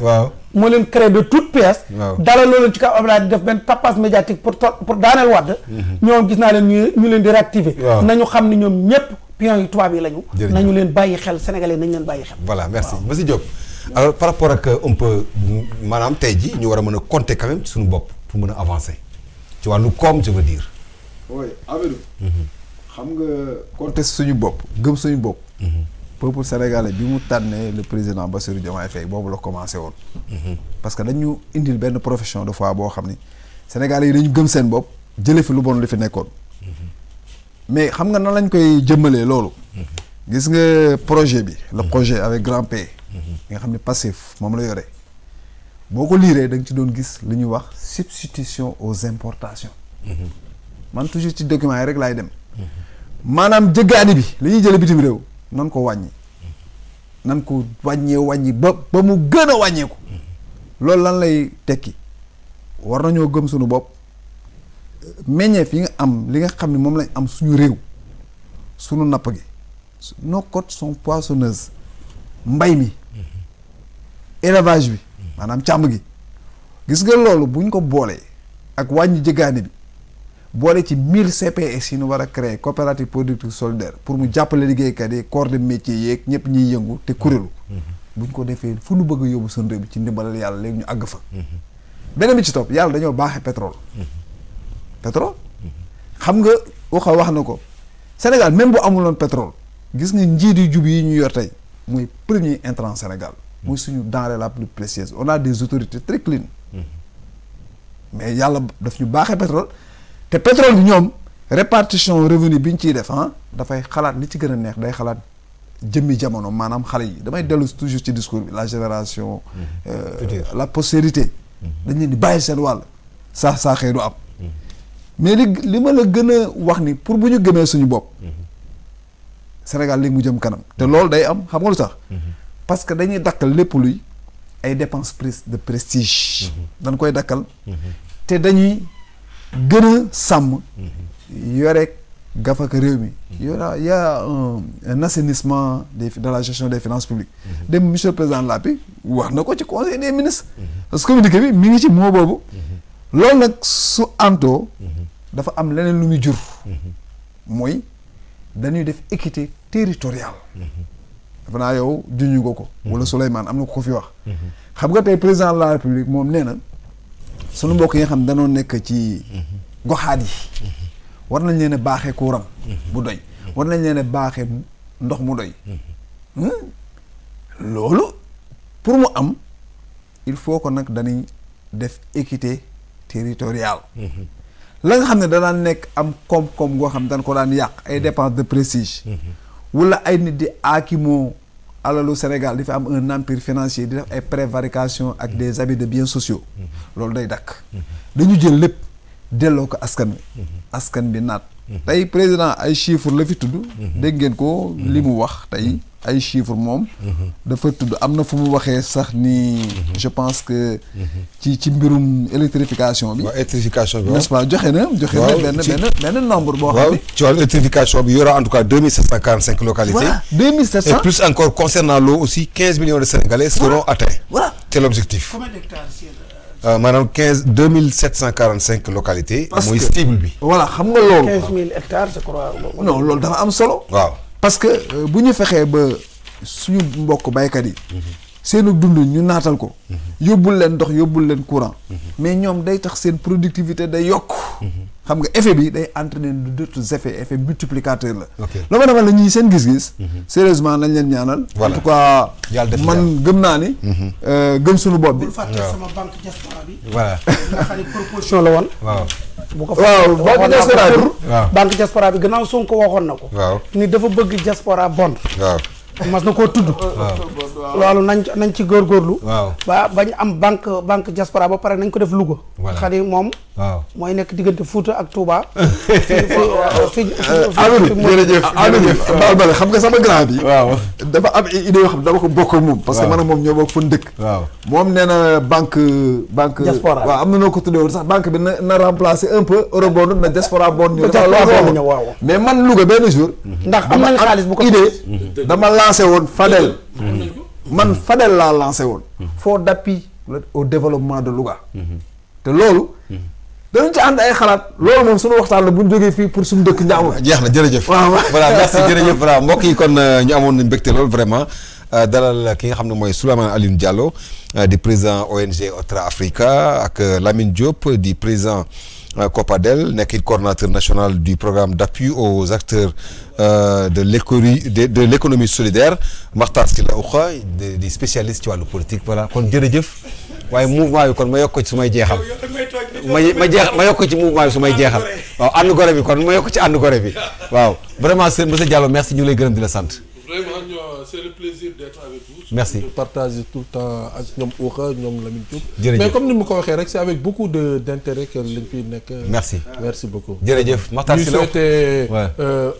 moo leen créé de toute pièce. dalal loolu ci kaw Abdoulaye di def benn tapage médiatique pour daaneel Wade. ñoom gis naa leen ñu leen di réactiver. nañu xam ni ñoom ñëpp pions yi tubaab yi lañu. nañu leen bàyyi xel sénégalais nañu leen bàyyi xel. voilà merci monsieur Diop. alors par rapport ak un peu maanaam tey ji ñu war a mën a compter quand même ci suñu bopp pour mën a avancer ci wàllu koom je veux dire. oui Amadou. xam nga compter suñu bopp gëm suñu bopp. peuple sénégalais bi mu tànnee le président Bassirou Diomaye Faye boobu la commencé woon. parce que dañu indil benn profession de foi boo xam ni sénégalais yi dañu gëm seen bopp jële fi lu bon li fi nekkoon. mais xam nga nan lañ koy jëmmalee loolu. gis nga projet bi. le projet avec grand P. nga xam ne passif moom la yore. boo ko liiree da nga ci doon gis li ñuy wax substitution aux importations. man toujours ci documents yi rek laay dem. maanaam jëggaani bi li ñuy jële bitim réew nan ko wàññi nan ko wàññi ba mu gën a wàññeeku loolu lan lay tekki war nañoo gëm suñu bopp meññeef yi nga am li nga xam ne moom lañ am suñu réew suñu napp gi nos côtes sont poissonneuses mbay mi élevage bi maanaam càmm gi gis nga loolu buñ ko boolee ak wàññi jëggaani bi boole ci 1000 CPS yi ñu war a créer coopérative productive solidaire pour mu jàppale liggéeykat yi corps de métier yeeg ñëpp ñiy yëngu te kuréelu buñ ko defee fu ñu bëgg a yóbbu seen réew bi ci ndimbalal yàlla léegi ñu àgg fa beneen bi ci topp yàlla dañoo baaxee pétrole xam nga wax na ko Sénégal même bu amuloon pétrole gis nga njiit yu jub yi ñu yor tey mooy premier intrant Sénégal mooy suñu denrée la plus précieuse on a des autorités très clean mais yàlla daf ñu baaxee pétrole te pétrole bi ñoom répartition revenu bi ñu ciy def dafay xalaat li ci gën a neex day xalaat jëmmi jamono maanaam xale yi damay dellu toujours ci discours bi la génération la postérité dañ leen di bàyyi seen wàll saa xëy du am mais li ma la gën a wax ni pour bu ñu gëmee suñu bopp Sénégal léegi mu jëm kanam te loolu day am xam nga lu tax parce que dañuy dakkal lépp luy ay dépenses de prestige dañ koy dakkal te dañuy gën a sàmm yore gafaka réew mi y a un assainissement de la gestion des finances publiques dem monsieur le président Lapi wax na ko ci conseil des ministres parce que communiqué bi mi ngi ci moo boobu loolu nag su antoo dafa am leneen lu muy jur mooy dañuy def équité territoriale. dafa naa yow juñu nga ko. wala Souleymane am na ko fi wax. xam nga tey président de la république moom nee na sunu mbokk yi nga xam danoo nekk ci goxaat yi. war nañ leen a baaxee courant bu doy. war nañ leen a baaxee ndox mu doy. loolu pour mu am il faut que nag dañuy def équité territoriale. la nga xam ne danaan nekk am koom-koom goo xam ne dañ ko daan yàq ay dépenses de prestige. wala ay nit di aakimoo alalu Sénégal di fi am un empire financier di def ay prévarication ak des abus de biens sociaux. loolu day dakk dañu jël lépp delloo ko askan wi. askan bi naat. tey président ay chiffres la fi tudd. dégg ngeen ko li mu wax tey ay chiffres moom. dafa tudd am na fu mu waxee sax ni. je pense que ci mbirum électrification bi. waaw électrification bi n'est-ce pas joxe na benn nombre boo xam ne. ci wàllu électrification bi y aura en tout cas 2745 localités. voilà 2700 et plus encore concernant l'eau aussi 15 millions de Sénégalais seront atteints. voilà c'est l'objectif. combien d'hectares maanaam 2745 localités. parce que mooy cible bi. voilà xam nga loolu. 15000 hectares je crois. non loolu dafa am solo. waaw parce que bu ñu fexee ba suñu mbokk baykat yi. seenu dund ñu naatal ko. yóbbul leen ndox yóbbul leen courant. mais ñoom day tax seen productivité day yokk. xam nga effet bi day entraîner d'autres effets effet multiplicateur la. ok loo ma demal la ñuy seen gis-gis. sérieusement nañ leen ñaanal. voilà en tout cas man gëm naa ni. gëm suñu bopp bi. bul fàtte sama banque diaspora bi. voilà. nga xam ne proposition la woon. waaw. bu ko waaw banque diaspora bi. waaw banque diaspora bi gannaaw Sonko waxoon na ko. waaw ni dafa bëgg diaspora bond. waaw. mas na koo tudd. loolu nañ ci góorgóorlu. waaw bañ am banque diaspora ba pare nañ ko def Louga. voilà xam ni moom. waaw mooy nekk diggante Fouta ak Touba. jërëjëf bal xam nga sama grand bi. waaw dafa am ay idées yoo xam ne dama ko bokk ak moom. parce que man ak moom ñoo bokk fan dëkk. waaw moom nee na banque. diaspora waaw am na noo ko tuddee woon sax banque bi na remplacer un peu eurobond na diaspora bond ñu. waaw mais man Louga benn jour. ndax am nañ xaalis bu ko idée dama lancé woon Fadel. man Fadel laa lancé woon. fonds d'appui au développement de Louga. te loolu. danañ ci ànd ay xalaat loolu moom suñu waxtaan la bu ñu jógee fii pour suñu dëkk Ndiambour. jeex na jërëjëf. waaw voilà merci jërëjëf voilà mbokk yi kon ñu amoon nañ mbégte lool vraiment dalal ki nga xam ne mooy Souleymane Alioune Diallo di président ONG Otra Africa ak Lamine Diop di président COPADEL nekk coordonnateur national du programme d'appui aux acteurs de l'économie solidaire Makhtar Sylla Oukha di spécialiste ci wàllu politique voilà kon jërëjëf. waaye mouvement bi kon ma yokk ko ci su may jeexal ma yokk ko ci mouvement bi su may jeexal waaw ànd gore bi kon ma yokk ci ànd gore bi waaw vraiment sëñ monsieur Diallo merci ñu ngi lay gërëm di la sant. Vraiment, c'est le plaisir d'être avec vous. Merci. De partager tout le temps avec ñoom Oukha ñoom Lamine Diop. jërëjëf mais comme ni ma ko waxee rek c'est avec beaucoup d'intérêt que lañ fiy nekk. merci merci beaucoup. jërëjëf Makhtar Sylla. ñu souhaité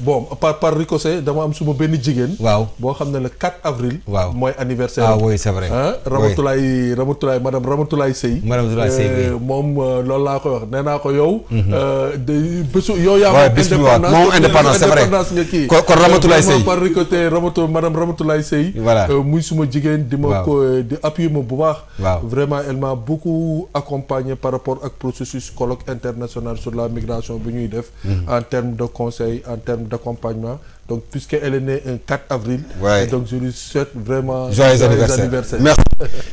bon par ricochet dama am suma benn jigéen. waaw boo xam ne le 4 avril. waaw mooy anniversaire. ah oui c'est vrai. Ramatoulaye madame Ramatoulaye Seye. madame Ramatoulaye Seye moom loolu laa koy wax nee naa ko yow. de bésu yow yaa moom indépendance c'est vrai indépendance nga kii. kon Ramatoulaye Seye par ricochet madame Ramatoulaye Seye. voilà muy suma jigéen di ma ko di appuyer ma bu baax. waaw vraiment elle m'a beaucoup accompagné par rapport ak processus colloque international sur la migration bi ñuy def. en termes de conseil en termes d'accompagnement donc puisqu'elle est née un 4 avril. Ouais. Et donc je lui souhaite vraiment. joyeux anniversaire merci.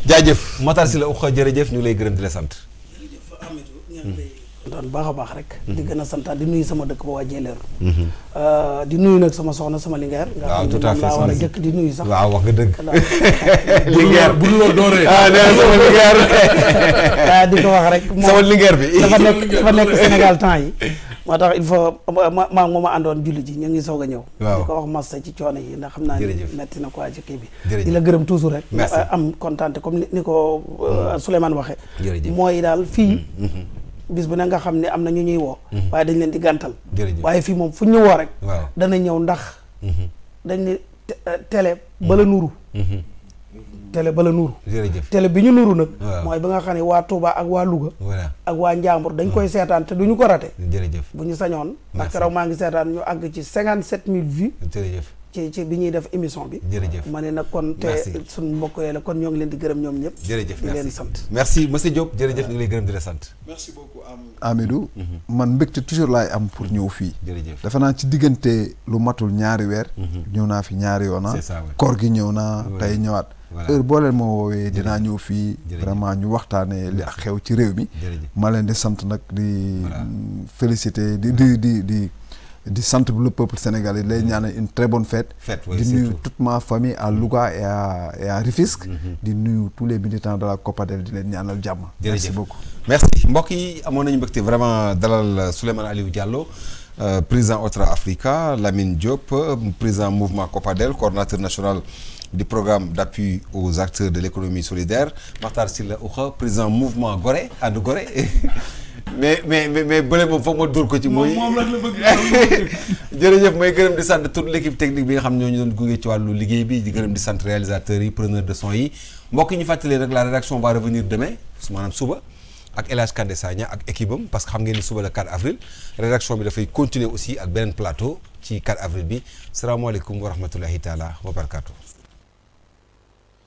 jaajëf Makhtar Sylla Oukha jërëjëf ñu lay gërëm di la sant. doon baax a baax rek. di gën a santaat di nuyu sama dëkk ba waa Jéeleer. di nuyu nag sama soxna sama lingeer. waaw tout à fait nga xam ne moom laa war a jëkk di nuyu sax. waaw wax nga dëgg. lingeer bu dul loo dooree. ah nee na sama lingeer. di ko wax rek. sama lingeer bi. dafa nekk Sénégal temps yi. moo tax il faut ma àndoon julli ji ñu ngi soog a ñëw. waaw di ko wax massa ci coono yi ndax xam naa ni metti na quoi ci kii bi. jërëjëf di la gërëm toujours rek. merci am kontaan comme ni ko Souleymane waxee. jërëjëf mooy daal fii. bis bu ne nga xam ne am na ñu ñuy woo. waaye dañ leen di gàntal. waaye fii moom fu ñu woo rek. waaw dana ñëw ndax. dañ ne télé bala nuru. télé bala nuru. jërëjëf télé bi ñu nuru nag. mooy ba nga xam ne waa Touba ak waa Louga. ak waa Njàmbur dañ koy seetaan te du ñu ko rate. jërëjëf bu ñu sañoon. ndax keroog maa ngi seetaan ñu àgg ci 57000 vues. jërëjëf ci bi ñuy def émission bi. jërëjëf ma ne nag kon te suñu mbokk yooyu la kon ñoo ngi leen di gërëm ñoom ñëpp. jërëjëf di leen sant. merci monsieur Diop jërëjëf ñu ngi lay gërëm di la sant. merci beaucoup Amidou. man mbégte toujours laay am pour ñëw fii. jërëjëf dafa naa ci diggante lu matul ñaari weer. ñëw naa fi ñaari yoon. c'est ça koor gi ñëw naa tey ñëwaat. heure boo leen ma woowee dinaa ñëw fii. vraiment ñu waxtaanee li ak xew ci réew mi. ma leen di sant nag di féliciter di sant le peuple sénégalais lay ñaanal une très bonne fête. di nuyu toute ma famille à Louga et à Rufisque. di nuyu tous les militants de la COPADEL di leen ñaanal jàmm. merci beaucoup. merci mbokk yi amoon nañu mbégte vraiment dalal Souleymane Aliou Diallo président Otra Africa, Lamine Diop président mouvement COPADEL, coordonnateur national du programme d'appui aux acteurs de l'économie solidaire, Makhtar Sylla Oukha président mouvement Gorée ànd Gorée mais bële moom foog ma dóor ko ci mooy moom la bëgg jërëjëf may gërëm di sant toute l'équipe technique bi nga xam ñoo ñu doon gunge ci wàllu liggéey bi di gërëm di sant réalisateurs yi preneurs de son yi mbokk yi ñu fàttali rek la rédaction va revenir demain maanaam suba ak El Hadj Kandé Sagna ak équipe am parce que xam ngeen ni suba le 4 avril rédaction bi dafay continuer aussi ak beneen plateau ci 4 avril bi salaamaaleykum wa rahmatullahi taala wa barakatuh.